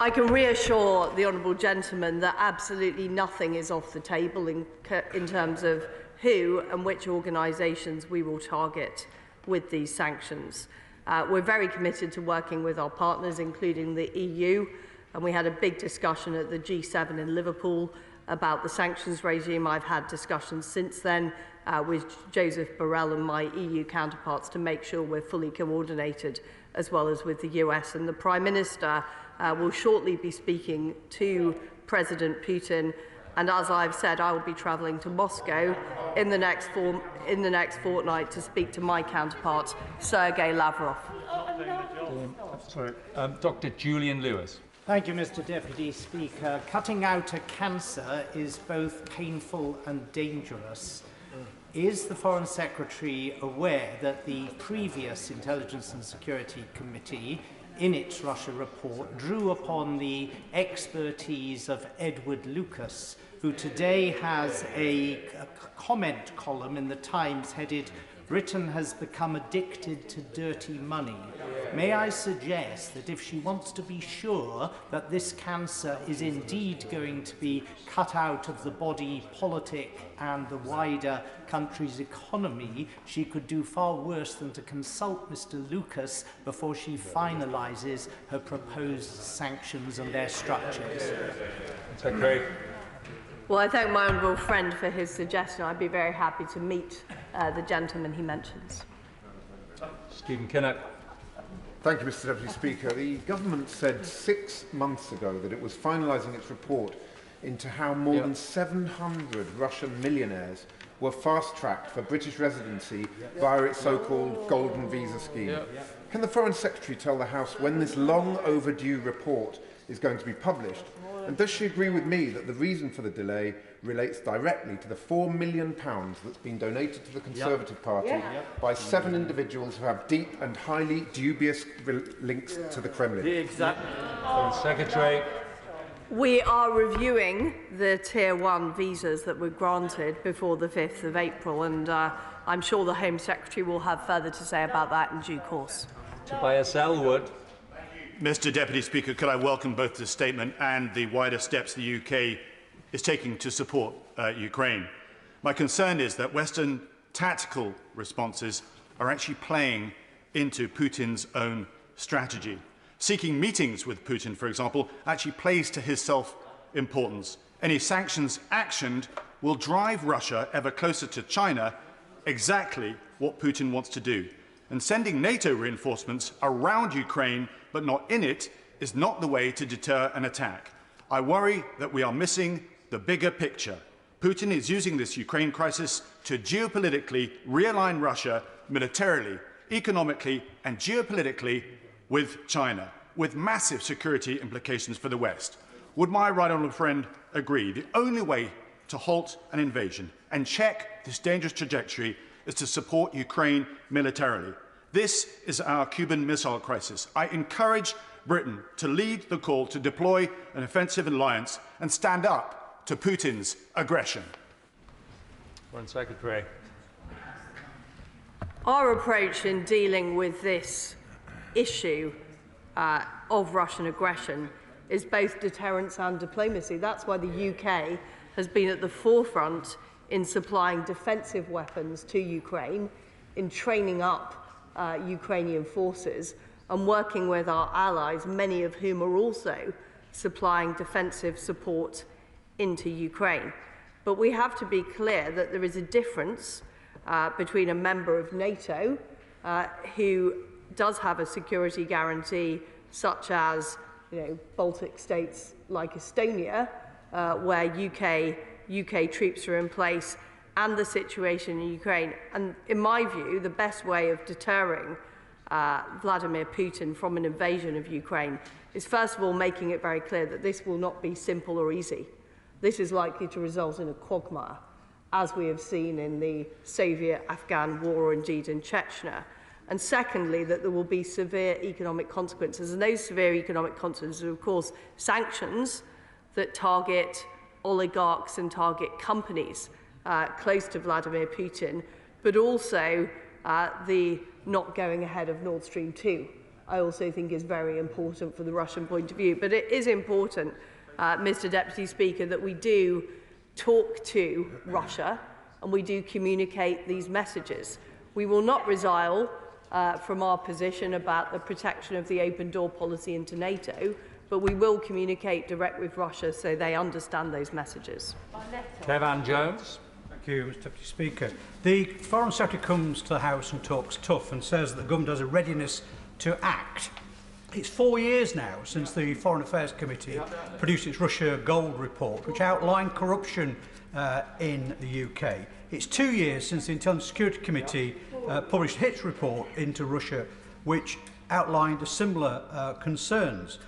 I can reassure the honourable gentleman that absolutely nothing is off the table in terms of who and which organisations we will target with these sanctions. We're very committed to working with our partners, including the EU, and we had a big discussion at the G7 in Liverpool about the sanctions regime. I've had discussions since then with Joseph Borrell and my EU counterparts to make sure we're fully coordinated, as well as with the US. And the Prime Minister will shortly be speaking to President Putin, and as I've said, I will be travelling to Moscow in the next fortnight to speak to my counterpart, Sergei Lavrov. Dr. Julian Lewis. Thank you, Mr. Deputy Speaker. Cutting out a cancer is both painful and dangerous. Is the Foreign Secretary aware that the previous Intelligence and Security Committee, in its Russia report, drew upon the expertise of Edward Lucas, who today has a comment column in the Times headed, "Britain has become addicted to dirty money"? May I suggest that if she wants to be sure that this cancer is indeed going to be cut out of the body politic and the wider country's economy, she could do far worse than to consult Mr. Lucas before she finalises her proposed sanctions and their structures? Secretary. Well, I thank my honourable friend for his suggestion. I'd be very happy to meet the gentleman he mentions. Stephen Kinnock. Thank you, Mr. Deputy Speaker. The government said 6 months ago that it was finalising its report into how more than 700 Russian millionaires were fast-tracked for British residency via its so-called golden visa scheme. Can the Foreign Secretary tell the House when this long overdue report is going to be published? And does she agree with me that the reason for the delay relates directly to the £4 million that's been donated to the Conservative Party by 7 individuals who have deep and highly dubious links to the Kremlin? Secretary. We are reviewing the Tier 1 visas that were granted before the 5th of April, and I'm sure the Home Secretary will have further to say about that in due course. Tobias Ellwood. Mr. Deputy Speaker, could I welcome both the statement and the wider steps the UK is taking to support Ukraine? My concern is that Western tactical responses are actually playing into Putin's own strategy. Seeking meetings with Putin, for example, actually plays to his self-importance. Any sanctions actioned will drive Russia ever closer to China, exactly what Putin wants to do. And sending NATO reinforcements around Ukraine, but not in it, is not the way to deter an attack. I worry that we are missing the bigger picture. Putin is using this Ukraine crisis to geopolitically realign Russia militarily, economically and geopolitically with China, with massive security implications for the West. Would my right honourable friend agree the only way to halt an invasion and check this dangerous trajectory is to support Ukraine militarily? This is our Cuban Missile Crisis. I encourage Britain to lead the call to deploy an offensive alliance and stand up to Putin's aggression. Foreign Secretary. Our approach in dealing with this issue of Russian aggression is both deterrence and diplomacy. That's why the UK has been at the forefront in supplying defensive weapons to Ukraine, in training up Ukrainian forces, and working with our allies, many of whom are also supplying defensive support into Ukraine. But we have to be clear that there is a difference between a member of NATO who does have a security guarantee, such as Baltic states like Estonia, where UK troops are in place, and the situation in Ukraine. And in my view, the best way of deterring Vladimir Putin from an invasion of Ukraine is, first of all, making it very clear that this will not be simple or easy. This is likely to result in a quagmire, as we have seen in the Soviet-Afghan war, or indeed in Chechnya. And secondly, that there will be severe economic consequences. And those severe economic consequences are, of course, sanctions that target oligarchs and target companies close to Vladimir Putin, but also the not going ahead of Nord Stream 2 I also think is very important for the Russian point of view. But it is important, Mr. Deputy Speaker, that we do talk to Russia and we do communicate these messages. We will not resile from our position about the protection of the open door policy into NATO, but we will communicate direct with Russia so they understand those messages. Kevan Jones. Thank you, Mr. Deputy Speaker. The Foreign Secretary comes to the House and talks tough and says that the government has a readiness to act. It's 4 years now since the Foreign Affairs Committee produced its Russia Gold report, which outlined corruption in the UK. It's 2 years since the Intelligence Security Committee published its report into Russia, which outlined similar concerns.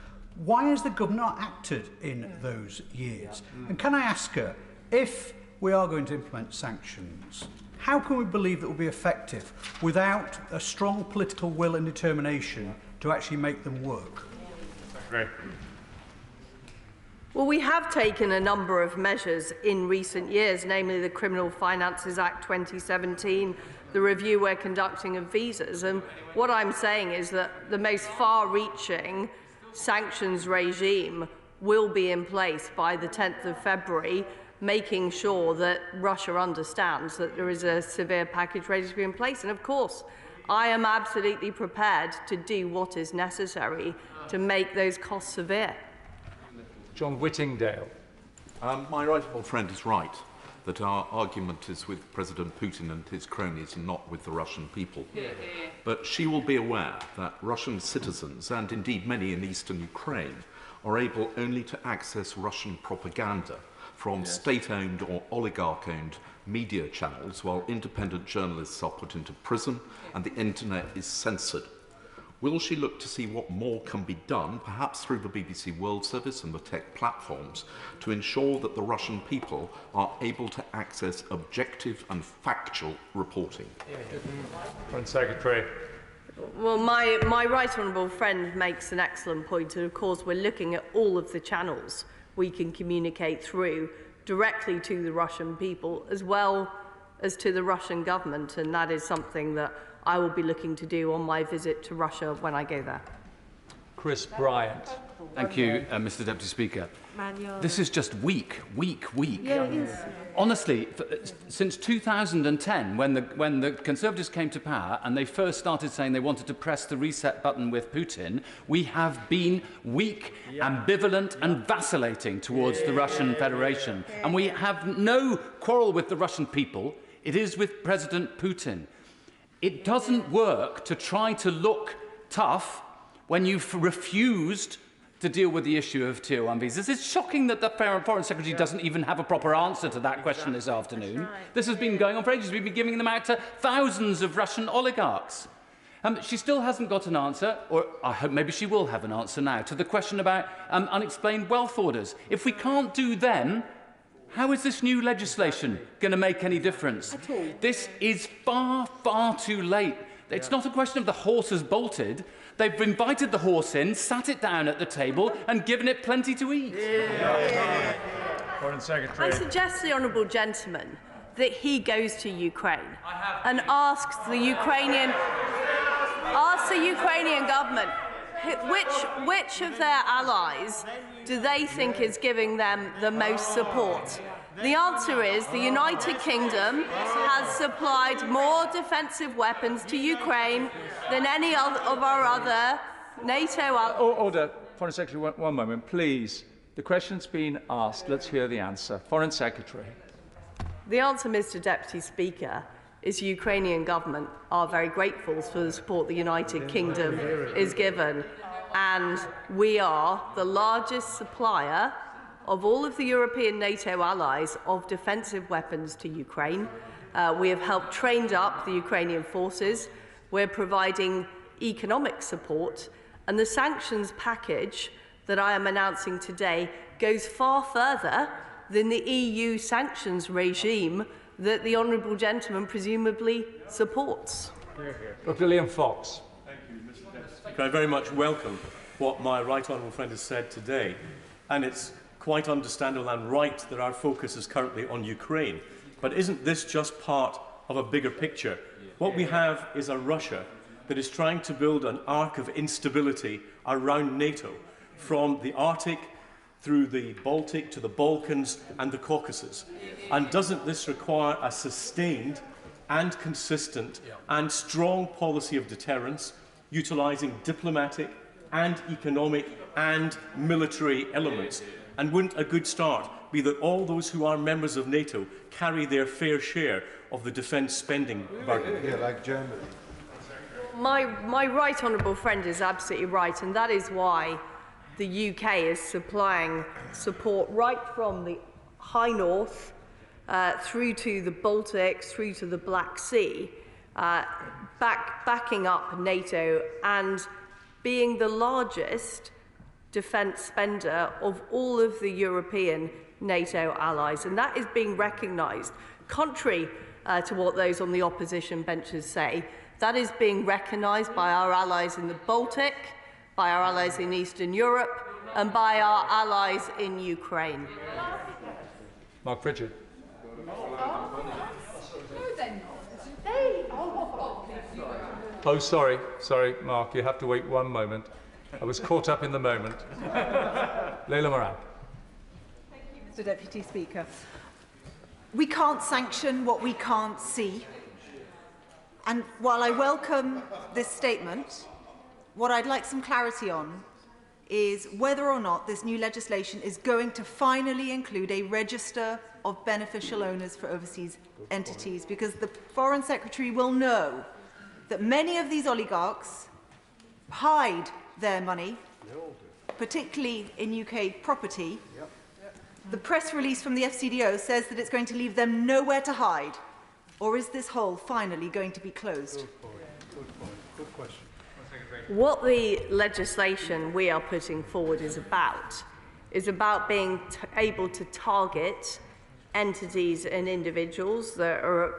Why has the government not acted in those years? And can I ask her, if we are going to implement sanctions, how can we believe that will be effective without a strong political will and determination to actually make them work? Great. Well, we have taken a number of measures in recent years, namely the Criminal Finances Act 2017, the review we're conducting of visas. And what I'm saying is that the most far-reaching sanctions regime will be in place by the 10th of February, making sure that Russia understands that there is a severe package ready to be in place. And of course, I am absolutely prepared to do what is necessary to make those costs severe. John Whittingdale. My right honourable friend is right that our argument is with President Putin and his cronies and not with the Russian people. But she will be aware that Russian citizens, and indeed many in eastern Ukraine, are able only to access Russian propaganda from state-owned or oligarch-owned media channels, while independent journalists are put into prison and the internet is censored. Will she look to see what more can be done, perhaps through the BBC World Service and the tech platforms, to ensure that the Russian people are able to access objective and factual reporting? Foreign Secretary. Well, my right honourable friend makes an excellent point, and of course we're looking at all of the channels we can communicate through directly to the Russian people as well as to the Russian government, and that is something that I will be looking to do on my visit to Russia when I go there. Chris Bryant. Thank you, Mr. Deputy Speaker. This is just weak. Yeah, it is. Honestly, since 2010, when the Conservatives came to power and they first started saying they wanted to press the reset button with Putin, we have been weak, ambivalent and vacillating towards the Russian Federation. And we have no quarrel with the Russian people. It is with President Putin. It doesn't work to try to look tough when you've refused to deal with the issue of Tier 1 visas. It's shocking that the Foreign Secretary doesn't even have a proper answer to that question this afternoon. This has been going on for ages. We've been giving them out to thousands of Russian oligarchs. She still hasn't got an answer, or I hope maybe she will have an answer now, to the question about unexplained wealth orders. If we can't do them, how is this new legislation going to make any difference? This is far, far too late. It's not a question of the horse has bolted. They've invited the horse in, sat it down at the table and given it plenty to eat. Foreign Secretary. I suggest to the honourable gentleman that he goes to Ukraine and asks the Ukrainian government which of their allies do they think is giving them the most support. The answer is the United Kingdom has supplied more defensive weapons to Ukraine than any of our other NATO allies. Order. Foreign Secretary, one moment, please. The question's been asked. Let's hear the answer. Foreign Secretary. The answer, Mr. Deputy Speaker, is the Ukrainian government are very grateful for the support the United Kingdom is given. And we are the largest supplier of all of the European NATO allies of defensive weapons to Ukraine. We have helped train up the Ukrainian forces. We're providing economic support. And the sanctions package that I am announcing today goes far further than the EU sanctions regime that the honourable gentleman presumably supports. Dr. Liam Fox. Thank you, Mr. Deputy Speaker. I very much welcome what my right honourable friend has said today, and it's quite understandable and right that our focus is currently on Ukraine. But isn't this just part of a bigger picture? What we have is a Russia that is trying to build an arc of instability around NATO, from the Arctic through the Baltic to the Balkans and the Caucasus? And doesn't this require a sustained and consistent and strong policy of deterrence, utilising diplomatic and economic and military elements? And wouldn't a good start be that all those who are members of NATO carry their fair share of the defence spending burden? Yeah, like Germany. My right honourable friend is absolutely right, and that is why the UK is supplying support right from the High North through to the Baltic, through to the Black Sea, backing up NATO and being the largest defence spender of all of the European NATO allies. And that is being recognised, contrary to what those on the opposition benches say. That is being recognised by our allies in the Baltic, by our allies in Eastern Europe, and by our allies in Ukraine. Mark Pritchard. Oh, sorry, Mark, you have to wait one moment. I was caught up in the moment. Leila Moran. Thank you, Mr. Deputy Speaker. We can't sanction what we can't see. And while I welcome this statement, what I'd like some clarity on is whether or not this new legislation is going to finally include a register of beneficial owners for overseas entities, because the Foreign Secretary will know that many of these oligarchs hide their money, particularly in UK property. The press release from the FCDO says that it's going to leave them nowhere to hide. Or is this hole finally going to be closed? Good question. What the legislation we are putting forward is about being able to target entities and individuals that are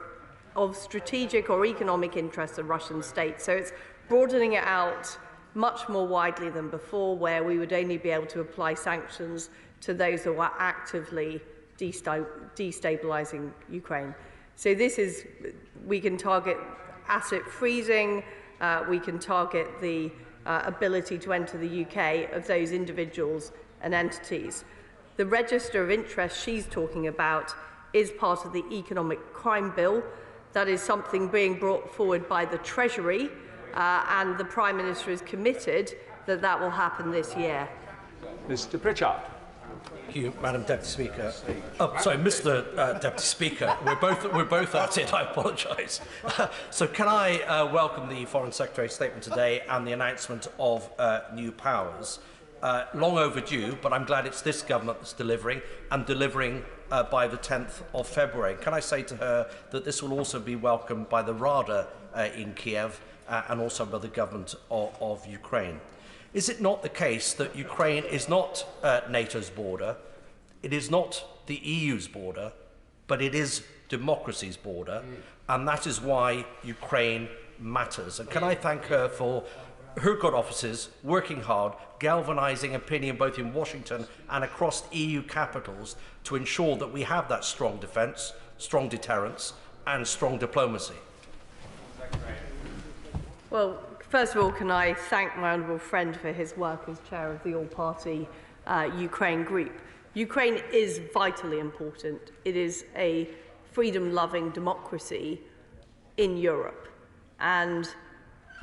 of strategic or economic interest of Russian state. So it's broadening it out much more widely than before, where we would only be able to apply sanctions to those who are actively destabilizing Ukraine. So this is, we can target asset freezing, we can target the ability to enter the UK of those individuals and entities. The register of interest she's talking about is part of the economic crime bill. That is something being brought forward by the Treasury, and the Prime Minister is committed that that will happen this year. Mr. Pritchard. Thank you, Madam Deputy Speaker. Oh, sorry, Mr. Deputy Speaker. We're both at it. I apologise. So, can I welcome the Foreign Secretary's statement today and the announcement of new powers? Long overdue, but I'm glad it's this government that's delivering, and delivering by the 10th of February. Can I say to her that this will also be welcomed by the Rada in Kiev and also by the government of Ukraine? Is it not the case that Ukraine is not NATO's border, it is not the EU's border, but it is democracy's border, and that is why Ukraine matters? And can I thank her for her good offices working hard, galvanising opinion both in Washington and across EU capitals to ensure that we have that strong defence, strong deterrence and strong diplomacy? Well, first of all, can I thank my honourable friend for his work as chair of the all-party Ukraine group. Ukraine is vitally important. It is a freedom-loving democracy in Europe. And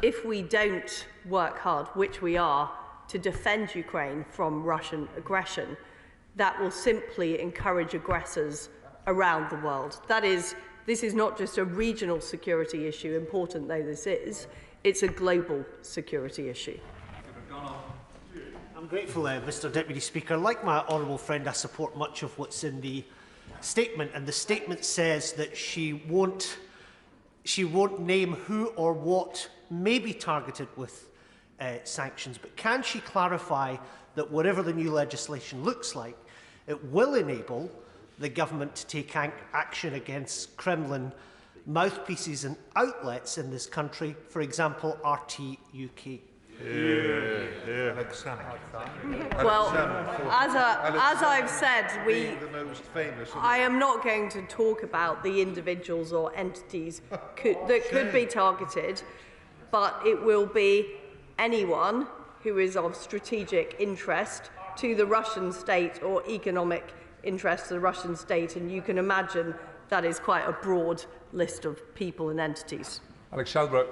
if we don't work hard, which we are, to defend Ukraine from Russian aggression, that will simply encourage aggressors around the world. This is not just a regional security issue, important though this is, it's a global security issue. I'm grateful, Mr. Deputy Speaker. Like my honourable friend, I support much of what's in the statement, and the statement says that she won't name who or what may be targeted with sanctions, but can she clarify that whatever the new legislation looks like, it will enable the government to take action against Kremlin mouthpieces and outlets in this country, for example, RT UK? Well, as I've said, I am not going to talk about the individuals or entities that could be targeted. but it will be anyone who is of strategic interest to the Russian state or economic interest to the Russian state, and you can imagine that is quite a broad list of people and entities. Alex Shelbrooke.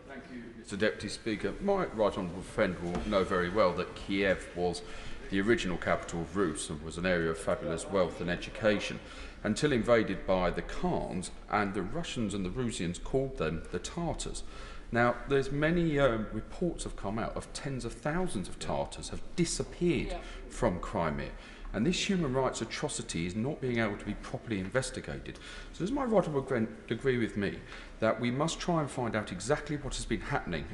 Thank you, Mr. Deputy Speaker. My right honourable friend will know very well that Kiev was the original capital of Rus and was an area of fabulous wealth and education until invaded by the Khans, and the Russians and the Rusians called them the Tartars. Now, there's many reports have come out of tens of thousands of Tartars have disappeared from Crimea. And this human rights atrocity is not being able to be properly investigated. So does my right honourable friend agree with me that we must try and find out exactly what has been happening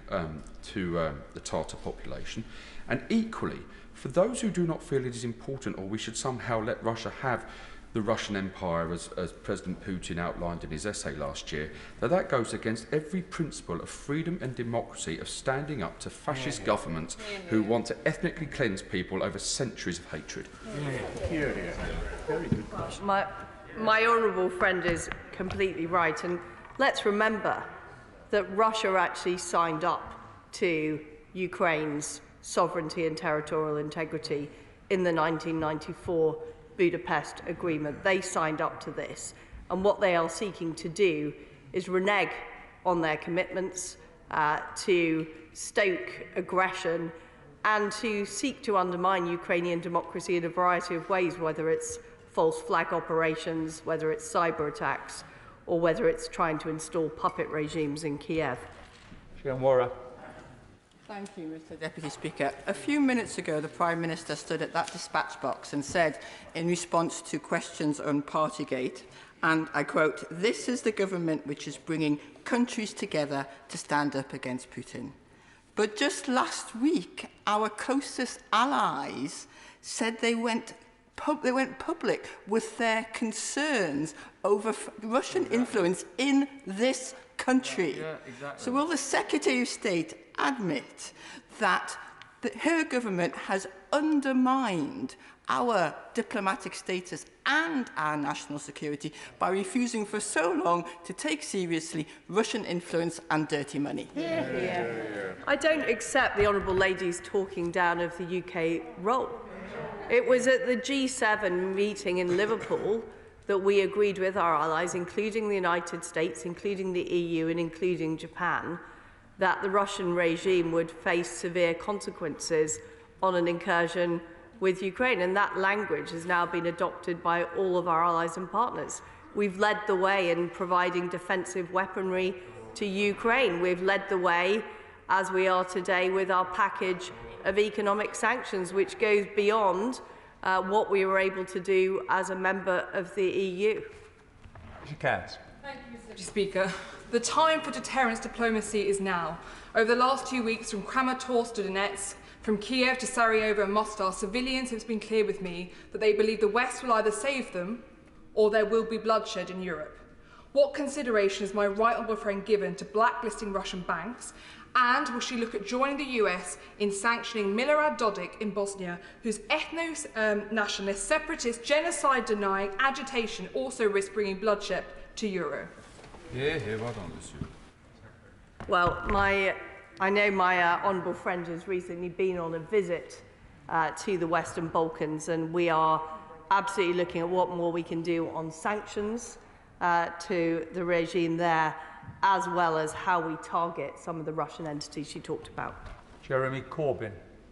to the Tatar population? And equally, for those who do not feel it is important, or we should somehow let Russia have the Russian Empire, as President Putin outlined in his essay last year, that goes against every principle of freedom and democracy, of standing up to fascist governments who want to ethnically cleanse people over centuries of hatred. Very good question. My honourable friend is completely right, and let's remember that Russia actually signed up to Ukraine's sovereignty and territorial integrity in the 1994 Budapest Agreement. They signed up to this, and what they are seeking to do is renege on their commitments to stoke aggression and to seek to undermine Ukrainian democracy in a variety of ways, whether it's false flag operations, whether it's cyber attacks, or whether it's trying to install puppet regimes in Kiev. Thank you, Mr. Deputy Speaker. A few minutes ago, the Prime Minister stood at that dispatch box and said, in response to questions on Partygate, and I quote, "This is the government which is bringing countries together to stand up against Putin." But just last week, our closest allies said they went public with their concerns over Russian influence in this country. Yeah, exactly. So will the Secretary of State admit that her government has undermined our diplomatic status and our national security by refusing for so long to take seriously Russian influence and dirty money? I don't accept the honourable lady's talking down of the UK role. It was at the G7 meeting in Liverpool that we agreed with our allies, including the United States, including the EU and including Japan, that the Russian regime would face severe consequences on an incursion with Ukraine. And that language has now been adopted by all of our allies and partners. We've led the way in providing defensive weaponry to Ukraine. We've led the way, as we are today, with our package of economic sanctions, which goes beyond what we were able to do as a member of the EU. Thank you, Mr. Speaker. The time for deterrence diplomacy is now. Over the last 2 weeks, from Kramatorsk to Donetsk, from Kiev to Sarajevo and Mostar, civilians have been clear with me that they believe the West will either save them or there will be bloodshed in Europe. What consideration is my right honourable friend given to blacklisting Russian banks? And will she look at joining the US in sanctioning Milorad Dodik in Bosnia, whose ethno-nationalist, separatist, genocide-denying agitation also risks bringing bloodshed to Europe? Well, I know my honourable friend has recently been on a visit to the Western Balkans, and we are absolutely looking at what more we can do on sanctions to the regime there, as well as how we target some of the Russian entities she talked about. Jeremy Corbyn.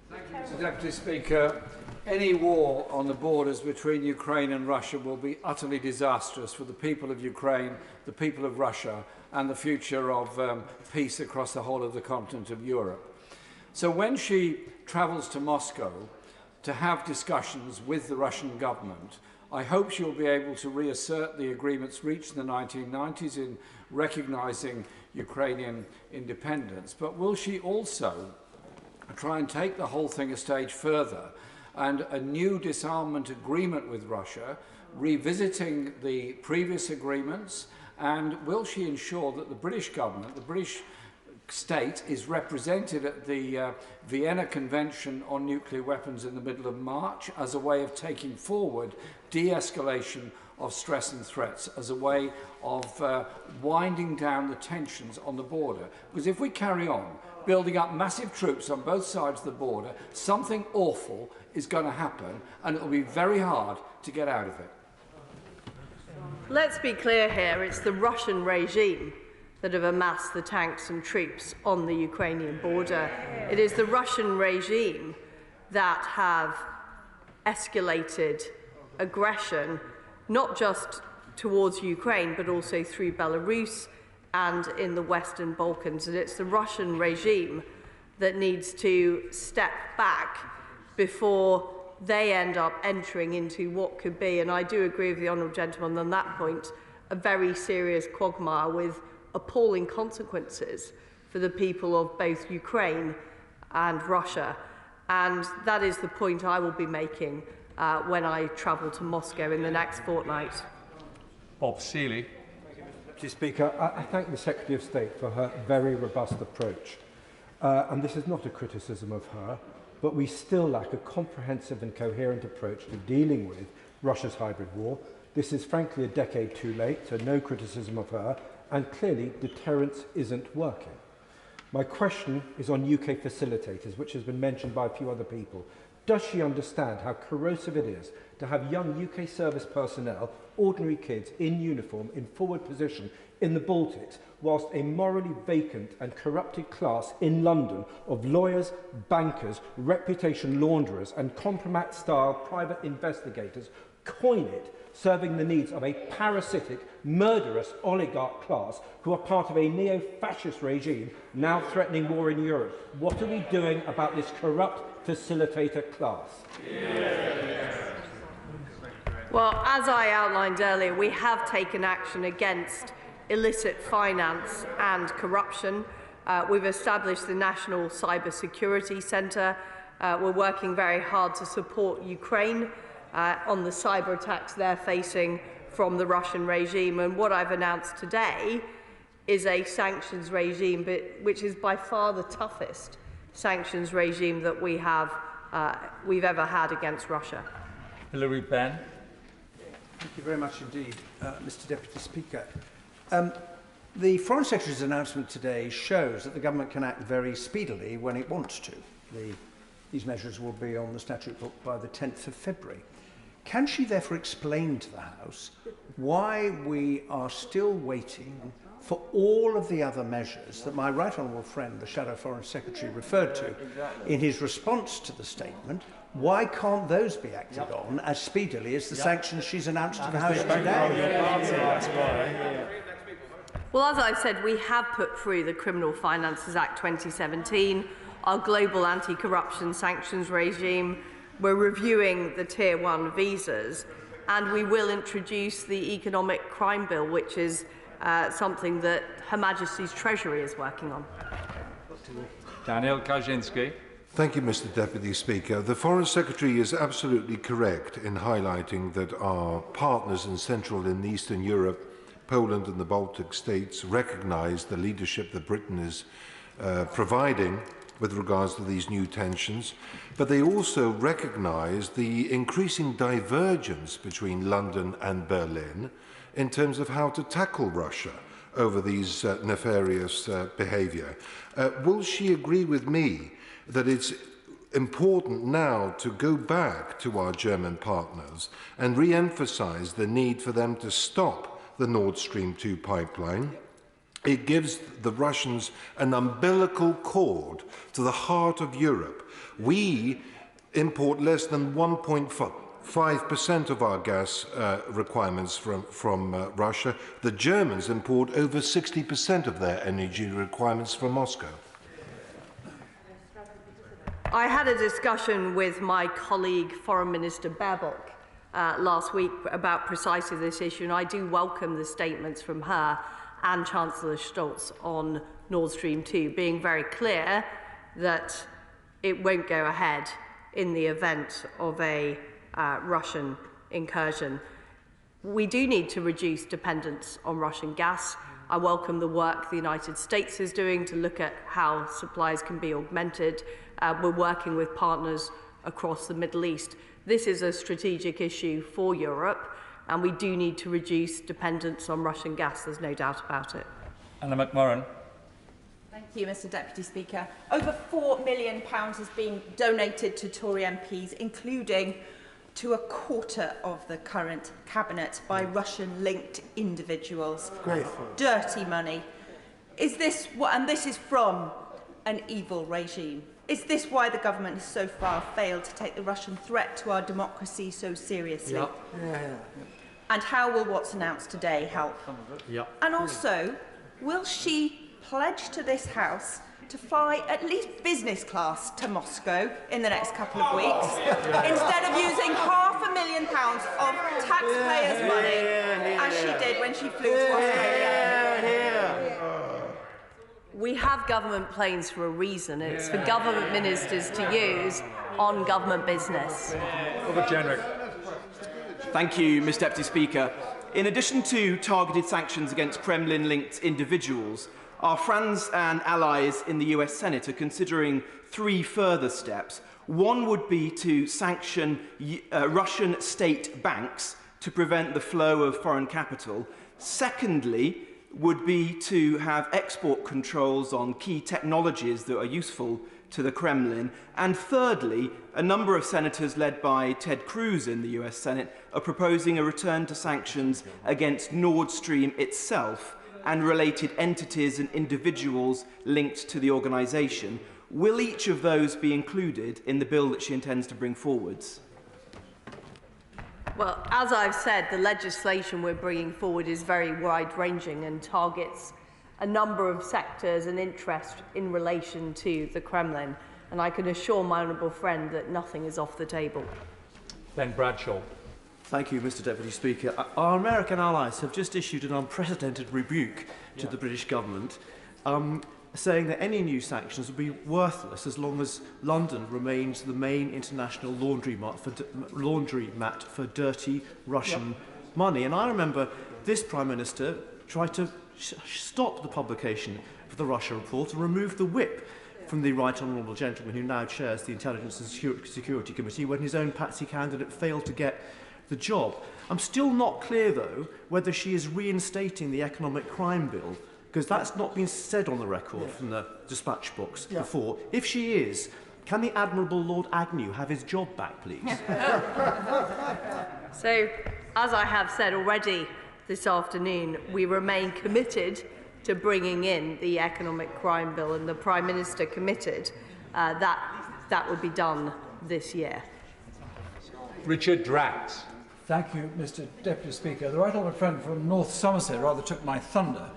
Thank you, Mr. Deputy Speaker. Any war on the borders between Ukraine and Russia will be utterly disastrous for the people of Ukraine, the people of Russia, and the future of peace across the whole of the continent of Europe. So when she travels to Moscow to have discussions with the Russian government, I hope she'll be able to reassert the agreements reached in the 1990s in recognising Ukrainian independence. But will she also try and take the whole thing a stage further and a new disarmament agreement with Russia, revisiting the previous agreements, and will she ensure that the British government, the British state is represented at the Vienna Convention on Nuclear Weapons in the middle of March as a way of taking forward de-escalation of stress and threats, as a way of winding down the tensions on the border. Because if we carry on building up massive troops on both sides of the border, something awful is going to happen, and it will be very hard to get out of it. Let's be clear here, it's the Russian regime that have amassed the tanks and troops on the Ukrainian border. It is the Russian regime that have escalated aggression, not just towards Ukraine, but also through Belarus and in the Western Balkans. And it's the Russian regime that needs to step back before they end up entering into what could be, and I do agree with the honourable gentleman on that point, a very serious quagmire with appalling consequences for the people of both Ukraine and Russia. And that is the point I will be making when I travel to Moscow in the next fortnight. Bob Seeley. Mr. Speaker, I thank the Secretary of State for her very robust approach. And this is not a criticism of her, but we still lack a comprehensive and coherent approach to dealing with Russia's hybrid war. This is frankly a decade too late, so no criticism of her, and clearly deterrence isn't working. My question is on UK facilitators, which has been mentioned by a few other people. Does she understand how corrosive it is to have young UK service personnel, ordinary kids in uniform, in forward position in the Baltics, whilst a morally vacant and corrupted class in London of lawyers, bankers, reputation launderers and compromat-style private investigators coin it, serving the needs of a parasitic, murderous oligarch class who are part of a neo-fascist regime now threatening war in Europe? What are we doing about this corrupt facilitator class? Well, as I outlined earlier, we have taken action against illicit finance and corruption. We've established the National Cyber Security Centre. We're working very hard to support Ukraine on the cyber attacks they're facing from the Russian regime. And what I've announced today is a sanctions regime, which is by far the toughest sanctions regime that we've ever had against Russia. Hilary Benn. Thank you very much indeed, Mr. Deputy Speaker. The Foreign Secretary's announcement today shows that the government can act very speedily when it wants to. These measures will be on the statute book by the 10th of February. Can she therefore explain to the House why we are still waiting for all of the other measures that my right honourable friend, the Shadow Foreign Secretary, referred to in his response to the statement? Why can't those be acted on as speedily as the sanctions she's announced to the House today? Well, as I've said, we have put through the Criminal Finances Act 2017, our global anti-corruption sanctions regime. We're reviewing the Tier 1 visas, and we will introduce the Economic Crime Bill, which is something that Her Majesty's Treasury is working on. Daniel Kaczynski. Thank you, Mr. Deputy Speaker. The Foreign Secretary is absolutely correct in highlighting that our partners in Central and Eastern Europe, Poland and the Baltic states, recognise the leadership that Britain is providing with regards to these new tensions, but they also recognise the increasing divergence between London and Berlin in terms of how to tackle Russia over these nefarious behaviour. Will she agree with me that it's important now to go back to our German partners and re-emphasise the need for them to stop the Nord Stream 2 pipeline? It gives the Russians an umbilical cord to the heart of Europe. We import less than 1.5% of our gas requirements from Russia. The Germans import over 60% of their energy requirements from Moscow. I had a discussion with my colleague, Foreign Minister Baerbock, last week about precisely this issue, and I do welcome the statements from her and Chancellor Stolz on Nord Stream 2, being very clear that it won't go ahead in the event of a Russian incursion. We do need to reduce dependence on Russian gas. I welcome the work the United States is doing to look at how supplies can be augmented. We're working with partners across the Middle East. This is a strategic issue for Europe, and we do need to reduce dependence on Russian gas. There's no doubt about it. Anna McMorran. Thank you, Mr Deputy Speaker. Over £4 million has been donated to Tory MPs, including to a quarter of the current cabinet by Russian-linked individuals. Grateful. Dirty money. Is this what, and this is from an evil regime? Is this why the government has so far failed to take the Russian threat to our democracy so seriously? Yep. And how will what's announced today help? Yep. And also, will she pledge to this House to fly at least business class to Moscow in the next couple of weeks, instead of using £500,000 of taxpayers' money, as she did when she flew to Australia? We have government planes for a reason. It's for government ministers to use on government business. Robert Jenrick. Thank you, Mr Deputy Speaker. In addition to targeted sanctions against Kremlin-linked individuals, our friends and allies in the US Senate are considering 3 further steps. One would be to sanction Russian state banks to prevent the flow of foreign capital. Secondly, would be to have export controls on key technologies that are useful to the Kremlin. And thirdly, a number of senators led by Ted Cruz in the US Senate are proposing a return to sanctions against Nord Stream itself and related entities and individuals linked to the organisation. Will each of those be included in the bill that she intends to bring forwards? Well, as I've said, the legislation we're bringing forward is very wide-ranging and targets a number of sectors and interests in relation to the Kremlin. And I can assure my honourable friend that nothing is off the table. Ben Bradshaw. Thank you, Mr Deputy Speaker. Our American allies have just issued an unprecedented rebuke to the British government, saying that any new sanctions will be worthless as long as London remains the main international laundromat for dirty Russian money. And I remember this Prime Minister tried to stop the publication of the Russia report and remove the whip from the Right Honourable Gentleman who now chairs the Intelligence and Security Committee when his own patsy candidate failed to get the job. I'm still not clear, though, whether she is reinstating the economic crime bill, because that's not been said on the record from the dispatch box before. If she is, can the Admirable Lord Agnew have his job back, please? So, as I have said already this afternoon, we remain committed to bringing in the economic crime bill, and the Prime Minister committed that would be done this year. Richard Drax. Thank you, Mr Deputy Speaker. The right honourable friend from North Somerset rather took my thunder,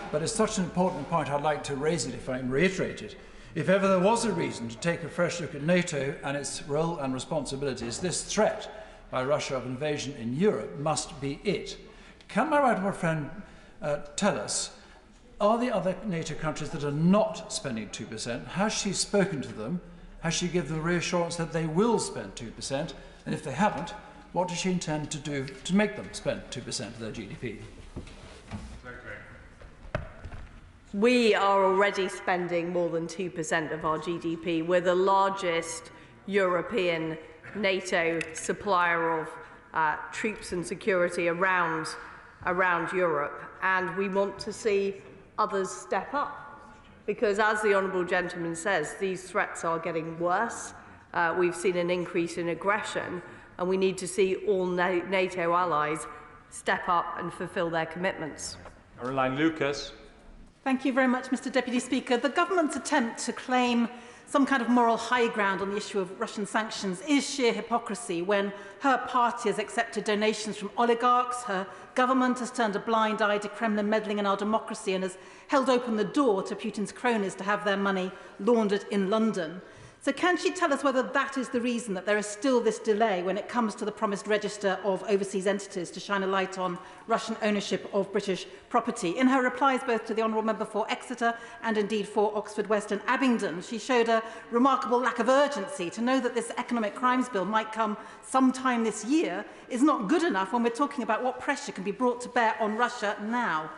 but it's such an important point I'd like to raise it if I can reiterate it. If ever there was a reason to take a fresh look at NATO and its role and responsibilities, this threat by Russia of invasion in Europe must be it. Can my right honourable friend tell us, are the other NATO countries that are not spending 2%, has she spoken to them? Has she given the reassurance that they will spend 2%? And if they haven't, what does she intend to do to make them spend 2% of their GDP? We are already spending more than 2% of our GDP. We're the largest European NATO supplier of troops and security around Europe, and we want to see others step up. Because, as the Honourable Gentleman says, these threats are getting worse. We've seen an increase in aggression, and we need to see all NATO allies step up and fulfil their commitments. Caroline Lucas. Thank you very much, Mr Deputy Speaker. The government's attempt to claim some kind of moral high ground on the issue of Russian sanctions is sheer hypocrisy when her party has accepted donations from oligarchs, her government has turned a blind eye to Kremlin meddling in our democracy and has held open the door to Putin's cronies to have their money laundered in London. So can she tell us whether that is the reason that there is still this delay when it comes to the promised register of overseas entities to shine a light on Russian ownership of British property? In her replies both to the Honourable Member for Exeter and indeed for Oxford West and Abingdon, she showed a remarkable lack of urgency. To know that this economic crimes bill might come sometime this year is not good enough when we're talking about what pressure can be brought to bear on Russia now.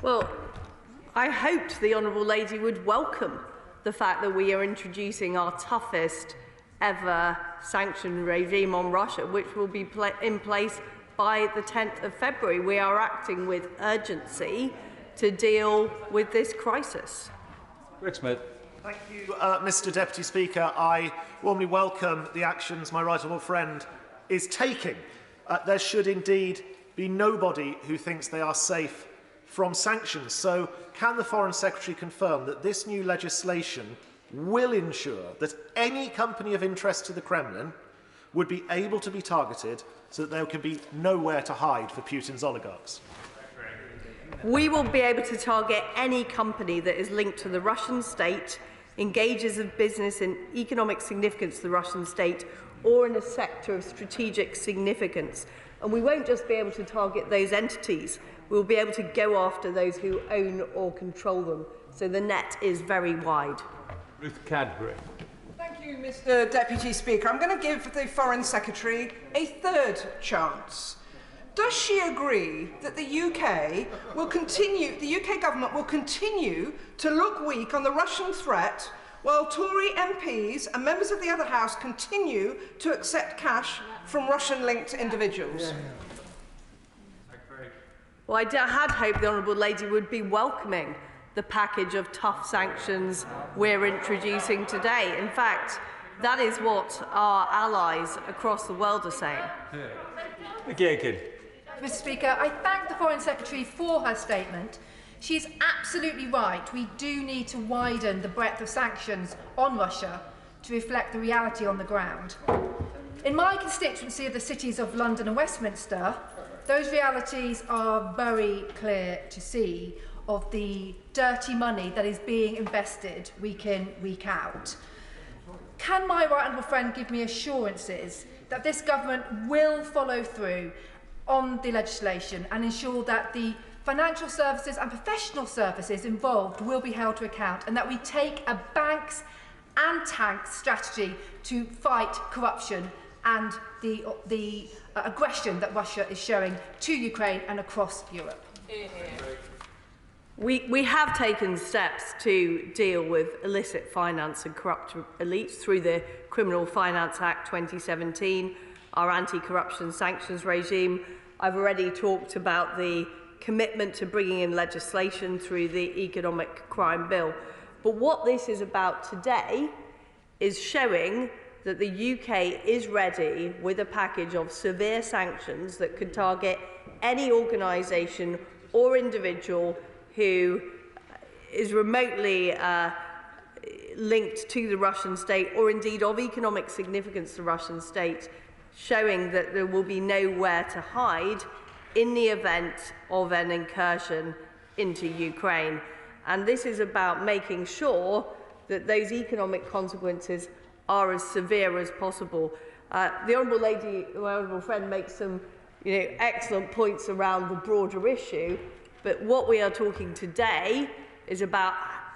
Well, I hoped the Honourable Lady would welcome the fact that we are introducing our toughest ever sanction regime on Russia, which will be in place by the 10th of February. We are acting with urgency to deal with this crisis. Rick Smith. Thank you, Mr. Deputy Speaker. I warmly welcome the actions my right honourable friend is taking. There should indeed be nobody who thinks they are safe from sanctions. So can the Foreign Secretary confirm that this new legislation will ensure that any company of interest to the Kremlin would be able to be targeted so that there can be nowhere to hide for Putin's oligarchs? We will be able to target any company that is linked to the Russian state, engages in business in economic significance to the Russian state, or in a sector of strategic significance. And we won't just be able to target those entities, we'll be able to go after those who own or control them. So the net is very wide. Ruth Cadbury. Thank you, Mr. Deputy Speaker. I'm going to give the Foreign Secretary a third chance. Does she agree that the UK government will continue to look weak on the Russian threat while Tory MPs and members of the other House continue to accept cash from Russian-linked individuals? Well, I had hoped the Honourable Lady would be welcoming the package of tough sanctions we're introducing today. In fact, that is what our allies across the world are saying. Vicky Aiken. Mr. Speaker, I thank the Foreign Secretary for her statement. She is absolutely right. We do need to widen the breadth of sanctions on Russia to reflect the reality on the ground. In my constituency of the cities of London and Westminster, those realities are very clear to see of the dirty money that is being invested week in, week out. Can my right honourable friend give me assurances that this government will follow through on the legislation and ensure that the financial services and professional services involved will be held to account, and that we take a banks and tanks strategy to fight corruption and the aggression that Russia is showing to Ukraine and across Europe? We have taken steps to deal with illicit finance and corrupt elites through the Criminal Finance Act 2017, our anti-corruption sanctions regime. I've already talked about the commitment to bringing in legislation through the Economic Crime Bill. But what this is about today is showing that the UK is ready with a package of severe sanctions that could target any organisation or individual who is remotely linked to the Russian state, or indeed of economic significance to the Russian state, showing that there will be nowhere to hide in the event of an incursion into Ukraine. And this is about making sure that those economic consequences are as severe as possible. The Honourable Lady, my honourable friend, makes some excellent points around the broader issue, but what we are talking today is about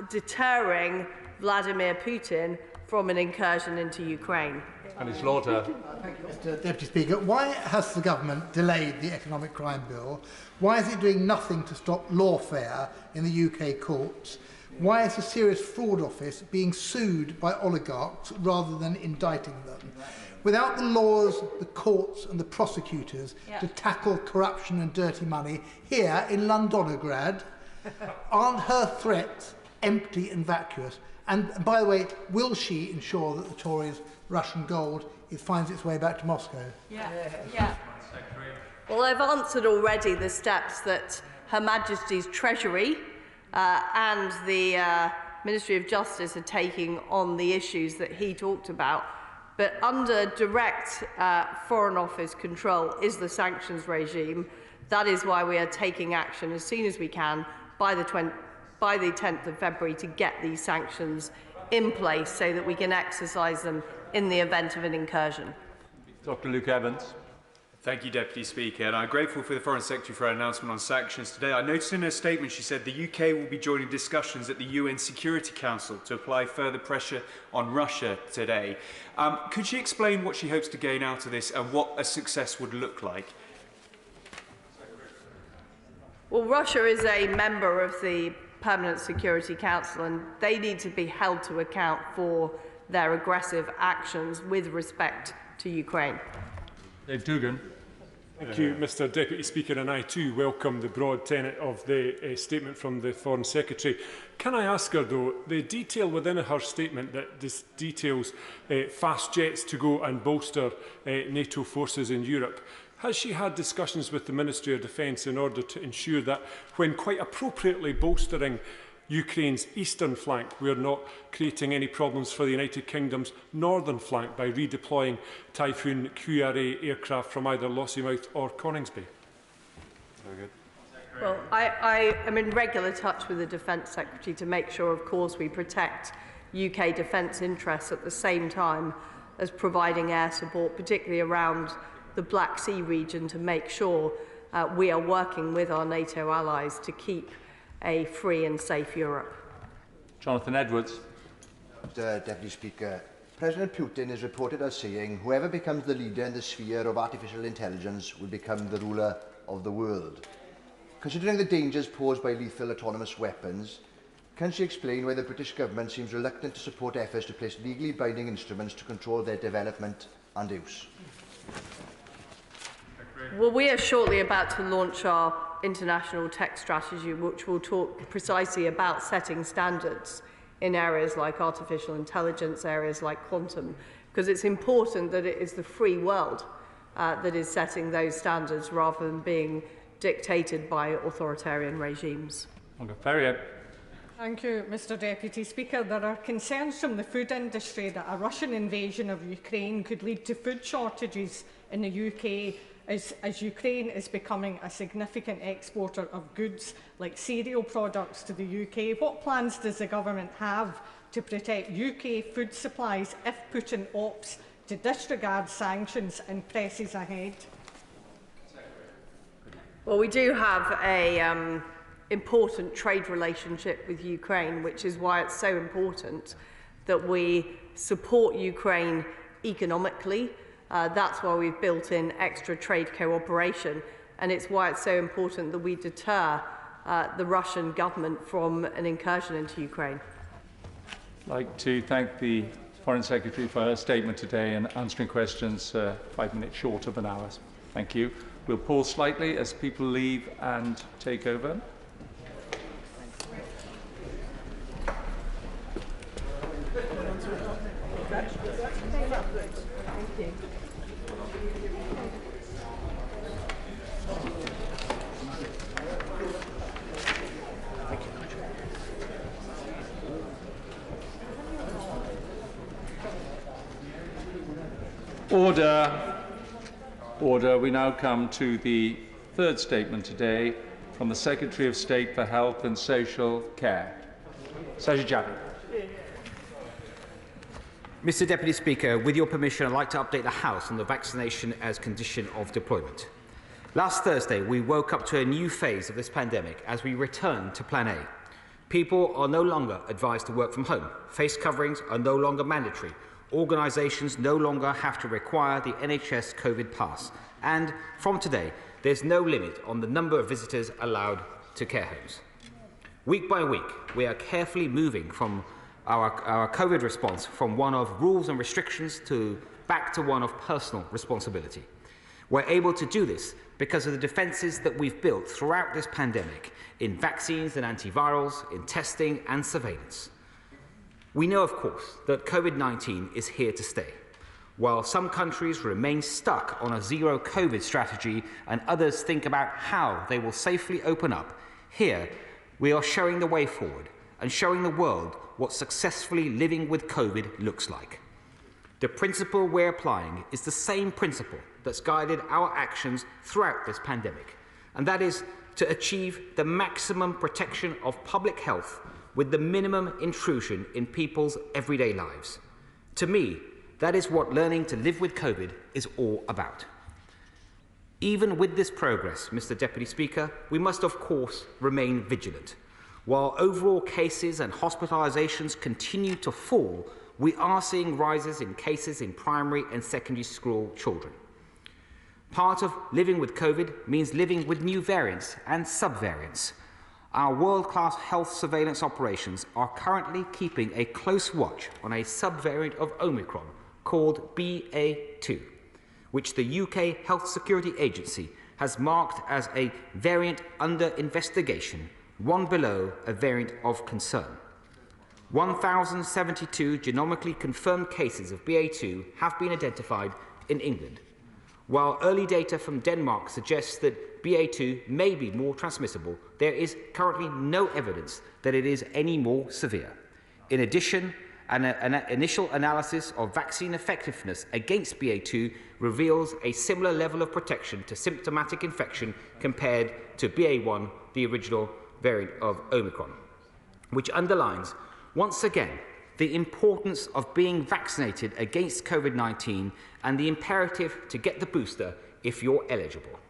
deterring Vladimir Putin from an incursion into Ukraine. And it's Lauder. Thank you, Mr. Deputy Speaker. Why has the government delayed the Economic Crime Bill? Why is it doing nothing to stop lawfare in the UK courts? Why is the Serious Fraud Office being sued by oligarchs rather than indicting them? Without the laws, the courts and the prosecutors to tackle corruption and dirty money here in Londonograd, aren't her threats empty and vacuous? And by the way, will she ensure that the Tories' Russian gold finds its way back to Moscow? Well, I've answered already the steps that Her Majesty's Treasury and the Ministry of Justice are taking on the issues that he talked about. But under direct Foreign Office control is the sanctions regime. That is why we are taking action as soon as we can by the 10th of February to get these sanctions in place so that we can exercise them in the event of an incursion. Dr. Luke Evans. Thank you, Deputy Speaker. And I'm grateful for the Foreign Secretary for her announcement on sanctions today. I noticed in her statement she said the UK will be joining discussions at the UN Security Council to apply further pressure on Russia today. Could she explain what she hopes to gain out of this and what a success would look like? Well, Russia is a member of the Permanent Security Council, and they need to be held to account for their aggressive actions with respect to Ukraine. Dave Dugan. Thank you, Mr Deputy Speaker, and I too welcome the broad tenet of the statement from the Foreign Secretary. Can I ask her, though, the detail within her statement that details fast jets to go and bolster NATO forces in Europe, has she had discussions with the Ministry of Defence in order to ensure that when quite appropriately bolstering Ukraine's eastern flank, we are not creating any problems for the United Kingdom's northern flank by redeploying Typhoon QRA aircraft from either Lossiemouth or Coningsby? Very good. Well, I am in regular touch with the Defence Secretary to make sure, of course, we protect UK defence interests at the same time as providing air support, particularly around the Black Sea region, to make sure we are working with our NATO allies to keep a free and safe Europe. Jonathan Edwards. Mr Deputy Speaker, President Putin is reported as saying whoever becomes the leader in the sphere of artificial intelligence will become the ruler of the world. Considering the dangers posed by lethal autonomous weapons, can she explain why the British government seems reluctant to support efforts to place legally binding instruments to control their development and use? Well, we are shortly about to launch our international tech strategy, which will talk precisely about setting standards in areas like artificial intelligence, areas like quantum, because it's important that it is the free world that is setting those standards rather than being dictated by authoritarian regimes. Thank you, Mr Deputy Speaker. There are concerns from the food industry that a Russian invasion of Ukraine could lead to food shortages in the UK as Ukraine is becoming a significant exporter of goods like cereal products to the UK. What plans does the government have to protect UK food supplies if Putin opts to disregard sanctions and presses ahead? Well, we do have a important trade relationship with Ukraine, which is why it's so important that we support Ukraine economically. That's why we've built in extra trade cooperation, and it's why it's so important that we deter the Russian government from an incursion into Ukraine. I'd like to thank the Foreign Secretary for her statement today and answering questions 5 minutes short of an hour. Thank you. We'll pause slightly as people leave and take over. Order. Order. We now come to the third statement today from the Secretary of State for Health and Social Care. Sajid Javid. Mr Deputy Speaker, with your permission, I'd like to update the House on the vaccination as condition of deployment. Last Thursday, we woke up to a new phase of this pandemic as we return to Plan A. People are no longer advised to work from home. Face coverings are no longer mandatory. Organisations no longer have to require the NHS COVID pass. And from today, there's no limit on the number of visitors allowed to care homes. Week by week, we are carefully moving from our COVID response from one of rules and restrictions back to one of personal responsibility. We're able to do this because of the defences that we've built throughout this pandemic in vaccines and antivirals, in testing and surveillance. We know, of course, that COVID-19 is here to stay. While some countries remain stuck on a zero COVID strategy and others think about how they will safely open up, here we are showing the way forward and showing the world what successfully living with COVID looks like. The principle we're applying is the same principle that's guided our actions throughout this pandemic, and that is to achieve the maximum protection of public health with the minimum intrusion in people's everyday lives. To me, that is what learning to live with COVID is all about. Even with this progress, Mr. Deputy Speaker, we must of course remain vigilant. While overall cases and hospitalisations continue to fall, we are seeing rises in cases in primary and secondary school children. Part of living with COVID means living with new variants and subvariants. Our world-class health surveillance operations are currently keeping a close watch on a subvariant of Omicron called BA2, which the UK Health Security Agency has marked as a variant under investigation, one below a variant of concern. 1,072 genomically confirmed cases of BA2 have been identified in England, while early data from Denmark suggests that BA2 may be more transmissible. There is currently no evidence that it is any more severe. In addition, an initial analysis of vaccine effectiveness against BA2 reveals a similar level of protection to symptomatic infection compared to BA1, the original variant of Omicron, which underlines once again the importance of being vaccinated against COVID-19 and the imperative to get the booster if you're eligible.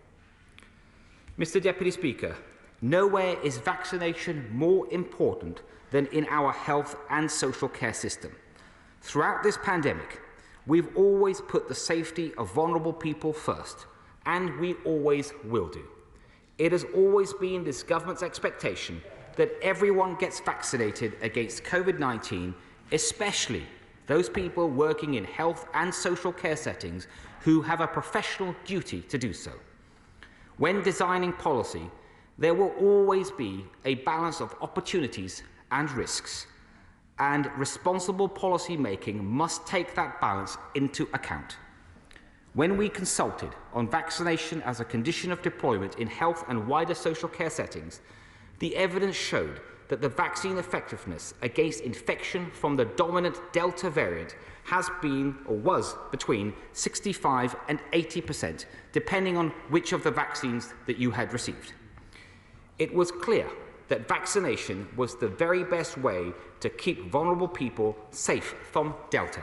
Mr. Deputy Speaker, nowhere is vaccination more important than in our health and social care system. Throughout this pandemic, we've always put the safety of vulnerable people first, and we always will do. It has always been this government's expectation that everyone gets vaccinated against COVID-19, especially those people working in health and social care settings who have a professional duty to do so. When designing policy, there will always be a balance of opportunities and risks, and responsible policy making must take that balance into account. When we consulted on vaccination as a condition of deployment in health and wider social care settings, the evidence showed that the vaccine effectiveness against infection from the dominant Delta variant has been or was between 65 and 80%, depending on which of the vaccines that you had received. It was clear that vaccination was the very best way to keep vulnerable people safe from Delta.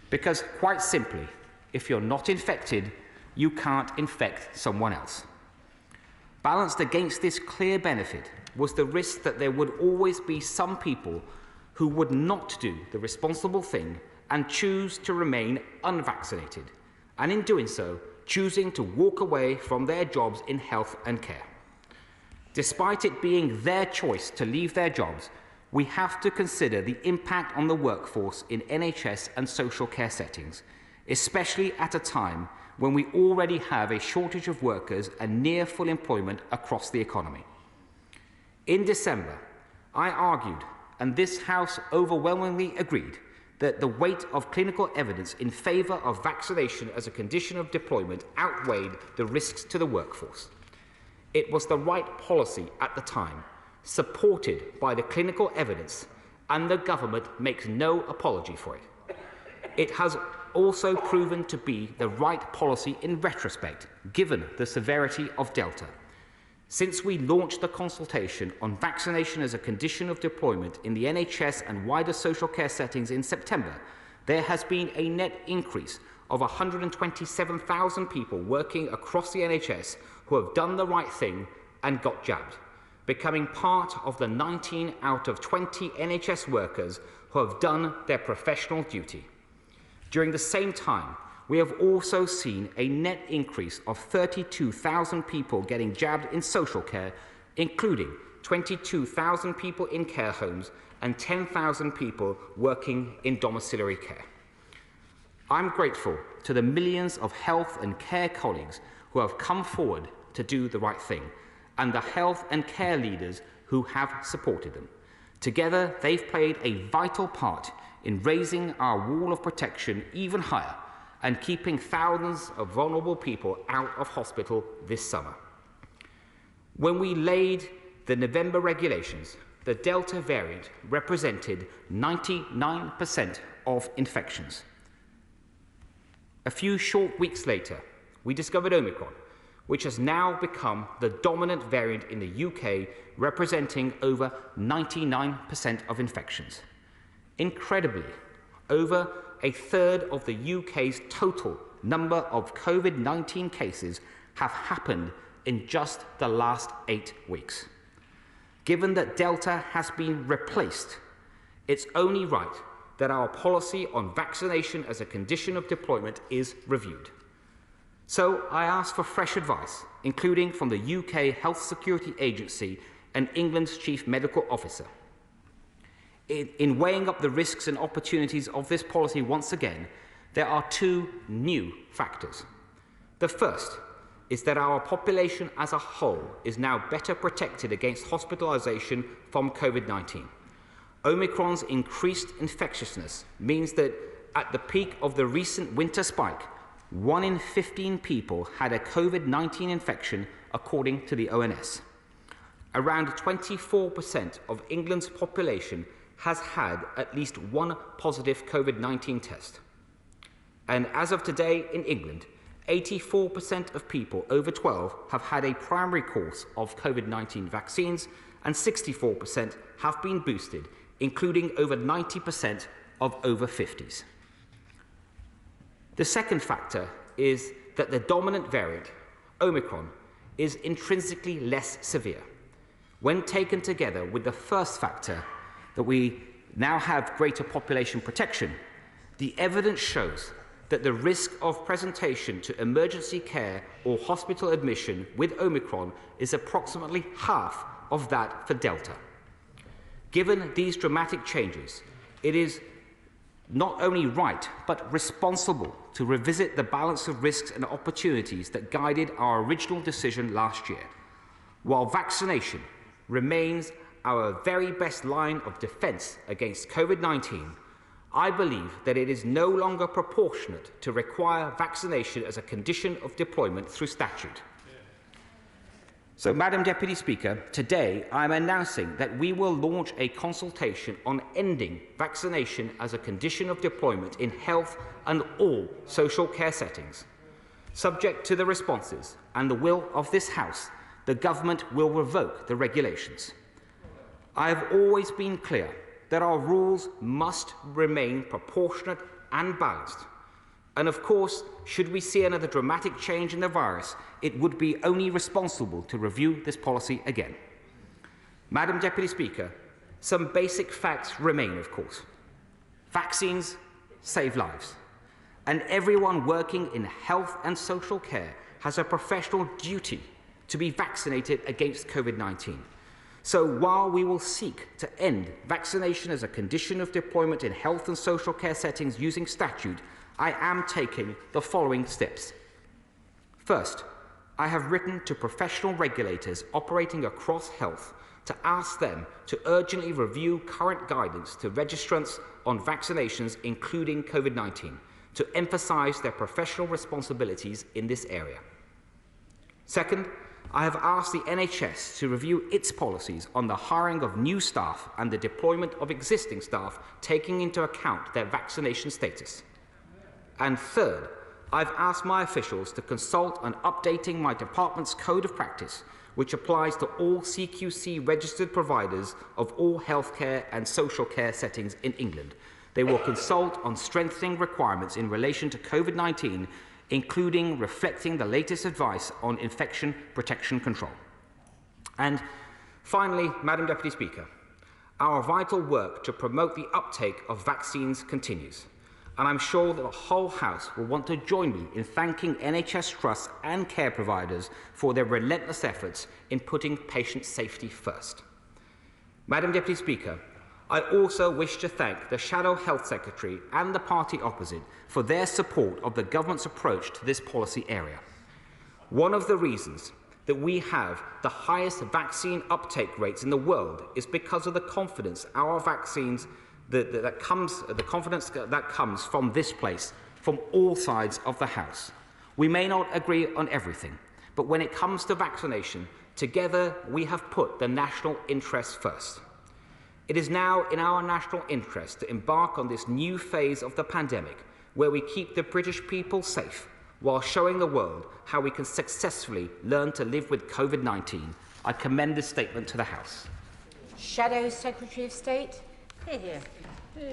Because quite simply, if you're not infected, you can't infect someone else. Balanced against this clear benefit was the risk that there would always be some people who would not do the responsible thing and choose to remain unvaccinated, and in doing so, choosing to walk away from their jobs in health and care. Despite it being their choice to leave their jobs, we have to consider the impact on the workforce in NHS and social care settings, especially at a time when we already have a shortage of workers and near full employment across the economy. In December, I argued, and this House overwhelmingly agreed, that the weight of clinical evidence in favour of vaccination as a condition of deployment outweighed the risks to the workforce. It was the right policy at the time, supported by the clinical evidence, and the government makes no apology for it. It has also proven to be the right policy in retrospect, given the severity of Delta. Since we launched the consultation on vaccination as a condition of deployment in the NHS and wider social care settings in September, there has been a net increase of 127,000 people working across the NHS who have done the right thing and got jabbed, becoming part of the 19 out of 20 NHS workers who have done their professional duty. During the same time, we have also seen a net increase of 32,000 people getting jabbed in social care, including 22,000 people in care homes and 10,000 people working in domiciliary care. I'm grateful to the millions of health and care colleagues who have come forward to do the right thing, and the health and care leaders who have supported them. Together, they've played a vital part in raising our wall of protection even higher and keeping thousands of vulnerable people out of hospital this summer. When we laid the November regulations, the Delta variant represented 99% of infections. A few short weeks later, we discovered Omicron, which has now become the dominant variant in the UK, representing over 99% of infections. Incredibly, over a third of the UK's total number of COVID-19 cases have happened in just the last 8 weeks. Given that Delta has been replaced, it's only right that our policy on vaccination as a condition of deployment is reviewed. So I asked for fresh advice, including from the UK Health Security Agency and England's Chief Medical Officer. In weighing up the risks and opportunities of this policy once again, there are two new factors. The first is that our population as a whole is now better protected against hospitalisation from COVID-19. Omicron's increased infectiousness means that at the peak of the recent winter spike, 1 in 15 people had a COVID-19 infection, according to the ONS. Around 24% of England's population has had at least one positive COVID-19 test. And as of today in England, 84% of people over 12 have had a primary course of COVID-19 vaccines, and 64% have been boosted, including over 90% of over 50s. The second factor is that the dominant variant, Omicron, is intrinsically less severe. When taken together with the first factor, that we now have greater population protection, the evidence shows that the risk of presentation to emergency care or hospital admission with Omicron is approximately half of that for Delta. Given these dramatic changes, it is not only right, but responsible to revisit the balance of risks and opportunities that guided our original decision last year. While vaccination remains our very best line of defence against COVID-19, I believe that it is no longer proportionate to require vaccination as a condition of deployment through statute. So, Madam Deputy Speaker, today I am announcing that we will launch a consultation on ending vaccination as a condition of deployment in health and all social care settings. Subject to the responses and the will of this House, the Government will revoke the regulations. I have always been clear that our rules must remain proportionate and balanced. And of course, should we see another dramatic change in the virus, it would be only responsible to review this policy again. Madam Deputy Speaker, some basic facts remain, of course. Vaccines save lives, and everyone working in health and social care has a professional duty to be vaccinated against COVID-19. So while we will seek to end vaccination as a condition of deployment in health and social care settings using statute, I am taking the following steps. First, I have written to professional regulators operating across health to ask them to urgently review current guidance to registrants on vaccinations, including COVID-19, to emphasise their professional responsibilities in this area. Second, I have asked the NHS to review its policies on the hiring of new staff and the deployment of existing staff, taking into account their vaccination status. And third, I've asked my officials to consult on updating my department's code of practice, which applies to all CQC registered providers of all healthcare and social care settings in England. They will consult on strengthening requirements in relation to COVID-19, including reflecting the latest advice on infection protection control. And finally, Madam Deputy Speaker, our vital work to promote the uptake of vaccines continues, and I'm sure that the whole House will want to join me in thanking NHS trusts and care providers for their relentless efforts in putting patient safety first. Madam Deputy Speaker, I also wish to thank the Shadow Health Secretary and the party opposite for their support of the government's approach to this policy area. One of the reasons that we have the highest vaccine uptake rates in the world is because of the confidence our vaccines that comes from this place, from all sides of the House. We may not agree on everything, but when it comes to vaccination, together we have put the national interest first. It is now in our national interest to embark on this new phase of the pandemic, where we keep the British people safe while showing the world how we can successfully learn to live with COVID-19. I commend this statement to the House. Shadow Secretary of State. Here.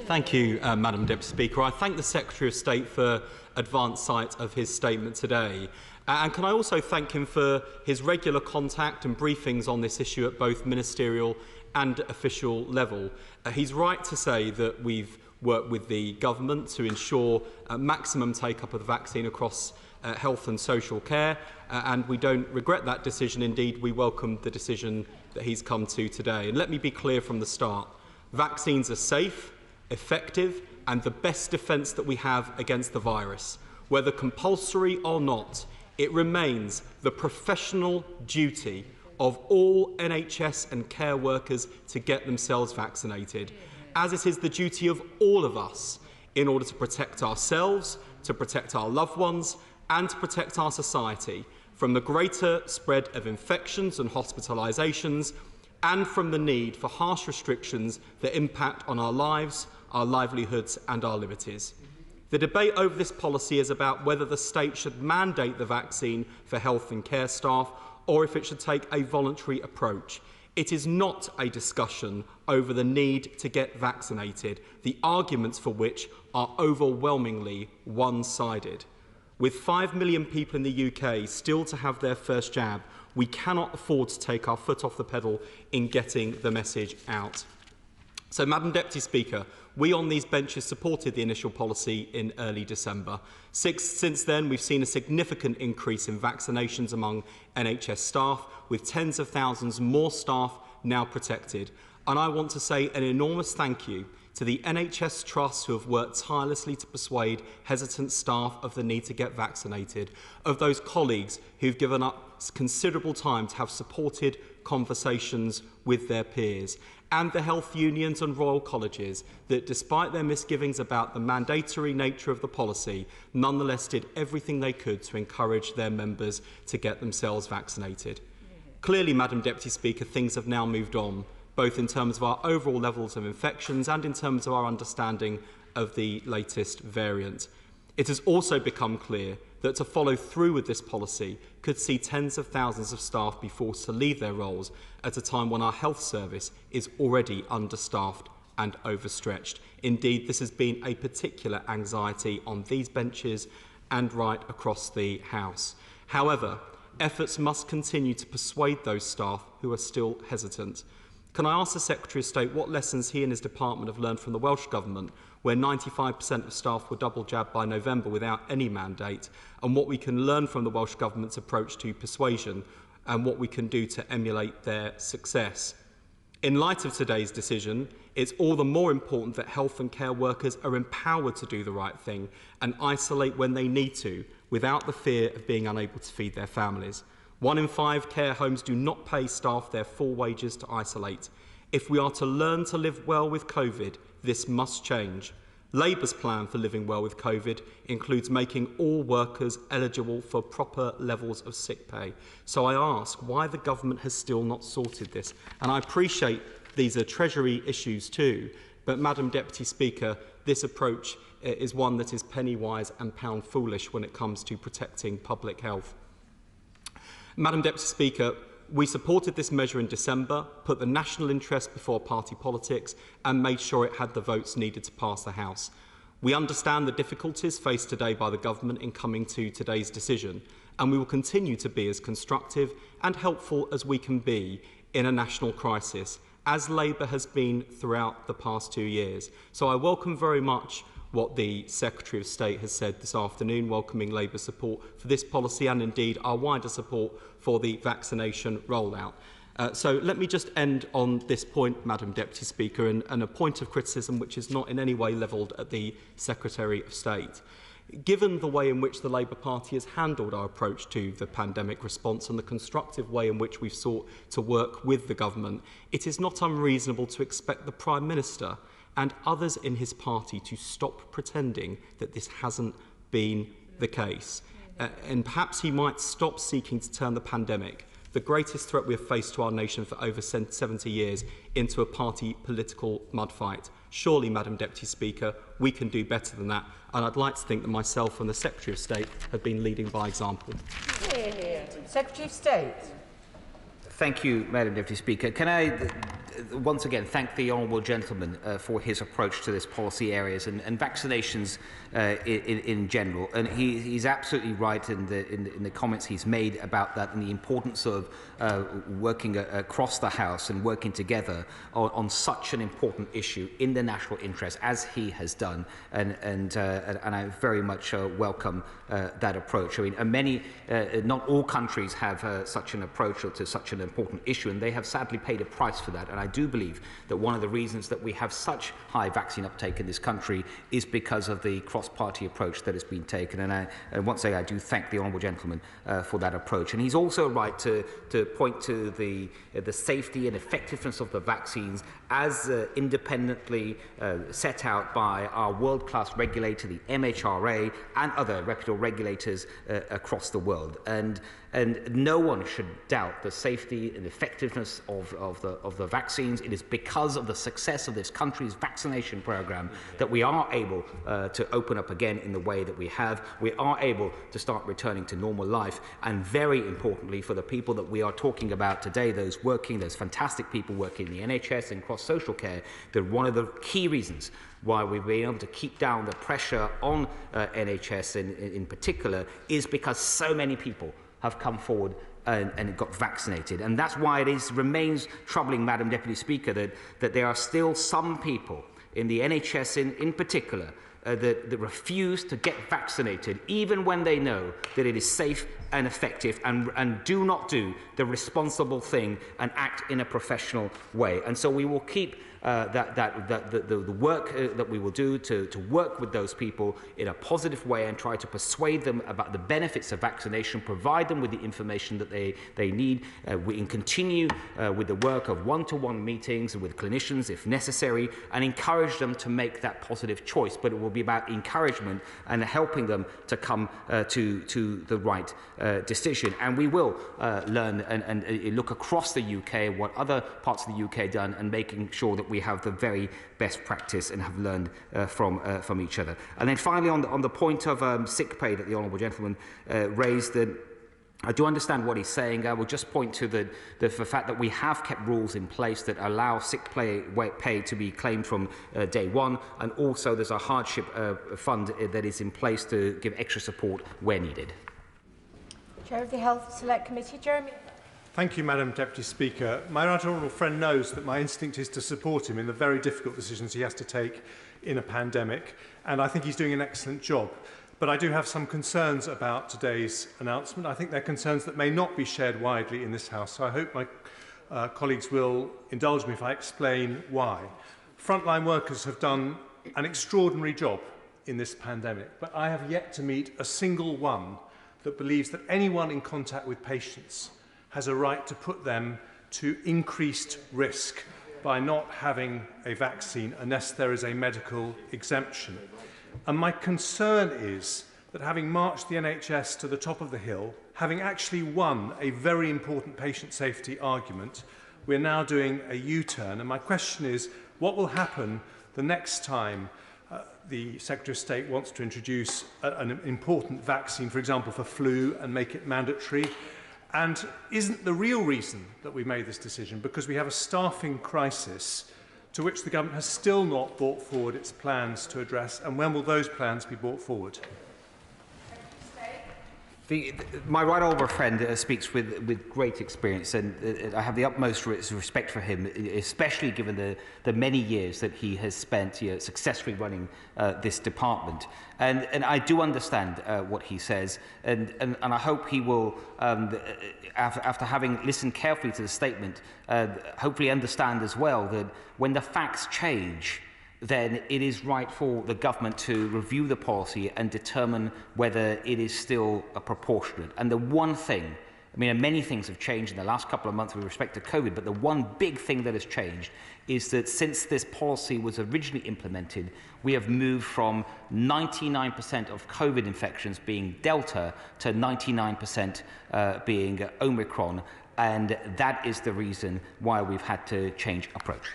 Thank you, Madam Deputy Speaker. I thank the Secretary of State for advance sight of his statement today. And can I also thank him for his regular contact and briefings on this issue at both ministerial and official level. He's right to say that we've work with the government to ensure maximum take-up of the vaccine across health and social care, and we don't regret that decision. Indeed, we welcome the decision that he's come to today. And let me be clear from the start. Vaccines are safe, effective, and the best defence that we have against the virus. Whether compulsory or not, it remains the professional duty of all NHS and care workers to get themselves vaccinated, as it is the duty of all of us in order to protect ourselves, to protect our loved ones, and to protect our society from the greater spread of infections and hospitalisations, and from the need for harsh restrictions that impact on our lives, our livelihoods and our liberties. The debate over this policy is about whether the state should mandate the vaccine for health and care staff or if it should take a voluntary approach. It is not a discussion over the need to get vaccinated, the arguments for which are overwhelmingly one-sided. With 5 million people in the UK still to have their first jab, we cannot afford to take our foot off the pedal in getting the message out. So, Madam Deputy Speaker, we on these benches supported the initial policy in early December. Since then, we've seen a significant increase in vaccinations among NHS staff, with tens of thousands more staff now protected. And I want to say an enormous thank you to the NHS trusts who have worked tirelessly to persuade hesitant staff of the need to get vaccinated, of those colleagues who've given up considerable time to have supported conversations with their peers, and the health unions and royal colleges that, despite their misgivings about the mandatory nature of the policy, nonetheless did everything they could to encourage their members to get themselves vaccinated. Clearly, Madam Deputy Speaker, things have now moved on, both in terms of our overall levels of infections and in terms of our understanding of the latest variant. It has also become clear that to follow through with this policy could see tens of thousands of staff be forced to leave their roles at a time when our health service is already understaffed and overstretched. Indeed, this has been a particular anxiety on these benches and right across the House. However, efforts must continue to persuade those staff who are still hesitant. Can I ask the Secretary of State what lessons he and his department have learned from the Welsh Government, where 95% of staff were double jabbed by November without any mandate, and what we can learn from the Welsh Government's approach to persuasion and what we can do to emulate their success? In light of today's decision, it's all the more important that health and care workers are empowered to do the right thing and isolate when they need to, without the fear of being unable to feed their families. 1 in 5 care homes do not pay staff their full wages to isolate. If we are to learn to live well with COVID, this must change. Labour's plan for living well with COVID includes making all workers eligible for proper levels of sick pay. So I ask why the government has still not sorted this. And I appreciate these are Treasury issues too, but Madam Deputy Speaker, this approach is one that is penny wise and pound foolish when it comes to protecting public health. Madam Deputy Speaker, we supported this measure in December, put the national interest before party politics and made sure it had the votes needed to pass the House. We understand the difficulties faced today by the government in coming to today's decision, and we will continue to be as constructive and helpful as we can be in a national crisis, as Labour has been throughout the past 2 years. So I welcome very much what the Secretary of State has said this afternoon, welcoming Labour's support for this policy and indeed our wider support for the vaccination rollout. So let me just end on this point, Madam Deputy Speaker, and a point of criticism which is not in any way levelled at the Secretary of State. Given the way in which the Labour Party has handled our approach to the pandemic response and the constructive way in which we've sought to work with the government, it is not unreasonable to expect the Prime Minister and others in his party to stop pretending that this hasn't been the case. And perhaps he might stop seeking to turn the pandemic, the greatest threat we have faced to our nation for over 70 years, into a party political mudfight. Surely, Madam Deputy Speaker, we can do better than that. And I'd like to think that myself and the Secretary of State have been leading by example. Secretary of State. Thank you, Madam Deputy Speaker. Can I once again thank the honourable gentleman for his approach to this policy areas and vaccinations in general. And he's absolutely right in the comments he's made about that and the importance of working across the House and working together on such an important issue in the national interest as he has done. And I very much welcome that approach. I mean, not all countries have such an approach to such an important issue, and they have sadly paid a price for that. And I do believe that one of the reasons that we have such high vaccine uptake in this country is because of the cross-party approach that has been taken. And once again, I do thank the honourable gentleman for that approach. And he's also right to point to the safety and effectiveness of the vaccines as independently set out by our world-class regulator, the MHRA, and other reputable regulators across the world. And no one should doubt the safety and effectiveness of the vaccines. It is because of the success of this country's vaccination program that we are able to open up again in the way that we have. We are able to start returning to normal life. And very importantly, for the people that we are talking about today, those fantastic people working in the NHS and cross social care, that one of the key reasons why we've been able to keep down the pressure on NHS in particular is because so many people have come forward and got vaccinated. And that's why it remains troubling, Madam Deputy Speaker, that there are still some people in the NHS in particular that refuse to get vaccinated, even when they know that it is safe and effective, and do not do the responsible thing and act in a professional way. And so we will keep the work that we will do to work with those people in a positive way and try to persuade them about the benefits of vaccination, provide them with the information that they need. We can continue with the work of one-to-one meetings with clinicians if necessary, and encourage them to make that positive choice. But it will be about encouragement and helping them to come to the right decision. And we will learn and look across the UK what other parts of the UK done, and making sure that we have the very best practice and have learned from each other. And then finally, on the point of sick pay that the honourable gentleman raised, I do understand what he's saying. I will just point to the fact that we have kept rules in place that allow sick pay to be claimed from day one, and also there's a hardship fund that is in place to give extra support where needed. Chair of the Health Select Committee, Jeremy. Thank you, Madam Deputy Speaker. My right honourable friend knows that my instinct is to support him in the very difficult decisions he has to take in a pandemic, and I think he's doing an excellent job. But I do have some concerns about today's announcement. I think they're concerns that may not be shared widely in this House, so I hope my colleagues will indulge me if I explain why. Frontline workers have done an extraordinary job in this pandemic, but I have yet to meet a single one that believes that anyone in contact with patients has a right to put them to increased risk by not having a vaccine unless there is a medical exemption. And my concern is that, having marched the NHS to the top of the hill, having actually won a very important patient safety argument, we're now doing a U-turn. And my question is, what will happen the next time the Secretary of State wants to introduce an important vaccine, for example, for flu, and make it mandatory? And isn't the real reason that we made this decision because we have a staffing crisis to which the government has still not brought forward its plans to address? And when will those plans be brought forward? My right honourable friend speaks with great experience, and I have the utmost respect for him, especially given the many years that he has spent successfully running this department. And I do understand what he says, and I hope he will, after having listened carefully to the statement, hopefully understand as well that when the facts change, then it is right for the government to review the policy and determine whether it is still proportionate. And the one thing, I mean, many things have changed in the last couple of months with respect to COVID, but the one big thing that has changed is that since this policy was originally implemented, we have moved from 99% of COVID infections being Delta to 99% being Omicron, and that is the reason why we've had to change approach.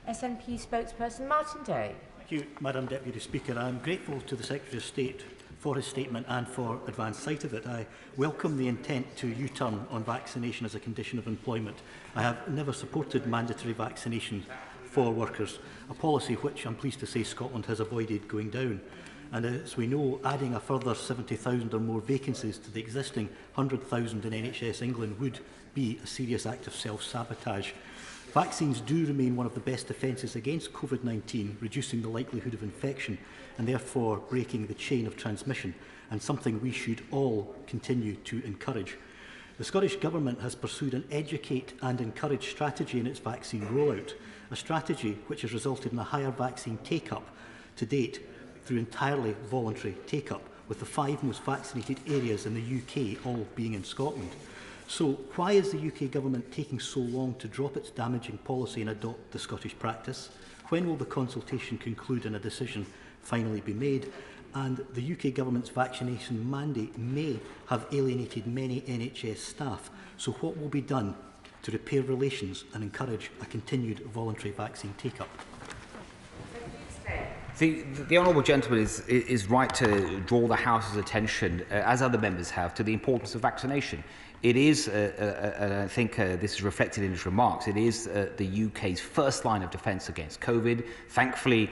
SNP spokesperson Martin Day. Thank you, Madam Deputy Speaker. I am grateful to the Secretary of State for his statement and for advance sight of it. I welcome the intent to U-turn on vaccination as a condition of employment. I have never supported mandatory vaccination for workers, a policy which I'm pleased to say Scotland has avoided going down. And as we know, adding a further 70,000 or more vacancies to the existing 100,000 in NHS England would be a serious act of self-sabotage. Vaccines do remain one of the best defences against COVID-19, reducing the likelihood of infection and therefore breaking the chain of transmission, and something we should all continue to encourage. The Scottish Government has pursued an educate and encourage strategy in its vaccine rollout, a strategy which has resulted in a higher vaccine take-up to date through entirely voluntary take-up, with the 5 most vaccinated areas in the UK all being in Scotland. So why is the UK Government taking so long to drop its damaging policy and adopt the Scottish practice? When will the consultation conclude and a decision finally be made? And the UK Government's vaccination mandate may have alienated many NHS staff. So what will be done to repair relations and encourage a continued voluntary vaccine take-up? The honourable gentleman is right to draw the House's attention, as other members have, to the importance of vaccination. It is, and I think this is reflected in his remarks, it is the UK's first line of defence against COVID. Thankfully,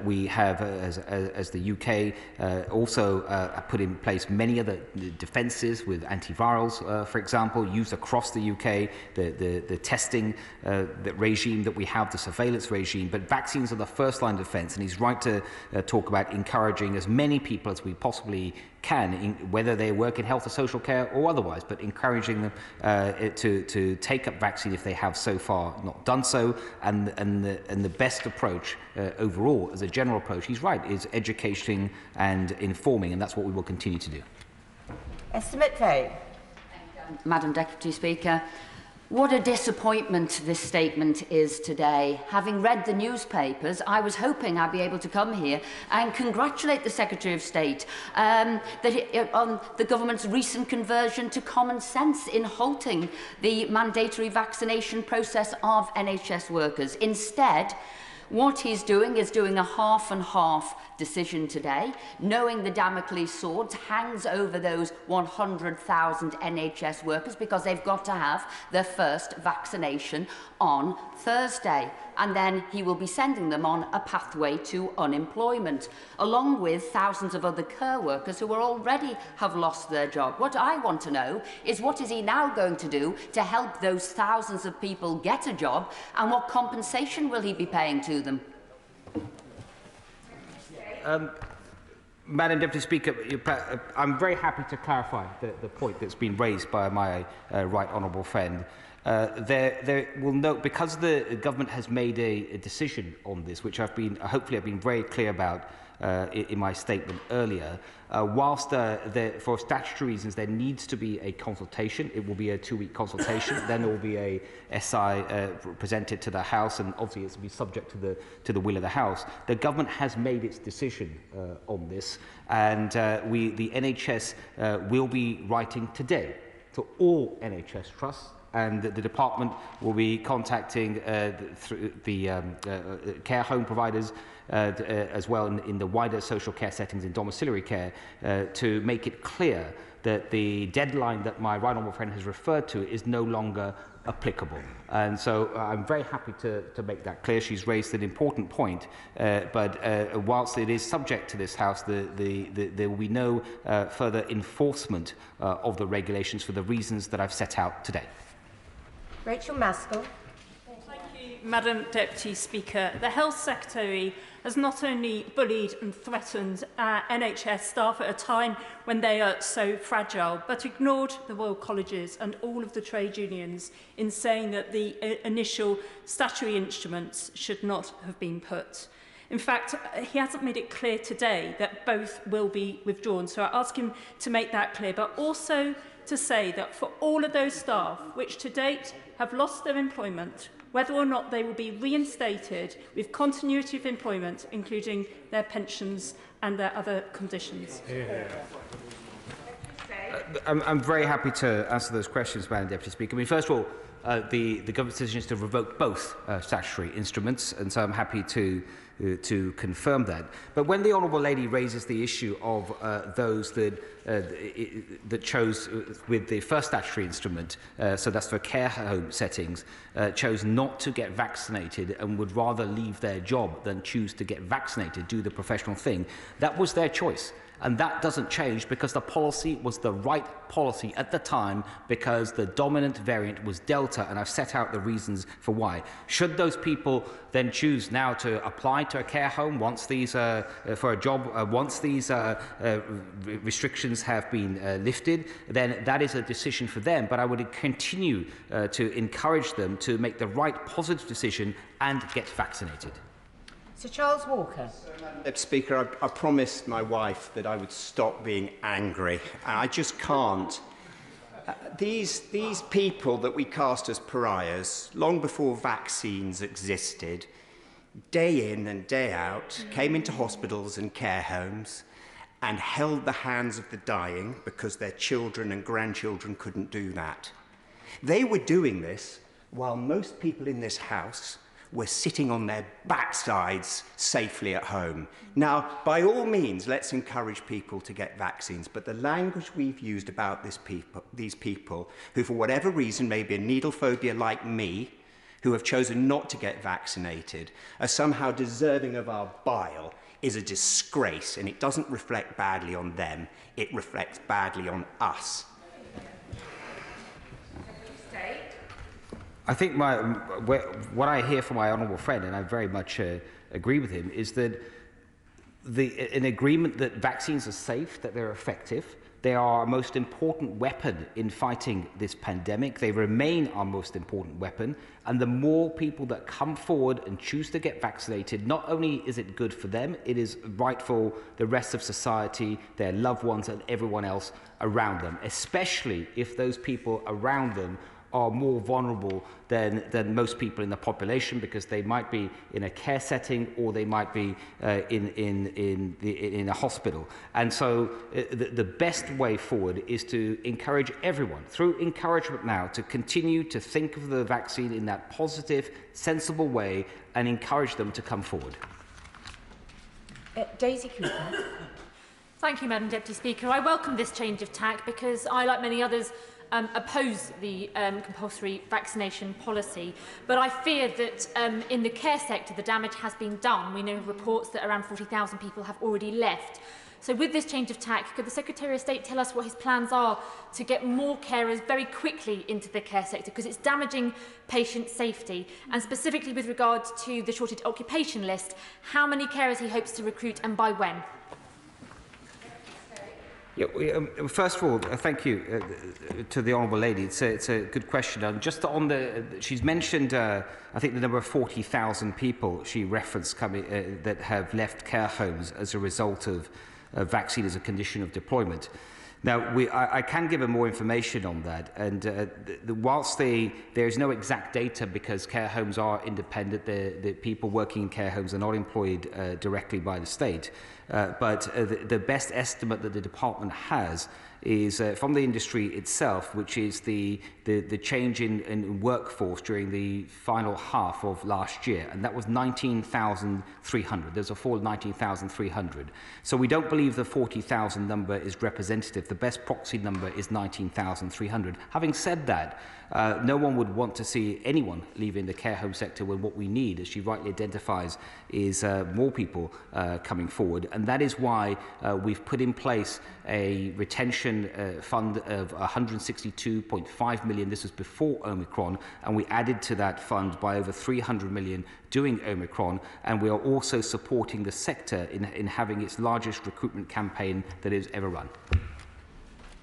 we have, as the UK, also put in place many other defences with antivirals, for example, used across the UK, the testing regime that we have, the surveillance regime. But vaccines are the first line of defence, and he's right to talk about encouraging as many people as we possibly can, whether they work in health or social care or otherwise, but encouraging them to take up vaccine if they have so far not done so. And the best approach overall, as a general approach, he's right, is educating and informing, and that's what we will continue to do. Esther McVeigh. Madam Deputy Speaker, what a disappointment this statement is today. Having read the newspapers, I was hoping I'd be able to come here and congratulate the Secretary of State on the government's recent conversion to common sense in halting the mandatory vaccination process of NHS workers. Instead, what he's doing is doing a half and half decision today, knowing the Damocles sword hangs over those 100,000 NHS workers because they've got to have their first vaccination on Thursday. And then he will be sending them on a pathway to unemployment, along with thousands of other care workers who already have lost their job. What I want to know is what is he now going to do to help those thousands of people get a job, and what compensation will he be paying to them? Madam Deputy Speaker, I'm very happy to clarify the point that's been raised by my right honourable friend. There will note, because the government has made a decision on this, which hopefully I've been very clear about in my statement earlier, whilst for statutory reasons there needs to be a consultation. It will be a 2-week consultation. Then there will be a SI presented to the House, and obviously it's to be subject to the will of the House. The government has made its decision on this, and the NHS will be writing today to all NHS trusts, and the department will be contacting the care home providers as well in the wider social care settings in domiciliary care to make it clear that the deadline that my right honourable friend has referred to is no longer applicable. And so I'm very happy to make that clear. She's raised an important point, but whilst it is subject to this House, there will be no further enforcement of the regulations for the reasons that I've set out today. Rachel Maskell. Thank you, Madam Deputy Speaker. The Health Secretary has not only bullied and threatened NHS staff at a time when they are so fragile, but ignored the Royal Colleges and all of the trade unions in saying that the initial statutory instruments should not have been put. In fact, he hasn't made it clear today that both will be withdrawn, so I ask him to make that clear, but also to say that for all of those staff which to date have lost their employment, whether or not they will be reinstated with continuity of employment, including their pensions and their other conditions. I'm very happy to answer those questions, Madam Deputy Speaker. I mean, first of all, the government's decision is to revoke both statutory instruments, and so I'm happy to confirm that. But when the Honourable Lady raises the issue of those that chose with the first statutory instrument, so that's for care home settings, chose not to get vaccinated and would rather leave their job than choose to get vaccinated, do the professional thing, that was their choice. And that doesn't change because the policy was the right policy at the time, because the dominant variant was Delta, and I've set out the reasons for why. Should those people then choose now to apply to a care home once these for a job once these restrictions have been lifted, then that is a decision for them. But I would continue to encourage them to make the right positive decision and get vaccinated. Sir Charles Walker. Mr. Speaker, I promised my wife that I would stop being angry, and I just can't. These people that we cast as pariahs, long before vaccines existed, day in and day out, came into hospitals and care homes and held the hands of the dying because their children and grandchildren couldn't do that. They were doing this while most people in this House were sitting on their backsides safely at home. Now, by all means, let's encourage people to get vaccines, but the language we've used about these people, who for whatever reason may be a needle phobia like me, who have chosen not to get vaccinated, are somehow deserving of our bile, is a disgrace, and it doesn't reflect badly on them, it reflects badly on us. I think what I hear from my honourable friend, and I very much agree with him, is that an agreement that vaccines are safe, that they're effective, they are our most important weapon in fighting this pandemic. They remain our most important weapon, and the more people that come forward and choose to get vaccinated, not only is it good for them, it is right for the rest of society, their loved ones, and everyone else around them, especially if those people around them are more vulnerable than most people in the population, because they might be in a care setting or they might be in a hospital. And so the best way forward is to encourage everyone, through encouragement now, to continue to think of the vaccine in that positive, sensible way and encourage them to come forward. Daisy Cooper. Thank you, Madam Deputy Speaker. I welcome this change of tack because I, like many others, oppose the compulsory vaccination policy, but I fear that in the care sector the damage has been done. We know reports that around 40,000 people have already left. So with this change of tack, could the Secretary of State tell us what his plans are to get more carers very quickly into the care sector, because it's damaging patient safety, and specifically with regard to the shortage occupation list, how many carers he hopes to recruit and by when? Yeah, first of all, thank you to the Honourable Lady. It's a good question. Just on she's mentioned, I think, the number of 40,000 people she referenced coming that have left care homes as a result of vaccine as a condition of deployment. Now, I can give her more information on that, and whilst there is no exact data, because care homes are independent, the people working in care homes are not employed directly by the state, but the best estimate that the department has is from the industry itself, which is the change in workforce during the final half of last year, and that was 19,300. There's a fall of 19,300. So we don't believe the 40,000 number is representative. The best proxy number is 19,300. Having said that, no one would want to see anyone leaving the care home sector when what we need, as she rightly identifies, is more people coming forward. And that is why we've put in place a retention fund of 162.5 million. This was before Omicron, and we added to that fund by over 300 million during Omicron, and we are also supporting the sector in having its largest recruitment campaign that it has ever run.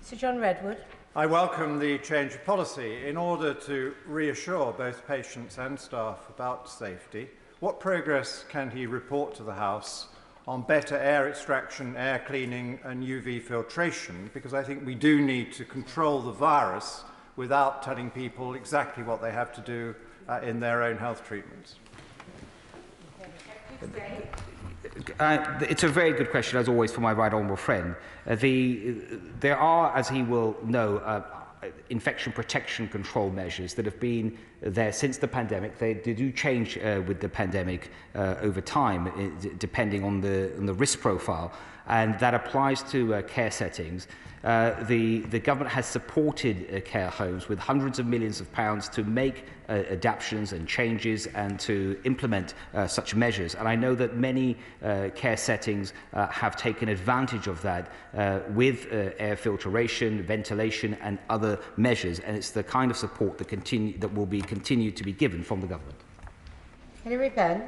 Sir John Redwood. I welcome the change of policy. In order to reassure both patients and staff about safety, what progress can he report to the House on better air extraction, air cleaning and UV filtration? Because I think we do need to control the virus without telling people exactly what they have to do in their own health treatments. It's a very good question, as always, for my right honourable friend. There are, as he will know, infection protection control measures that have been there since the pandemic. They do change with the pandemic over time, depending on the risk profile, and that applies to care settings. The government has supported care homes with hundreds of millions of pounds to make adaptations and changes and to implement such measures. And I know that many care settings have taken advantage of that with air filtration, ventilation and other measures. And it's the kind of support that will be continued to be given from the government. Hilary Benn.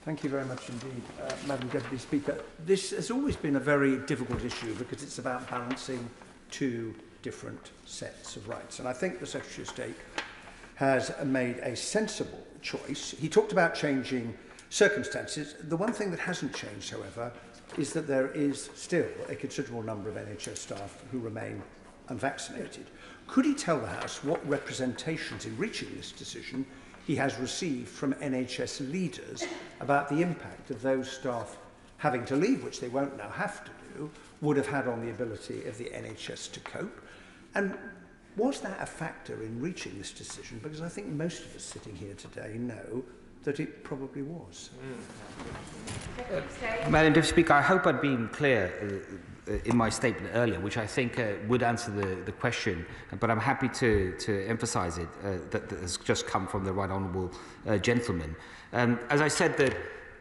Thank you very much indeed, Madam Deputy Speaker. This has always been a very difficult issue because it's about balancing two different sets of rights. And I think the Secretary of State has made a sensible choice. He talked about changing circumstances. The one thing that hasn't changed, however, is that there is still a considerable number of NHS staff who remain unvaccinated. Could he tell the House what representations in reaching this decision he has received from NHS leaders about the impact of those staff having to leave, which they won't now have to do, would have had on the ability of the NHS to cope? And was that a factor in reaching this decision? Because I think most of us sitting here today know that it probably was. Madam Deputy Speaker, I hope I'd been clear in my statement earlier, which I think would answer the question, but I'm happy to emphasise it, that has just come from the right honourable gentleman. As I said, that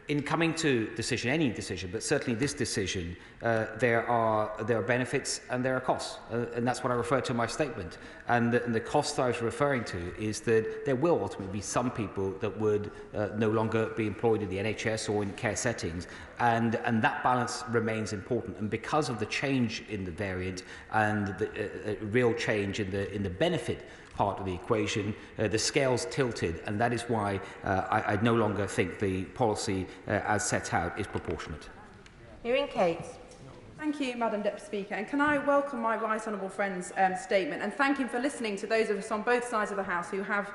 in coming to decision, any decision, but certainly this decision, there are benefits and there are costs, and that's what I referred to in my statement. And the cost I was referring to is that there will ultimately be some people that would no longer be employed in the NHS or in care settings, and that balance remains important. And because of the change in the variant and the real change in the benefit part of the equation, the scales tilted, and that is why I no longer think the policy as set out is proportionate. Hearing Kate. Thank you, Madam Deputy Speaker. And can I welcome my right honourable friend's statement and thank him for listening to those of us on both sides of the House who have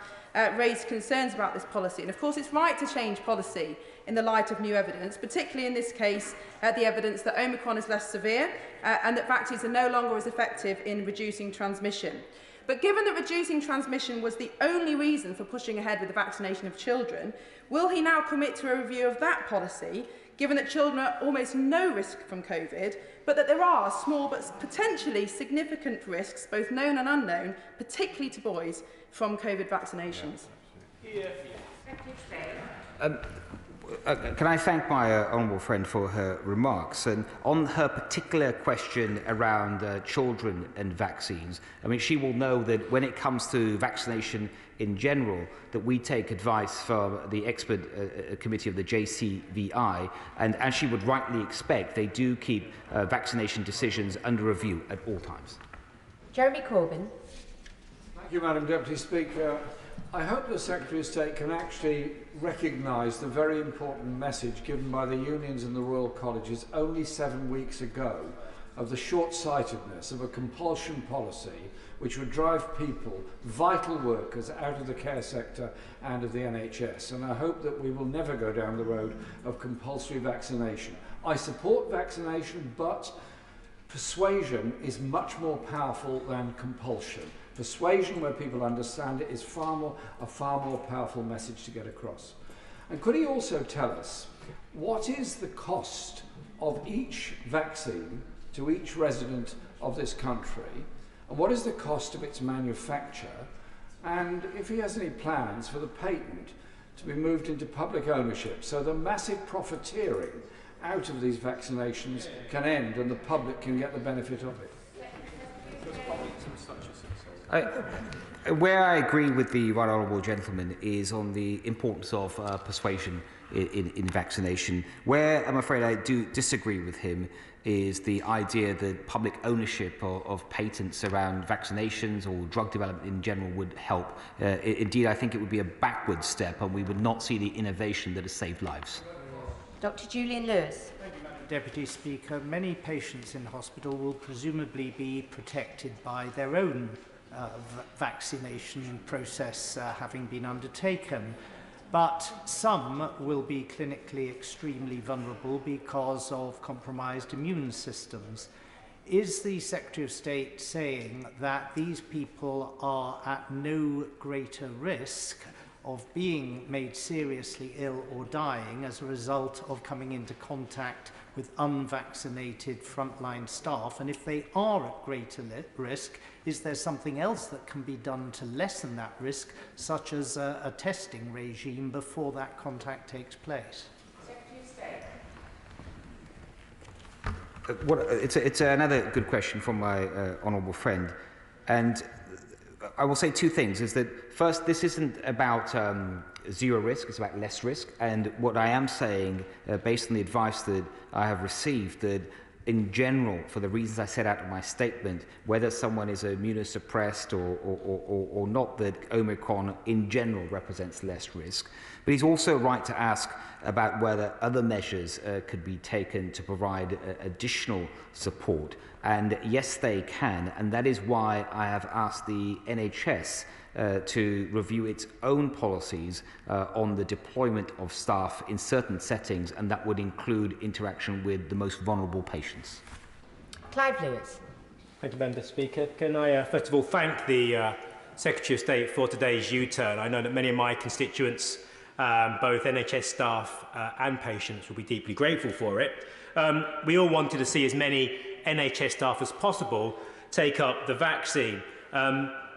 raised concerns about this policy. And of course, it's right to change policy in the light of new evidence, particularly in this case, the evidence that Omicron is less severe and that vaccines are no longer as effective in reducing transmission. But given that reducing transmission was the only reason for pushing ahead with the vaccination of children, will he now commit to a review of that policy, given that children are almost no risk from COVID, but that there are small but potentially significant risks, both known and unknown, particularly to boys, from COVID vaccinations? Can I thank my honourable friend for her remarks? And on her particular question around children and vaccines, I mean, she will know that when it comes to vaccination in general, that we take advice from the expert committee of the JCVI, and as she would rightly expect, they do keep vaccination decisions under review at all times. Jeremy Corbyn. Thank you, Madam Deputy Speaker. I hope the Secretary of State can actually recognise the very important message given by the unions and the Royal Colleges only 7 weeks ago of the short-sightedness of a compulsion policy which would drive people, vital workers, out of the care sector and of the NHS. And I hope that we will never go down the road of compulsory vaccination. I support vaccination, but persuasion is much more powerful than compulsion. Persuasion, where people understand it, is a far more powerful message to get across. And could he also tell us what is the cost of each vaccine to each resident of this country, and what is the cost of its manufacture, and if he has any plans for the patent to be moved into public ownership so the massive profiteering out of these vaccinations can end and the public can get the benefit of it. Where I agree with the right honourable gentleman is on the importance of persuasion in vaccination. Where I'm afraid I do disagree with him is the idea that public ownership of patents around vaccinations or drug development in general would help. Indeed, I think it would be a backward step and we would not see the innovation that has saved lives. Dr. Julian Lewis. Thank you, Madam Deputy Speaker. Many patients in hospital will presumably be protected by their own vaccination process having been undertaken. but some will be clinically extremely vulnerable because of compromised immune systems. Is the Secretary of State saying that these people are at no greater risk of being made seriously ill or dying as a result of coming into contact with unvaccinated frontline staff? And if they are at greater risk, is there something else that can be done to lessen that risk, such as a testing regime before that contact takes place? It's another good question from my honourable friend, and I will say two things. Is that first, this isn't about zero risk, it's about less risk, and what I am saying, based on the advice that I have received, that in general, for the reasons I set out in my statement, whether someone is immunosuppressed or not, that Omicron in general represents less risk. But he's also right to ask about whether other measures could be taken to provide additional support. And yes, they can. And that is why I have asked the NHS to review its own policies on the deployment of staff in certain settings, and that would include interaction with the most vulnerable patients. Clive Lewis. Thank you, Madam Speaker. Can I first of all thank the Secretary of State for today's U-turn. I know that many of my constituents, both NHS staff and patients, will be deeply grateful for it. We all wanted to see as many NHS staff as possible take up the vaccine.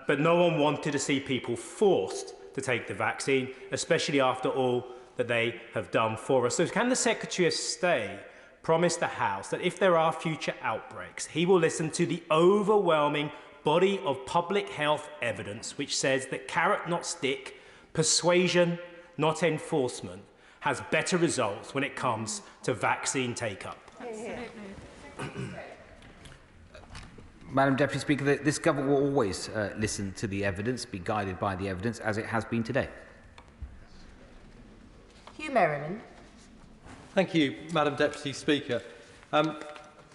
But no one wanted to see people forced to take the vaccine, especially after all that they have done for us. So can the Secretary of State promise the House that if there are future outbreaks, he will listen to the overwhelming body of public health evidence which says that carrot not stick, persuasion not enforcement, has better results when it comes to vaccine take-up? Madam Deputy Speaker, this government will always listen to the evidence, be guided by the evidence, as it has been today. Hugh Merriman. Thank you, Madam Deputy Speaker.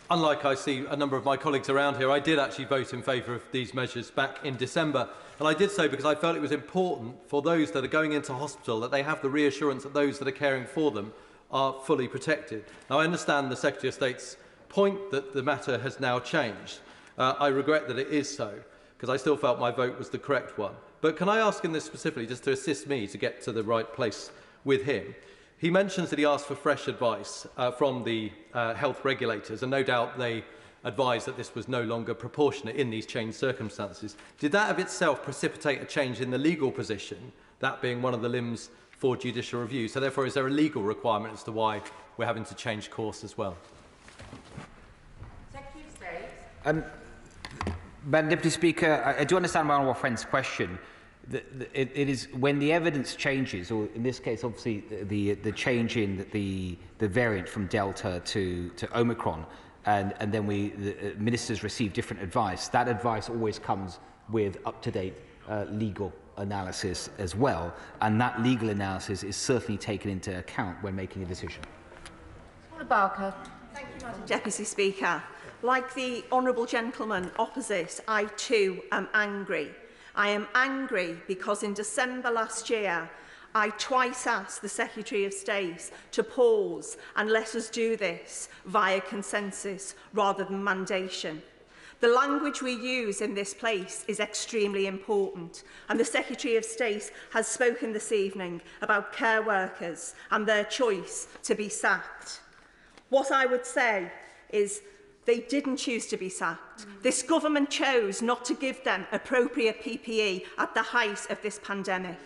Unlike I see a number of my colleagues around here, I did actually vote in favour of these measures back in December. And I did so because I felt it was important for those that are going into hospital that they have the reassurance that those that are caring for them are fully protected. Now, I understand the Secretary of State's point that the matter has now changed. I regret that it is so, because I still felt my vote was the correct one. But can I ask him this specifically, just to assist me to get to the right place with him? He mentions that he asked for fresh advice from the health regulators, and no doubt they advised that this was no longer proportionate in these changed circumstances. Did that of itself precipitate a change in the legal position, that being one of the limbs for judicial review? So therefore, is there a legal requirement as to why we're having to change course as well? Secretary of State. Madam Deputy Speaker, I do understand my honourable friend's question. It is when the evidence changes, or in this case, obviously, the change in the variant from Delta to Omicron, and then the ministers receive different advice. That advice always comes with up-to-date legal analysis as well, and that legal analysis is certainly taken into account when making a decision. Barker. Thank you, Madam Deputy Speaker. Like the honourable gentleman opposite, I too am angry. I am angry because in December last year, I twice asked the Secretary of State to pause and let us do this via consensus rather than mandation. The language we use in this place is extremely important, and the Secretary of State has spoken this evening about care workers and their choice to be sacked. What I would say is they didn't choose to be sacked. This government chose not to give them appropriate PPE at the height of this pandemic.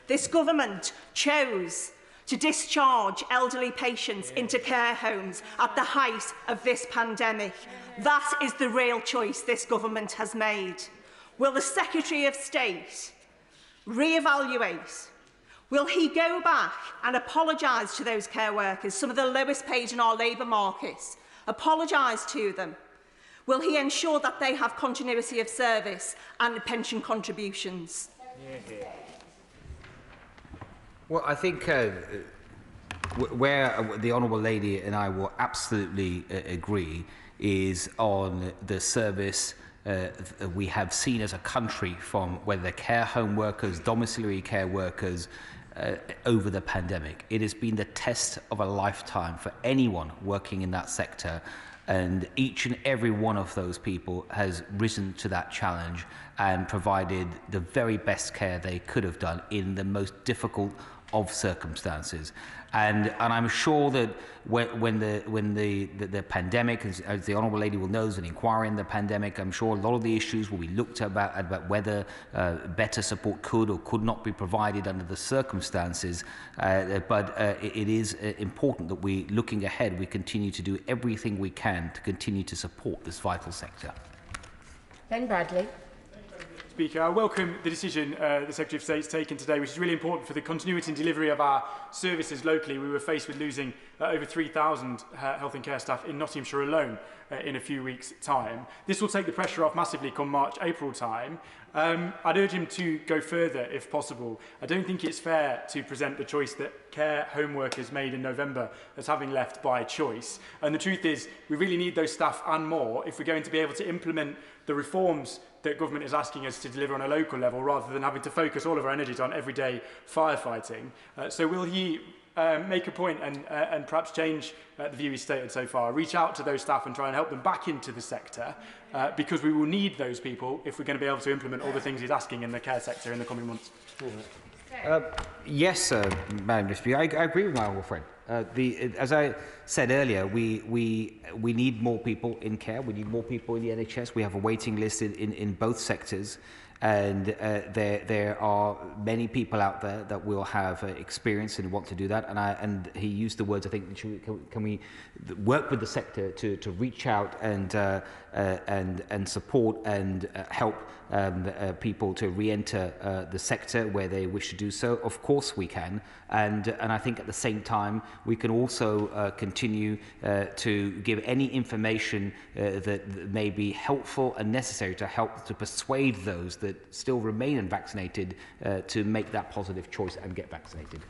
This government chose to discharge elderly patients into care homes at the height of this pandemic. That is the real choice this government has made. Will the Secretary of State re-evaluate? Will he go back and apologise to those care workers, some of the lowest paid in our labour markets? Apologise to them? Will he ensure that they have continuity of service and pension contributions? Well, I think where the Honourable Lady and I will absolutely agree is on the service we have seen as a country, from whether they're care home workers, domiciliary care workers, over the pandemic. It has been the test of a lifetime for anyone working in that sector, and each and every one of those people has risen to that challenge and provided the very best care they could have done in the most difficult of circumstances. And I'm sure that when the pandemic, as the Honourable Lady will know, is an inquiry in the pandemic, I'm sure a lot of the issues will be looked at about whether better support could or could not be provided under the circumstances. But it is important that we, looking ahead, we continue to do everything we can to continue to support this vital sector. Ben Bradley. Speaker, I welcome the decision the Secretary of State's taken today, which is really important for the continuity and delivery of our services locally. We were faced with losing over 3,000 health and care staff in Nottinghamshire alone in a few weeks' time. This will take the pressure off massively come March, April time. I'd urge him to go further if possible. I don't think it's fair to present the choice that care home workers made in November as having left by choice. And the truth is, we really need those staff and more if we're going to be able to implement the reforms that government is asking us to deliver on a local level, rather than having to focus all of our energies on everyday firefighting. So will he make a point and perhaps change the view he's stated so far, reach out to those staff and try and help them back into the sector, because we will need those people if we're going to be able to implement all the things he's asking in the care sector in the coming months. Yes, Madam Speaker, I agree with my old friend. As I said earlier, we need more people in care. We need more people in the NHS. We have a waiting list in both sectors, and there are many people out there that will have experience and want to do that. And he used the words, I think, can we work with the sector to reach out and support and help people to re-enter the sector where they wish to do so? Of course we can, and I think at the same time we can also continue to give any information that may be helpful and necessary to help to persuade those that still remain unvaccinated to make that positive choice and get vaccinated.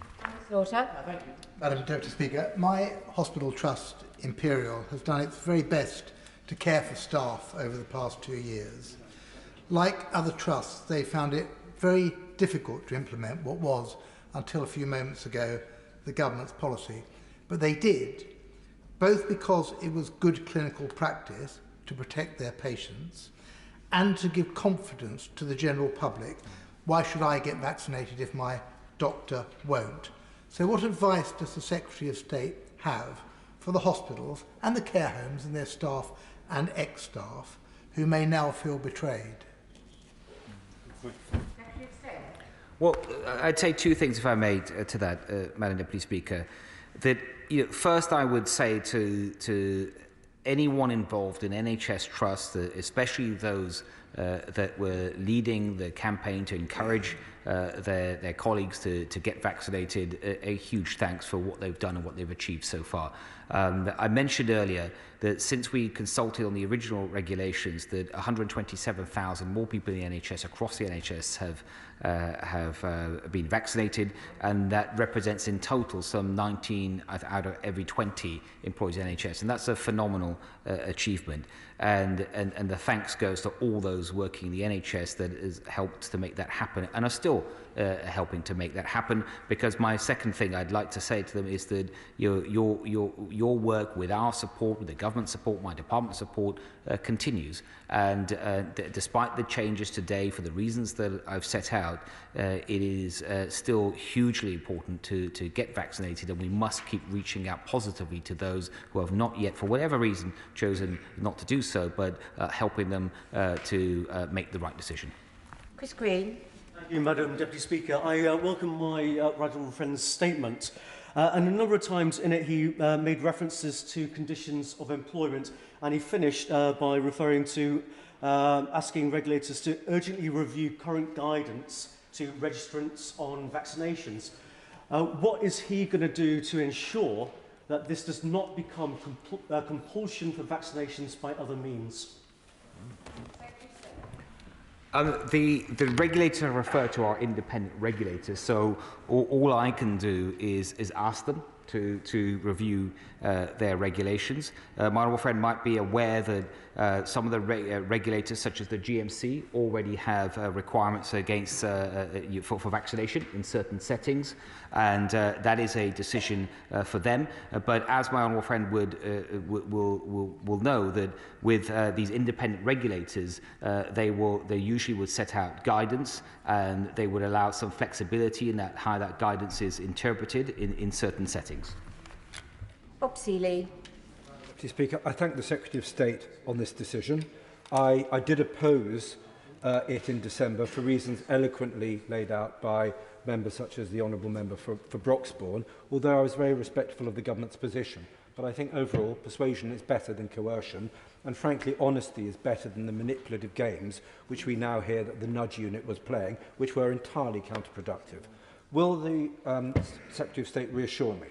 Slaughter. Thank you, Madam Deputy Speaker. My hospital trust, Imperial, has done its very best to care for staff over the past 2 years. Like other trusts, they found it very difficult to implement what was, until a few moments ago, the government's policy. But they did, both because it was good clinical practice to protect their patients and to give confidence to the general public. Why should I get vaccinated if my doctor won't? So what advice does the Secretary of State have for the hospitals and the care homes and their staff and ex-staff who may now feel betrayed? Well, I'd say two things, if I may, to that, Madam Deputy Speaker. That, first, I would say to anyone involved in NHS trusts, especially those that were leading the campaign to encourage their colleagues to get vaccinated, a huge thanks for what they've done and what they've achieved so far. I mentioned earlier that since we consulted on the original regulations, that 127,000 more people in the NHS, across the NHS, have been vaccinated, and that represents in total some 19 out of every 20 employees in the NHS, and that's a phenomenal achievement. And the thanks goes to all those working in the NHS that has helped to make that happen and are still helping to make that happen, because my second thing I'd like to say to them is that your work with our support, with the government support, my department support, continues. And despite the changes today, for the reasons that I've set out, it is still hugely important to get vaccinated, and we must keep reaching out positively to those who have not yet, for whatever reason, chosen not to do so, but helping them to make the right decision. Chris Green. Thank you, Madam Deputy Speaker. I welcome my right honourable friend's statement. And a number of times in it he made references to conditions of employment, and he finished by referring to asking regulators to urgently review current guidance to registrants on vaccinations. What is he going to do to ensure that this does not become compulsion for vaccinations by other means? The regulator referred to our independent regulators, so all I can do is ask them to review their regulations. My honourable friend might be aware that Some of the regulators, such as the GMC, already have requirements against for vaccination in certain settings, and that is a decision for them. But as my honourable friend will know, that with these independent regulators, they usually would set out guidance, and they would allow some flexibility in that how that guidance is interpreted in certain settings. Bob Seeley. Mr. Speaker, I thank the Secretary of State on this decision. I did oppose it in December for reasons eloquently laid out by members such as the Honourable Member for Broxbourne, although I was very respectful of the Government's position. But I think overall persuasion is better than coercion, and frankly honesty is better than the manipulative games which we now hear that the nudge unit was playing, which were entirely counterproductive. Will the Secretary of State reassure me,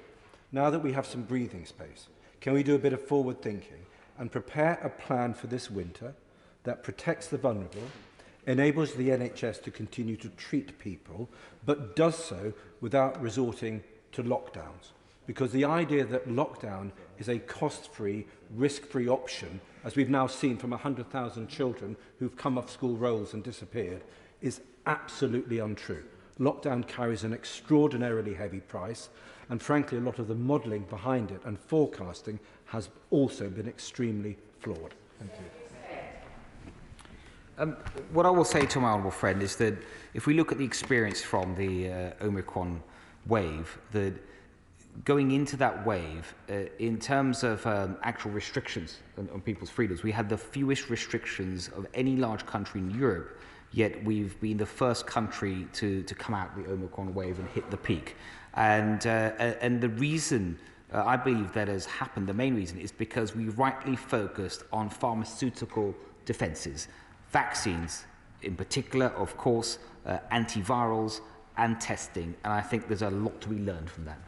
now that we have some breathing space, can we do a bit of forward thinking and prepare a plan for this winter that protects the vulnerable, enables the NHS to continue to treat people, but does so without resorting to lockdowns? Because the idea that lockdown is a cost-free, risk-free option, as we've now seen from 100,000 children who've come off school rolls and disappeared, is absolutely untrue. Lockdown carries an extraordinarily heavy price, and frankly, a lot of the modelling behind it and forecasting has also been extremely flawed. Thank you. What I will say to my honourable friend is that if we look at the experience from the Omicron wave, that going into that wave, in terms of actual restrictions on people's freedoms, we had the fewest restrictions of any large country in Europe, yet we've been the first country to come out of the Omicron wave and hit the peak. And the reason I believe that has happened, the main reason, is because we rightly focused on pharmaceutical defences, vaccines in particular, of course, antivirals and testing, and I think there's a lot to be learned from that.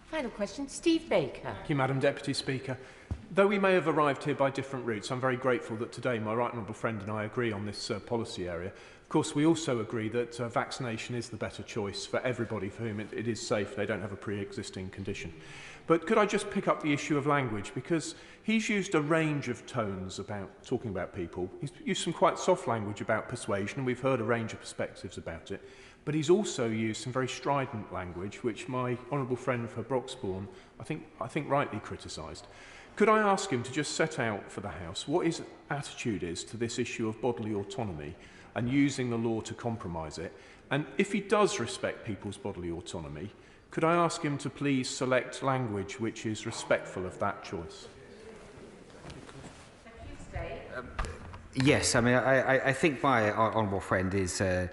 Final question, Steve Baker. Thank you, Madam Deputy Speaker. Though we may have arrived here by different routes, I'm very grateful that today my right honourable friend and I agree on this policy area. Of course, we also agree that vaccination is the better choice for everybody for whom it is safe, they don't have a pre-existing condition. But could I just pick up the issue of language? Because he's used a range of tones about talking about people. He's used some quite soft language about persuasion, and we've heard a range of perspectives about it. But he's also used some very strident language, which my honourable friend for Broxbourne, I think rightly criticised. Could I ask him to just set out for the House what his attitude is to this issue of bodily autonomy and using the law to compromise it? And if he does respect people's bodily autonomy, could I ask him to please select language which is respectful of that choice? Yes, I mean, I think my honourable friend is, I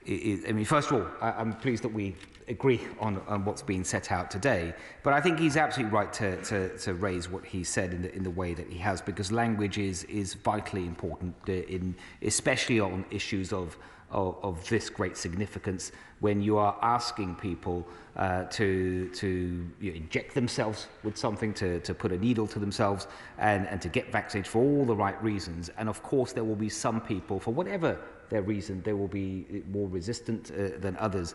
mean, first of all, I'm pleased that we agree on what's being set out today, but I think he's absolutely right to raise what he said in the way that he has, because language is vitally important, especially on issues of this great significance, when you are asking people to inject themselves with something, to put a needle to themselves, and to get vaccinated for all the right reasons. And of course, there will be some people, for whatever their reason, they will be more resistant than others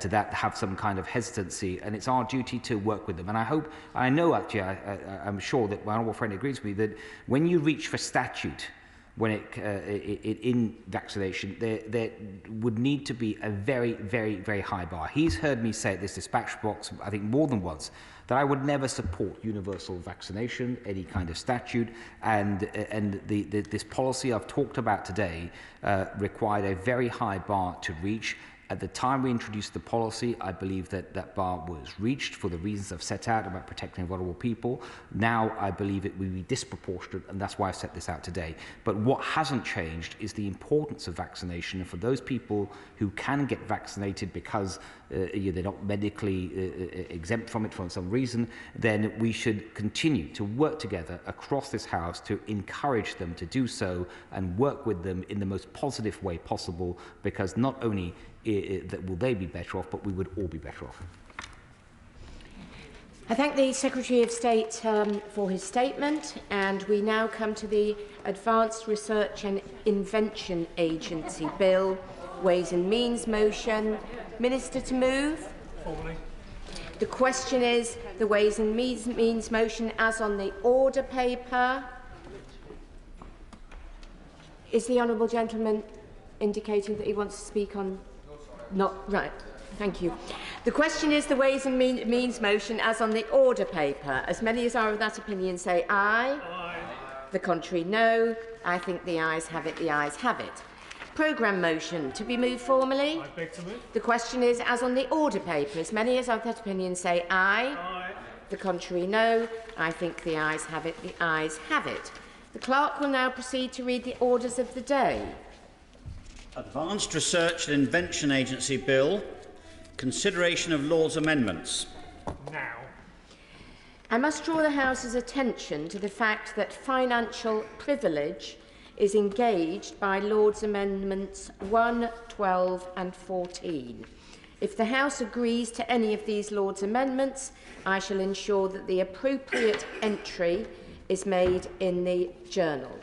to that, have some kind of hesitancy, and it's our duty to work with them. And I know actually, I'm sure that my honourable friend agrees with me that when you reach for statute, when in vaccination, there would need to be a very, very, very high bar. He's heard me say at this dispatch box, I think more than once, that I would never support universal vaccination, any kind of statute, and this policy I've talked about today required a very high bar to reach. At the time we introduced the policy, I believe that that bar was reached for the reasons I've set out about protecting vulnerable people. Now I believe it will be disproportionate, and that's why I've set this out today. But what hasn't changed is the importance of vaccination. And for those people who can get vaccinated because they're not medically exempt from it for some reason, then we should continue to work together across this House to encourage them to do so and work with them in the most positive way possible, because not only that will they be better off, but we would all be better off. I thank the Secretary of State for his statement, and we now come to the Advanced Research and Invention Agency Bill, Ways and Means motion. Minister to move. Formally. The question is the Ways and Means motion as on the order paper. Is the honourable gentleman indicating that he wants to speak on... Not right. Thank you. The question is the Ways and Means motion as on the order paper. As many as are of that opinion say aye. Aye. The contrary, no. I think the ayes have it. The ayes have it. Programme motion to be moved formally. I beg to move. The question is as on the order paper. As many as are of that opinion say aye. Aye. The contrary, no. I think the ayes have it. The ayes have it. The clerk will now proceed to read the orders of the day. Advanced Research and Invention Agency Bill. Consideration of Lord's amendments. Now. I must draw the House's attention to the fact that financial privilege is engaged by Lord's Amendments 1, 12 and 14. If the House agrees to any of these Lord's amendments, I shall ensure that the appropriate entry is made in the journal.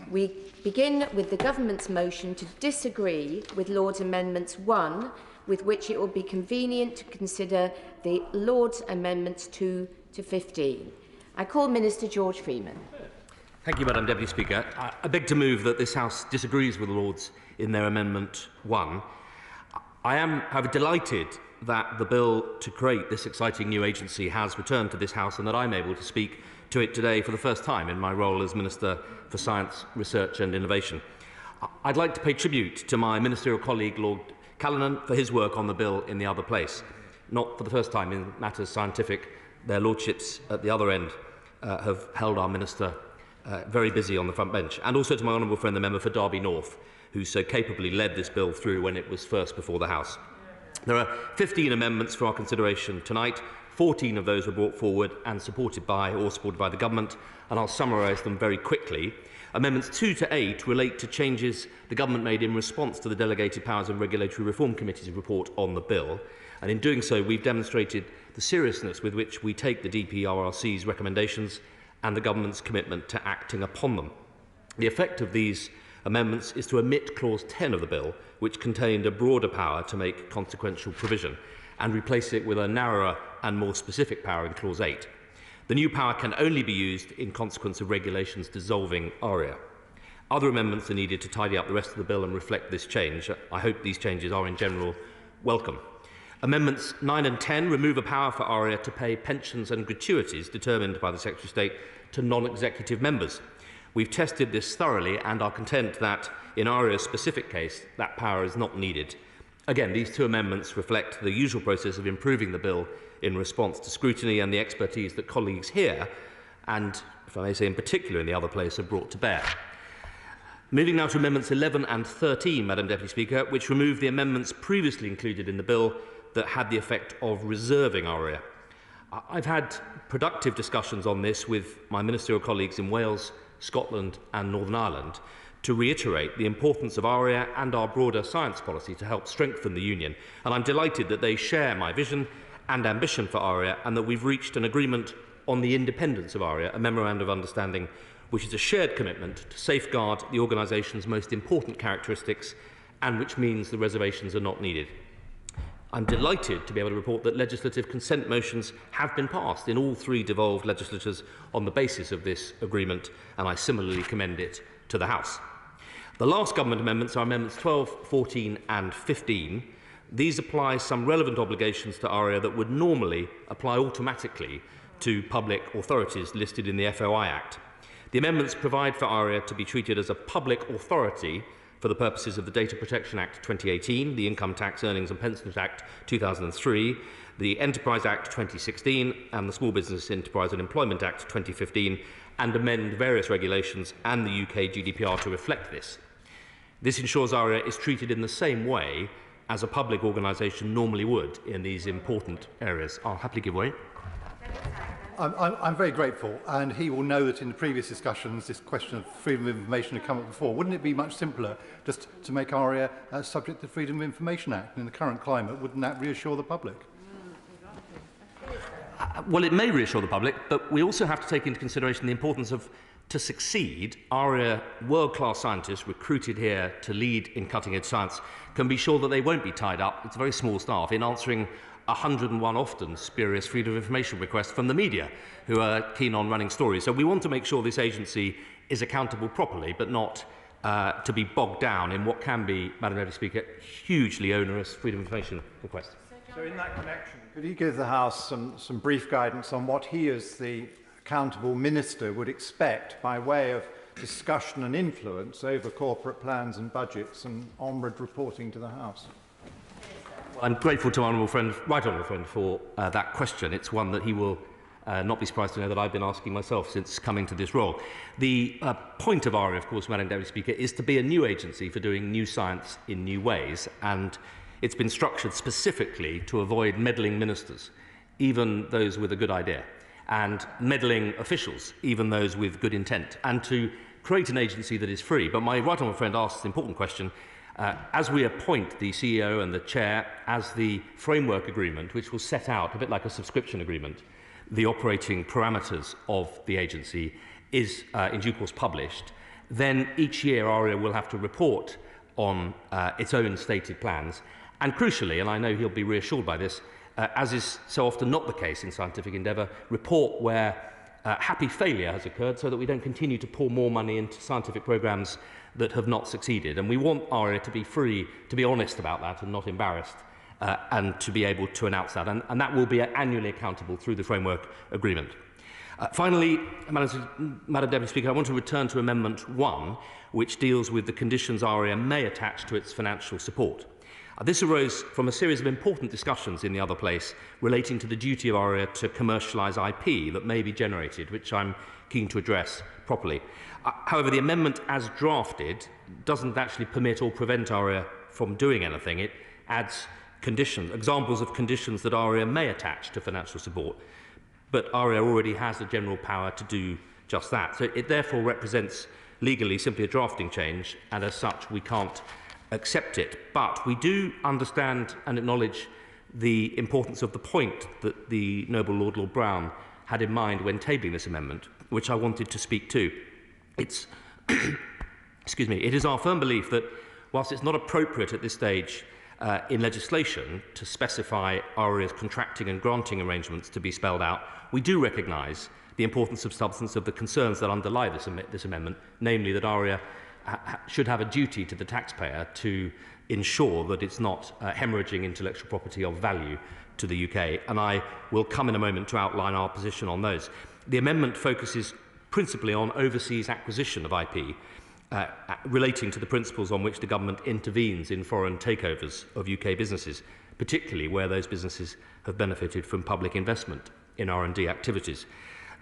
We begin with the Government's motion to disagree with Lord's Amendments 1, with which it will be convenient to consider the Lord's Amendments 2 to 15. I call Minister George Freeman. Thank you, Madam Deputy Speaker. I beg to move that this House disagrees with the Lords in their Amendment 1. I am, however, delighted that the bill to create this exciting new agency has returned to this House and that I'm able to speak to it today for the first time in my role as Minister for Science, Research and Innovation. I'd like to pay tribute to my ministerial colleague, Lord Callanan, for his work on the bill in the other place. Not for the first time in matters scientific, their lordships at the other end have held our minister very busy on the front bench. And also to my honourable friend, the member for Derby North, who so capably led this bill through when it was first before the House. There are 15 amendments for our consideration tonight. 14 of those were brought forward and supported by the government, and I'll summarise them very quickly. Amendments 2 to 8 relate to changes the government made in response to the Delegated Powers and Regulatory Reform Committee's report on the bill, and in doing so we've demonstrated the seriousness with which we take the DPRRC's recommendations and the government's commitment to acting upon them. The effect of these amendments is to omit Clause 10 of the bill, which contained a broader power to make consequential provision, and replace it with a narrower and more specific power in Clause 8. The new power can only be used in consequence of regulations dissolving ARIA. Other amendments are needed to tidy up the rest of the bill and reflect this change. I hope these changes are in general welcome. Amendments 9 and 10 remove a power for ARIA to pay pensions and gratuities determined by the Secretary of State to non-executive members. We've tested this thoroughly and are content that, in ARIA's specific case, that power is not needed. Again, these two amendments reflect the usual process of improving the bill in response to scrutiny and the expertise that colleagues here, and, if I may say in particular in the other place, have brought to bear. Moving now to Amendments 11 and 13, Madam Deputy Speaker, which remove the amendments previously included in the bill that had the effect of reserving ARIA. I've had productive discussions on this with my ministerial colleagues in Wales, Scotland and Northern Ireland to reiterate the importance of ARIA and our broader science policy to help strengthen the Union, and I'm delighted that they share my vision and ambition for ARIA and that we've reached an agreement on the independence of ARIA, a memorandum of understanding which is a shared commitment to safeguard the organisation's most important characteristics and which means the reservations are not needed. I'm delighted to be able to report that legislative consent motions have been passed in all three devolved legislatures on the basis of this agreement, and I similarly commend it to the House. The last government amendments are Amendments 12, 14 and 15. These apply some relevant obligations to ARIA that would normally apply automatically to public authorities listed in the FOI Act. The amendments provide for ARIA to be treated as a public authority for the purposes of the Data Protection Act 2018, the Income Tax, Earnings and Pensions Act 2003, the Enterprise Act 2016 and the Small Business Enterprise and Employment Act 2015, and amend various regulations and the UK GDPR to reflect this. This ensures ARIA is treated in the same way as a public organisation normally would in these important areas. I'll happily give way. I'm very grateful, and he will know that in the previous discussions this question of freedom of information had come up before. Wouldn't it be much simpler just to make ARIA subject to the Freedom of Information Act? In the current climate, wouldn't that reassure the public? Well, it may reassure the public, but we also have to take into consideration the importance of, to succeed, ARIA world-class scientists recruited here to lead in cutting-edge science can be sure that they won't be tied up, it's a very small staff, in answering 101 often spurious freedom of information requests from the media who are keen on running stories. So we want to make sure this agency is accountable properly, but not to be bogged down in what can be, Madam Deputy Speaker, hugely onerous freedom of information requests. So in that connection, could you give the House some brief guidance on what he as the accountable minister would expect by way of discussion and influence over corporate plans and budgets and onward reporting to the House? Well, I'm grateful to Right Honourable Friend for that question. It's one that he will not be surprised to know that I've been asking myself since coming to this role. The point of ARIA, of course, Madam Deputy Speaker, is to be a new agency for doing new science in new ways, and it's been structured specifically to avoid meddling ministers, even those with a good idea, and meddling officials, even those with good intent, and to create an agency that is free. But my right honourable friend asks an important question. As we appoint the CEO and the chair as the framework agreement, which will set out, a bit like a subscription agreement, the operating parameters of the agency, is in due course published, then each year ARIA will have to report on its own stated plans, and crucially, and I know he'll be reassured by this, as is so often not the case in scientific endeavour, report where happy failure has occurred so that we don't continue to pour more money into scientific programmes that have not succeeded. And we want ARIA to be free to be honest about that and not embarrassed, and to be able to announce that. And that will be annually accountable through the framework agreement. Finally, Madam Deputy Speaker, I want to return to Amendment 1, which deals with the conditions ARIA may attach to its financial support. This arose from a series of important discussions in the other place relating to the duty of ARIA to commercialise IP that may be generated, which I'm keen to address properly. However, the amendment as drafted doesn't actually permit or prevent ARIA from doing anything. It adds conditions, examples of conditions that ARIA may attach to financial support, but ARIA already has the general power to do just that. So it therefore represents legally simply a drafting change, and as such we can't accept it. But we do understand and acknowledge the importance of the point that the noble Lord Brown had in mind when tabling this amendment, which I wanted to speak to. It's excuse me, it is our firm belief that whilst it's not appropriate at this stage in legislation to specify ARIA's contracting and granting arrangements to be spelled out, we do recognise the importance of substance of the concerns that underlie this amendment, namely that ARIA should have a duty to the taxpayer to ensure that it's not hemorrhaging intellectual property of value to the UK, and I will come in a moment to outline our position on those. The amendment focuses principally on overseas acquisition of IP, relating to the principles on which the government intervenes in foreign takeovers of UK businesses, particularly where those businesses have benefited from public investment in R&D activities.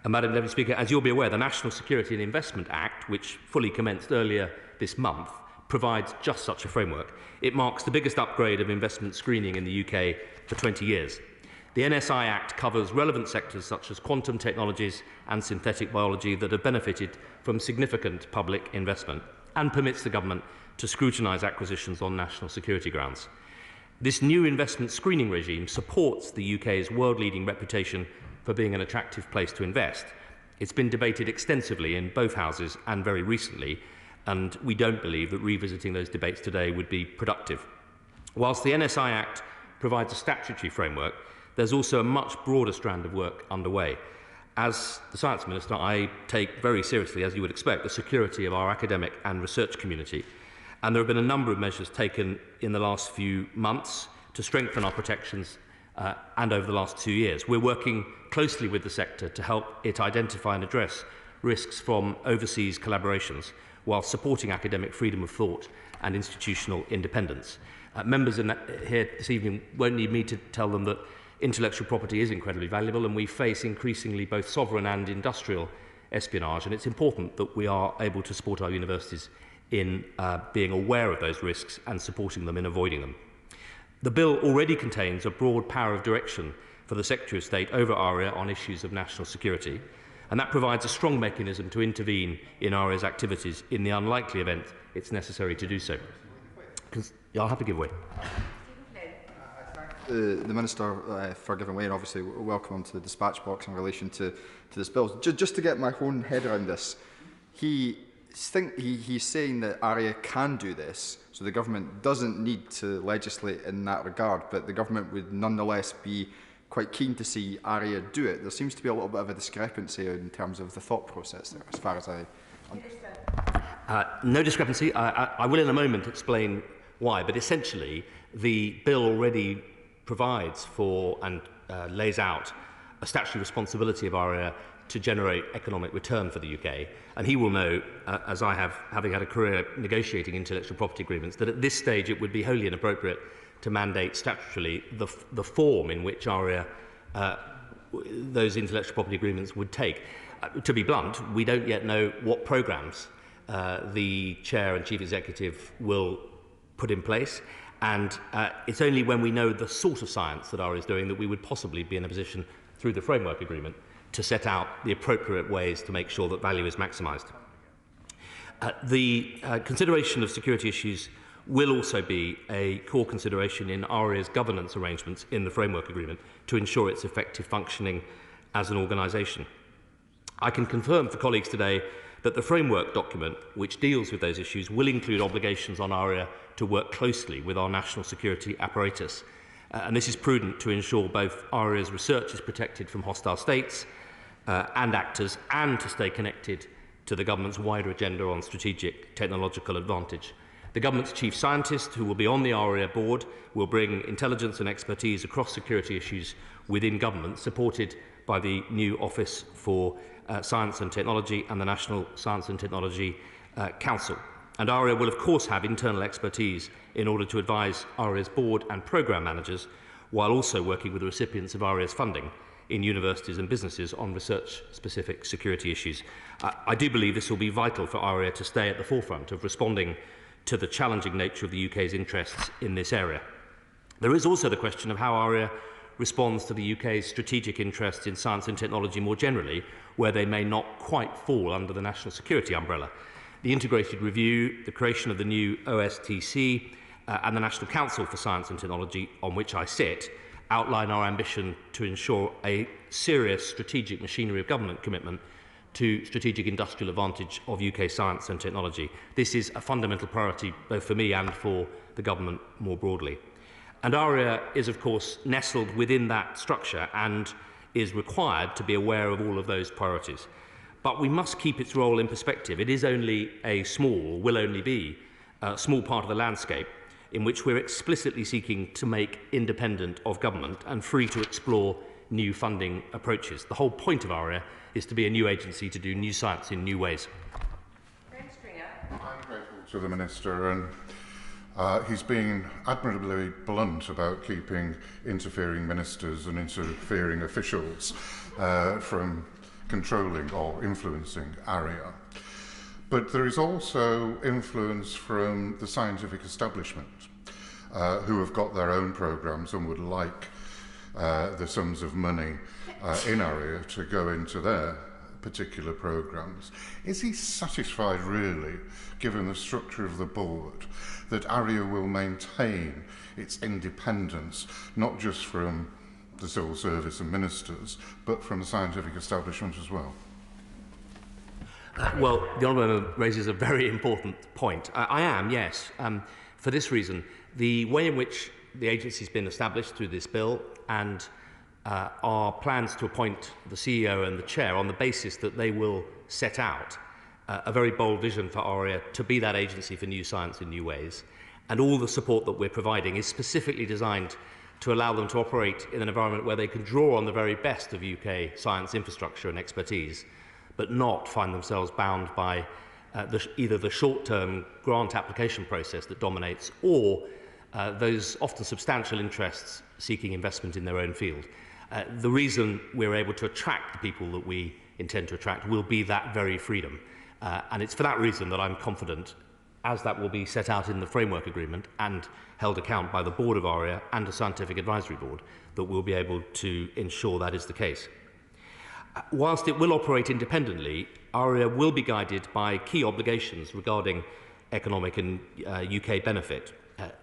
And Madam Deputy Speaker, as you'll be aware, the National Security and Investment Act, which fully commenced earlier this month, provides just such a framework. It marks the biggest upgrade of investment screening in the UK for 20 years. The NSI Act covers relevant sectors such as quantum technologies and synthetic biology that have benefited from significant public investment, and permits the government to scrutinise acquisitions on national security grounds. This new investment screening regime supports the UK's world-leading reputation for being an attractive place to invest. It's been debated extensively in both houses and very recently, and we don't believe that revisiting those debates today would be productive. Whilst the NSI Act provides a statutory framework, there's also a much broader strand of work underway. As the Science Minister, I take very seriously, as you would expect, the security of our academic and research community. And there have been a number of measures taken in the last few months to strengthen our protections and over the last 2 years. We're working closely with the sector to help it identify and address risks from overseas collaborations while supporting academic freedom of thought and institutional independence. Members here this evening won't need me to tell them that intellectual property is incredibly valuable, and we face increasingly both sovereign and industrial espionage, and it's important that we are able to support our universities in being aware of those risks and supporting them in avoiding them. The bill already contains a broad power of direction for the Secretary of State over ARIA on issues of national security, and that provides a strong mechanism to intervene in ARIA's activities in the unlikely event it's necessary to do so. I'll have to give way. The Minister for giving way, and obviously welcome him to the dispatch box in relation to this bill. Just to get my own head around this, he's saying that ARIA can do this, so the government doesn't need to legislate in that regard, but the government would nonetheless be quite keen to see ARIA do it. There seems to be a little bit of a discrepancy in terms of the thought process there, as far as I understand. No discrepancy. I will in a moment explain why, but essentially the bill already provides for and lays out a statutory responsibility of ARIA to generate economic return for the UK. And he will know, as I have, having had a career negotiating intellectual property agreements, that at this stage it would be wholly inappropriate to mandate statutorily the form in which ARIA those intellectual property agreements would take. To be blunt, we don't yet know what programmes the Chair and Chief Executive will put in place, and it's only when we know the sort of science that ARIA is doing that we would possibly be in a position, through the framework agreement, to set out the appropriate ways to make sure that value is maximised. The consideration of security issues will also be a core consideration in ARIA's governance arrangements in the framework agreement to ensure its effective functioning as an organisation. I can confirm for colleagues today that the framework document, which deals with those issues, will include obligations on ARIA to work closely with our national security apparatus. And this is prudent to ensure both ARIA's research is protected from hostile states and actors, and to stay connected to the government's wider agenda on strategic technological advantage. The government's chief scientist, who will be on the ARIA board, will bring intelligence and expertise across security issues within government, supported by the new Office for Science and Technology and the National Science and Technology Council. And ARIA will of course have internal expertise in order to advise ARIA's board and programme managers, while also working with the recipients of ARIA's funding in universities and businesses on research-specific security issues. I do believe this will be vital for ARIA to stay at the forefront of responding to the challenging nature of the UK's interests in this area. There is also the question of how ARIA responds to the UK's strategic interests in science and technology more generally, where they may not quite fall under the national security umbrella. The integrated review, the creation of the new OSTC and the National Council for Science and Technology, on which I sit, outline our ambition to ensure a serious strategic machinery of government commitment to strategic industrial advantage of UK science and technology. This is a fundamental priority both for me and for the government more broadly. And ARIA is of course nestled within that structure and is required to be aware of all of those priorities. But we must keep its role in perspective. It is only a small, will only be a small part of the landscape in which we're explicitly seeking to make independent of government and free to explore new funding approaches. The whole point of ARIA is to be a new agency to do new science in new ways. I'm grateful to the Minister, and he's been admirably blunt about keeping interfering ministers and interfering officials from controlling or influencing ARIA. But there is also influence from the scientific establishment, who have got their own programmes and would like the sums of money in ARIA to go into their particular programmes. Is he satisfied, really, given the structure of the board, that ARIA will maintain its independence, not just from the civil service and ministers, but from the scientific establishment as well? Well, the Honourable Member raises a very important point. I am, yes. For this reason, the way in which the agency has been established through this bill and our plans to appoint the CEO and the Chair on the basis that they will set out a very bold vision for ARIA to be that agency for new science in new ways. And all the support that we're providing is specifically designed to allow them to operate in an environment where they can draw on the very best of UK science infrastructure and expertise, but not find themselves bound by either the short-term grant application process that dominates or those often substantial interests seeking investment in their own field. The reason we're able to attract the people that we intend to attract will be that very freedom. And it's for that reason that I'm confident, as that will be set out in the framework agreement and held account by the board of ARIA and a scientific advisory board, that we'll be able to ensure that is the case. Whilst it will operate independently, ARIA will be guided by key obligations regarding economic and UK benefit.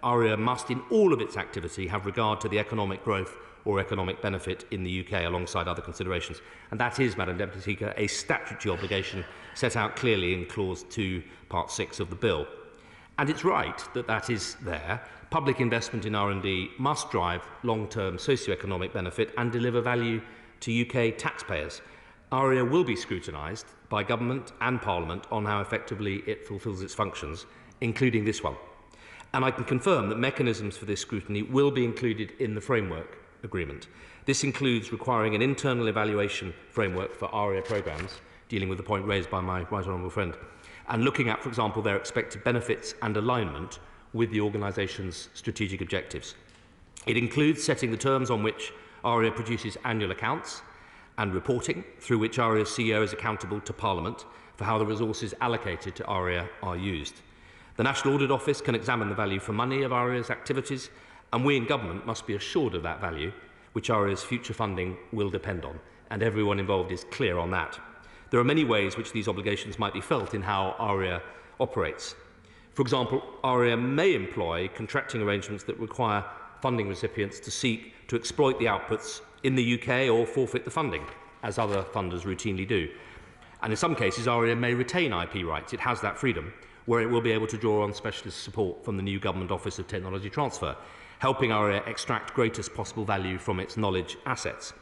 ARIA must, in all of its activity, have regard to the economic growth or economic benefit in the UK alongside other considerations. And that is, Madam Deputy Speaker, a statutory obligation set out clearly in Clause 2, Part 6 of the Bill. And it's right that that is there. Public investment in R&D must drive long-term socio-economic benefit and deliver value to UK taxpayers. ARIA will be scrutinised by Government and Parliament on how effectively it fulfils its functions, including this one. And I can confirm that mechanisms for this scrutiny will be included in the framework agreement. This includes requiring an internal evaluation framework for ARIA programmes, dealing with the point raised by my right honourable friend, and looking at, for example, their expected benefits and alignment with the organisation's strategic objectives. It includes setting the terms on which ARIA produces annual accounts and reporting, through which ARIA's CEO is accountable to Parliament for how the resources allocated to ARIA are used. The National Audit Office can examine the value for money of ARIA's activities, and we in government must be assured of that value, which ARIA's future funding will depend on, and everyone involved is clear on that. There are many ways which these obligations might be felt in how ARIA operates. For example, ARIA may employ contracting arrangements that require funding recipients to seek to exploit the outputs in the UK or forfeit the funding, as other funders routinely do. And in some cases, ARIA may retain IP rights. It has that freedom, where it will be able to draw on specialist support from the new Government Office of Technology Transfer, helping ARIA extract greatest possible value from its knowledge assets.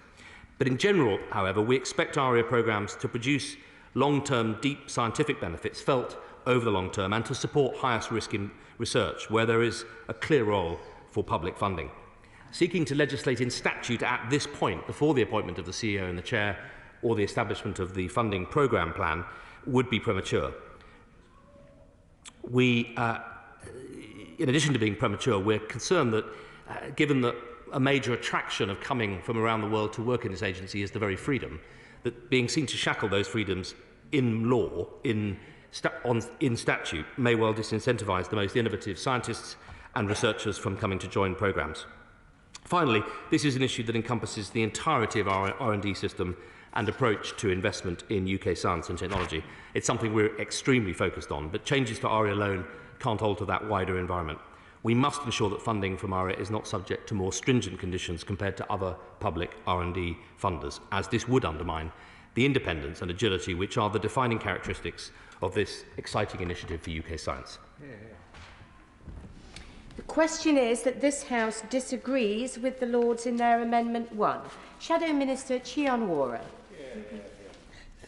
But in general, however, we expect ARIA programmes to produce long-term, deep scientific benefits felt over the long term and to support highest risk in research, where there is a clear role for public funding. Seeking to legislate in statute at this point, before the appointment of the CEO and the Chair or the establishment of the funding programme plan, would be premature. We, in addition to being premature, we're concerned that, given that a major attraction of coming from around the world to work in this agency is the very freedom, that being seen to shackle those freedoms in law, in statute, may well disincentivise the most innovative scientists and researchers from coming to join programmes. Finally, this is an issue that encompasses the entirety of our R&D system and approach to investment in UK science and technology. It's something we're extremely focused on, but changes to ARIA alone can't alter that wider environment. We must ensure that funding from ARIA is not subject to more stringent conditions compared to other public R&D funders, as this would undermine the independence and agility which are the defining characteristics of this exciting initiative for UK science. The question is that this House disagrees with the Lords in their Amendment 1. Shadow Minister Chianwara.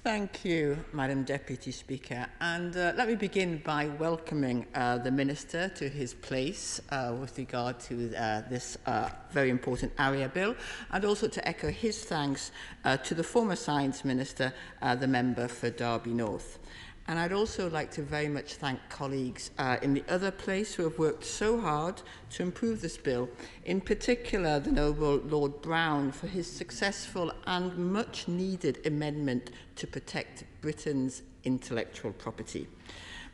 Thank you, Madam Deputy Speaker. And let me begin by welcoming the Minister to his place with regard to this very important ARIA Bill, and also to echo his thanks to the former Science Minister, the member for Derby North. And I'd also like to very much thank colleagues in the other place who have worked so hard to improve this bill, in particular the Noble Lord Brown for his successful and much needed amendment to protect Britain's intellectual property.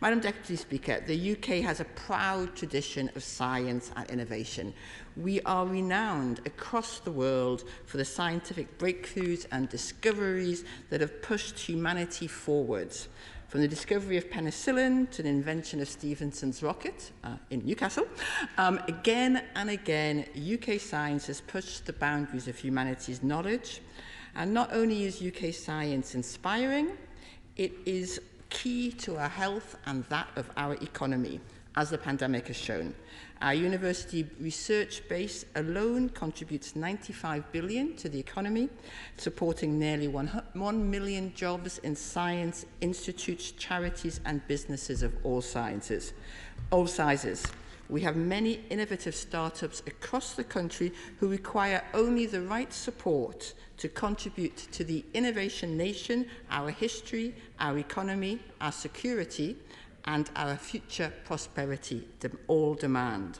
Madam Deputy Speaker, the UK has a proud tradition of science and innovation. We are renowned across the world for the scientific breakthroughs and discoveries that have pushed humanity forwards. From the discovery of penicillin to the invention of Stephenson's rocket in Newcastle, again and again, UK science has pushed the boundaries of humanity's knowledge. And not only is UK science inspiring, it is key to our health and that of our economy, as the pandemic has shown. Our university research base alone contributes 95 billion to the economy, supporting nearly 1 million jobs in science institutes, charities and businesses of all sizes. We have many innovative startups across the country who require only the right support to contribute to the innovation nation, our history, our economy, our security, and our future prosperity all demand.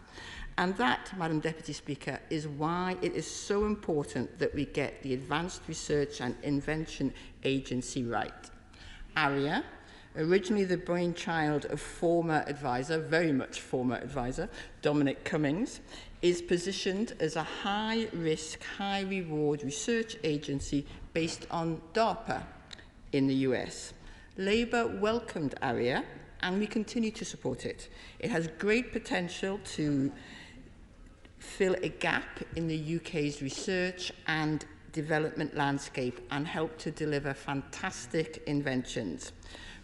And that, Madam Deputy Speaker, is why it is so important that we get the Advanced Research and Invention Agency right. ARIA, originally the brainchild of former advisor, very much former advisor, Dominic Cummings, is positioned as a high-risk, high-reward research agency based on DARPA in the US. Labour welcomed ARIA, and we continue to support it. It has great potential to fill a gap in the UK's research and development landscape and help to deliver fantastic inventions.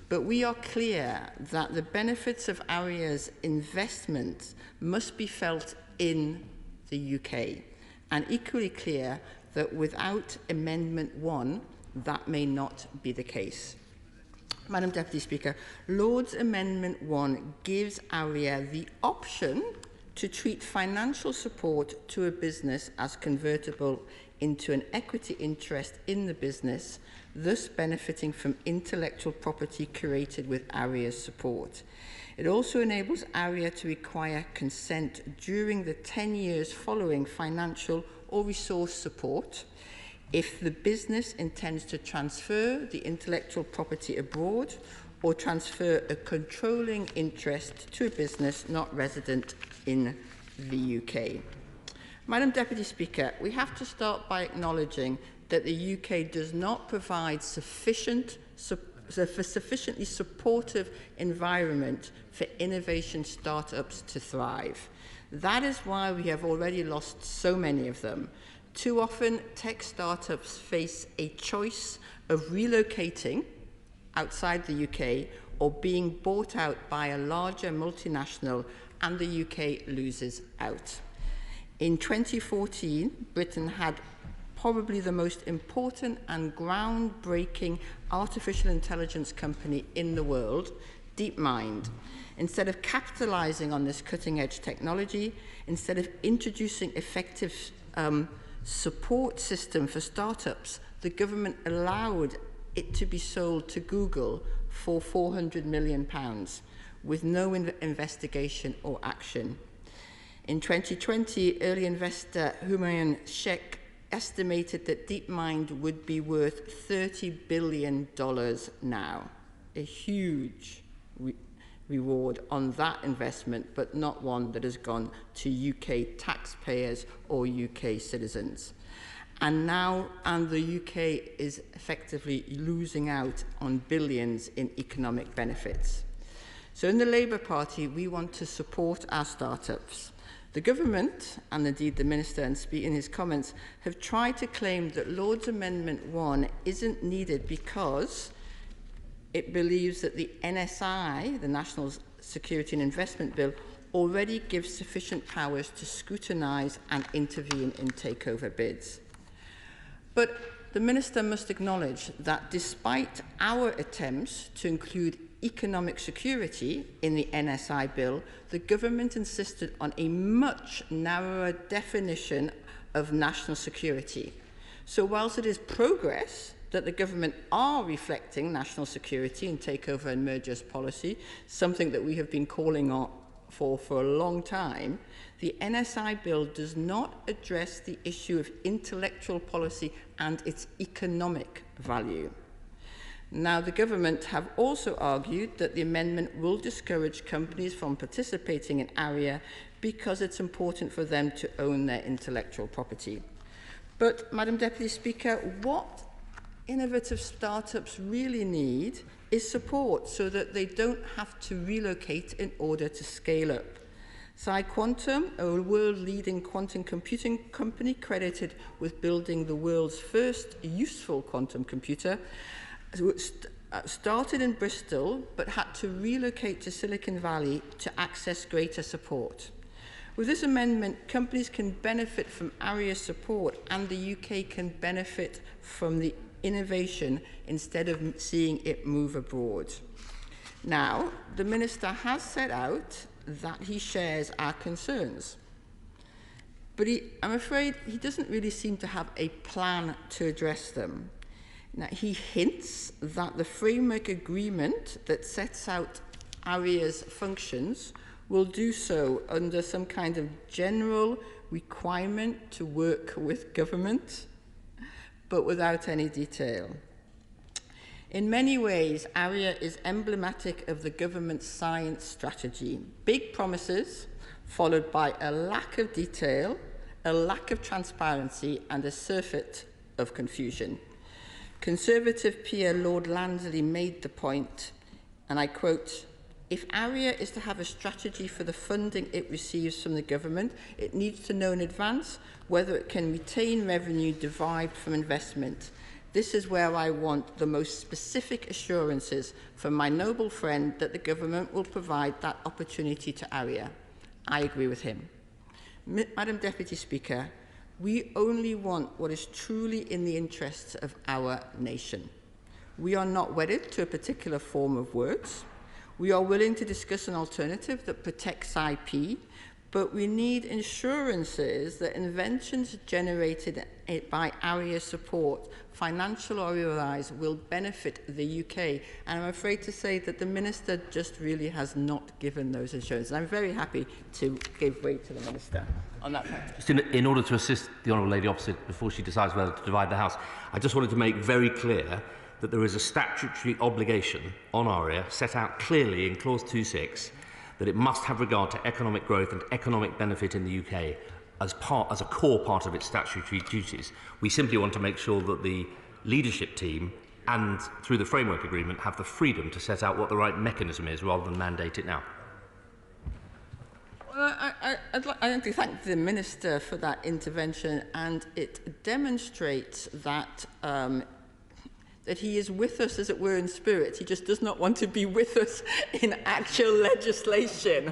But we are clear that the benefits of ARIA's investment must be felt in the UK, and equally clear that without Amendment 1, that may not be the case. Madam Deputy Speaker, Lord's Amendment 1 gives ARIA the option to treat financial support to a business as convertible into an equity interest in the business, thus benefiting from intellectual property created with ARIA's support. It also enables ARIA to require consent during the 10 years following financial or resource support if the business intends to transfer the intellectual property abroad or transfer a controlling interest to a business not resident in the UK. Madam Deputy Speaker, we have to start by acknowledging that the UK does not provide sufficiently supportive environment for innovation startups to thrive. That is why we have already lost so many of them. Too often, tech startups face a choice of relocating outside the UK or being bought out by a larger multinational, and the UK loses out. In 2014, Britain had probably the most important and groundbreaking artificial intelligence company in the world, DeepMind. Instead of capitalizing on this cutting-edge technology, instead of introducing effective support system for startups, the government allowed it to be sold to Google for £400 million with no investigation or action. In 2020, early investor Humayun Sheikh estimated that DeepMind would be worth $30 billion now. A huge reward on that investment, but not one that has gone to UK taxpayers or UK citizens. And the UK is effectively losing out on billions in economic benefits. So in the Labour Party, we want to support our startups. The government, and indeed the Minister in his comments, have tried to claim that Lord's Amendment 1 isn't needed because it believes that the NSI, the National Security and Investment Bill, already gives sufficient powers to scrutinise and intervene in takeover bids. But the Minister must acknowledge that despite our attempts to include economic security in the NSI bill, the government insisted on a much narrower definition of national security. So whilst it is progress that the government are reflecting national security in takeover and mergers policy, something that we have been calling for a long time, the NSI bill does not address the issue of intellectual policy and its economic value. Now, the government have also argued that the amendment will discourage companies from participating in ARIA because it's important for them to own their intellectual property. But, Madam Deputy Speaker, what innovative startups really need is support so that they don't have to relocate in order to scale up. PsiQuantum, a world-leading quantum computing company credited with building the world's first useful quantum computer, started in Bristol but had to relocate to Silicon Valley to access greater support. With this amendment, companies can benefit from ARIA support and the UK can benefit from the innovation instead of seeing it move abroad. Now, the Minister has set out that he shares our concerns, but I'm afraid he doesn't really seem to have a plan to address them. Now, he hints that the framework agreement that sets out ARIA's functions will do so under some kind of general requirement to work with government, but without any detail. In many ways, ARIA is emblematic of the government's science strategy. Big promises, followed by a lack of detail, a lack of transparency, and a surfeit of confusion. Conservative peer Lord Lansley made the point, and I quote, "If ARIA is to have a strategy for the funding it receives from the government, it needs to know in advance whether it can retain revenue derived from investment. This is where I want the most specific assurances from my noble friend that the government will provide that opportunity to ARIA." I agree with him. Madam Deputy Speaker, We only want what is truly in the interests of our nation. We are not wedded to a particular form of words. We are willing to discuss an alternative that protects IP, but we need assurances that inventions generated by ARIA support, financial or otherwise, will benefit the UK. And I'm afraid to say that the Minister just really has not given those assurances. I'm very happy to give way to the Minister on that point. Just in order to assist the Honourable Lady opposite before she decides whether to divide the House, I just wanted to make very clear that there is a statutory obligation on ARIA set out clearly in Clause 2.6 that it must have regard to economic growth and economic benefit in the UK as a core part of its statutory duties. We simply want to make sure that the leadership team and through the framework agreement have the freedom to set out what the right mechanism is rather than mandate it now. Well, I'd like to thank the Minister for that intervention, and it demonstrates that that he is with us, as it were, in spirit. He just does not want to be with us in actual legislation.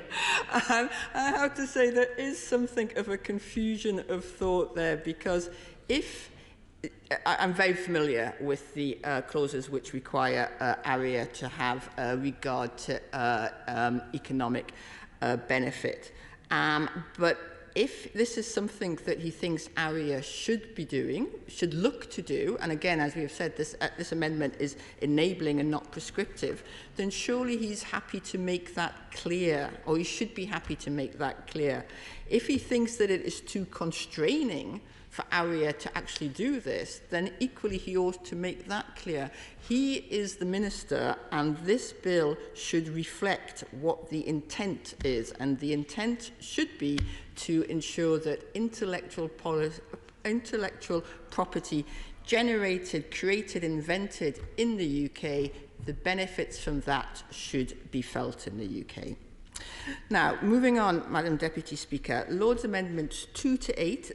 And I have to say there is something of a confusion of thought there, because if I'm very familiar with the clauses which require ARIA to have regard to economic benefit. But if this is something that he thinks ARIA should be doing, should look to do, and again, as we have said, this amendment is enabling and not prescriptive, then surely he's happy to make that clear, or he should be happy to make that clear. If he thinks that it is too constraining for ARIA to actually do this, then equally he ought to make that clear. He is the Minister, and this bill should reflect what the intent is, and the intent should be to ensure that intellectual property generated, created, invented in the UK, the benefits from that should be felt in the UK. Now, moving on, Madam Deputy Speaker, Lord's Amendments 2 to 8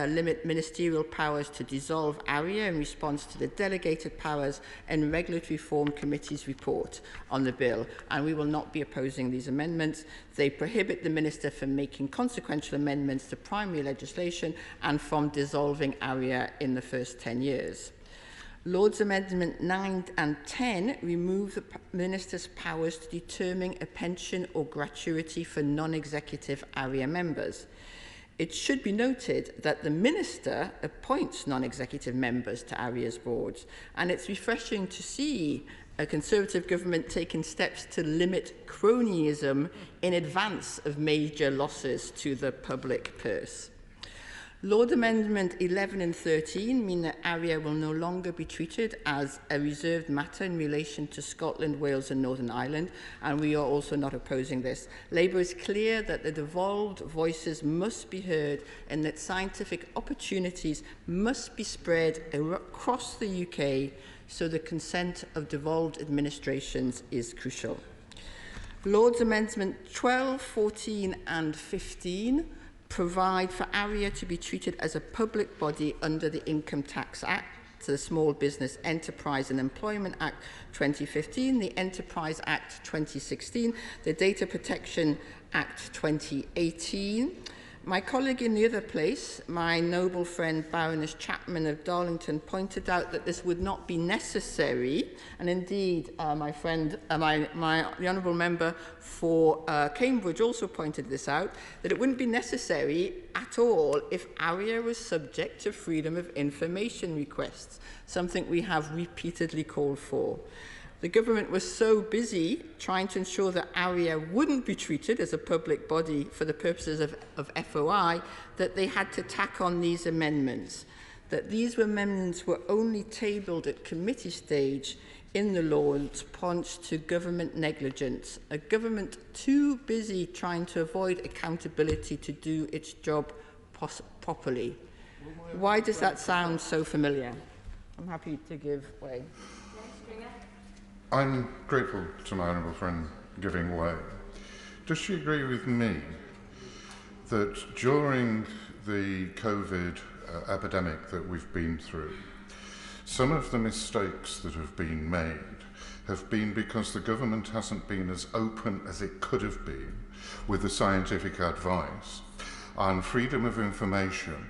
limit ministerial powers to dissolve ARIA in response to the Delegated Powers and Regulatory Reform Committee's report on the bill, and we will not be opposing these amendments. They prohibit the Minister from making consequential amendments to primary legislation and from dissolving ARIA in the first 10 years. Lord's Amendment 9 and 10 remove the Minister's powers to determine a pension or gratuity for non-executive ARIA members. It should be noted that the Minister appoints non-executive members to ARIA's boards, and it's refreshing to see a Conservative government taking steps to limit cronyism in advance of major losses to the public purse. Lord Amendment 11 and 13 mean that ARIA will no longer be treated as a reserved matter in relation to Scotland, Wales and Northern Ireland, and we are also not opposing this. Labour is clear that the devolved voices must be heard and that scientific opportunities must be spread across the UK, so the consent of devolved administrations is crucial. Lord's Amendment 12, 14 and 15 provide for ARIA to be treated as a public body under the Income Tax Act, the Small Business Enterprise and Employment Act 2015, the Enterprise Act 2016, the Data Protection Act 2018. My colleague in the other place, my noble friend Baroness Chapman of Darlington, pointed out that this would not be necessary, and indeed my friend, the Honourable Member for Cambridge also pointed this out, that it wouldn't be necessary at all if ARIA was subject to freedom of information requests, something we have repeatedly called for. The government was so busy trying to ensure that ARIA wouldn't be treated as a public body for the purposes of FOI that they had to tack on these amendments. That these amendments were only tabled at committee stage in the Lords points to government negligence, a government too busy trying to avoid accountability to do its job properly. Why does that sound so familiar? I'm happy to give way. I'm grateful to my honourable friend giving way. Does she agree with me that during the COVID epidemic that we've been through, some of the mistakes that have been made have been because the government hasn't been as open as it could have been with the scientific advice on freedom of information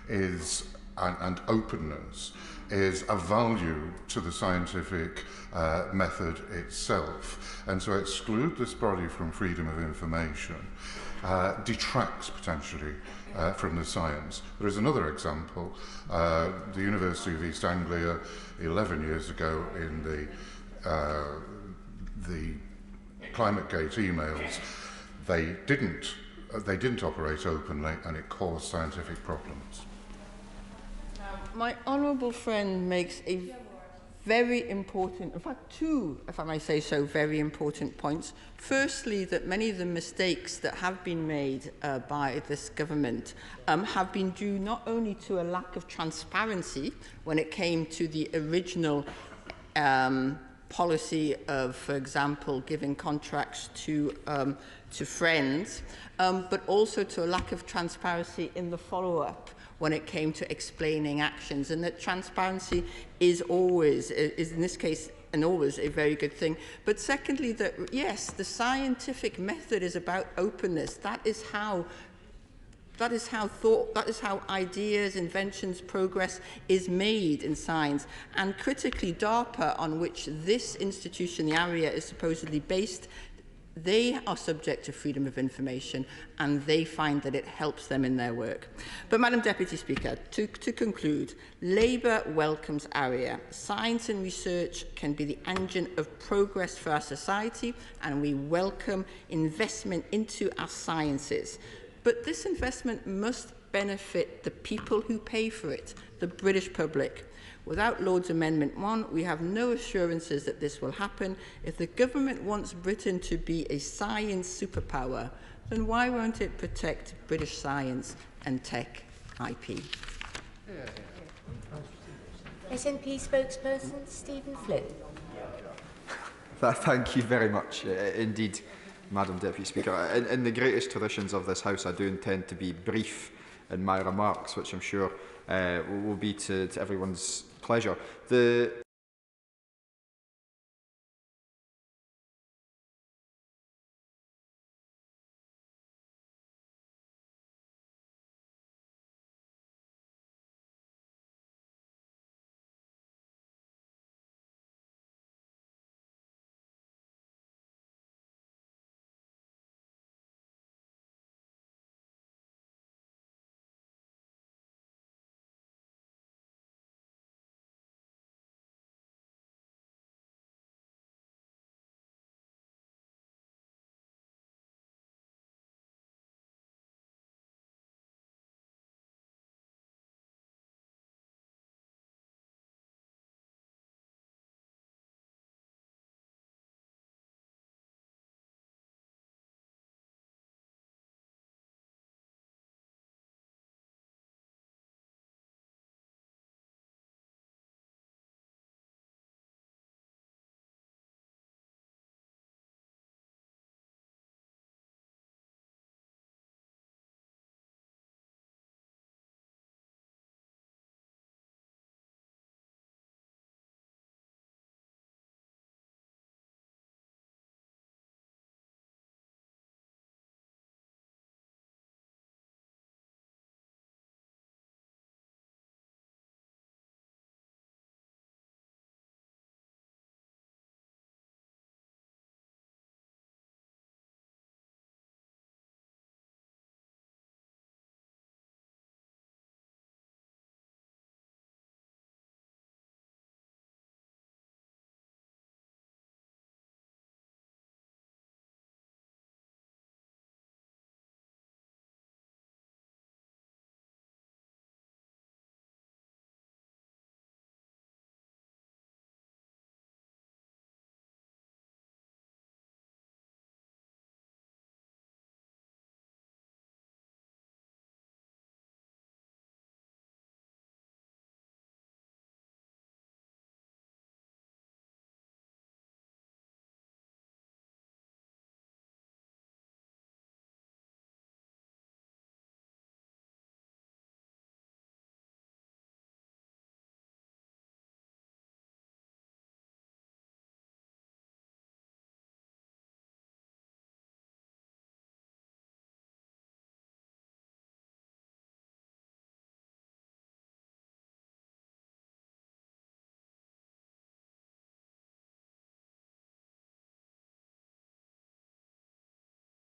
is, and openness, is a value to the scientific method itself. And so exclude this body from freedom of information detracts potentially from the science. There is another example. The University of East Anglia, 11 years ago, in the ClimateGate emails, they didn't operate openly, and it caused scientific problems. My honourable friend makes a very important, in fact two, if I may say so, very important points. Firstly, that many of the mistakes that have been made by this government have been due not only to a lack of transparency when it came to the original policy of, for example, giving contracts to friends, but also to a lack of transparency in the follow-up when it came to explaining actions, and that transparency is always, in this case, and always a very good thing. But secondly, that yes, the scientific method is about openness. That is how ideas, inventions, progress is made in science. And critically, DARPA, on which this institution, the ARIA, is supposedly based, they are subject to freedom of information, and they find that it helps them in their work. But, Madam Deputy Speaker, to conclude, Labour welcomes ARIA. Science and research can be the engine of progress for our society, and we welcome investment into our sciences. But this investment must benefit the people who pay for it, the British public. Without Lord's Amendment 1, we have no assurances that this will happen. If the government wants Britain to be a science superpower, then why won't it protect British science and tech IP? SNP spokesperson Stephen Flynn. Thank you very much indeed, Madam Deputy Speaker. In the greatest traditions of this House, I do intend to be brief in my remarks, which I'm sure will be to everyone's pleasure.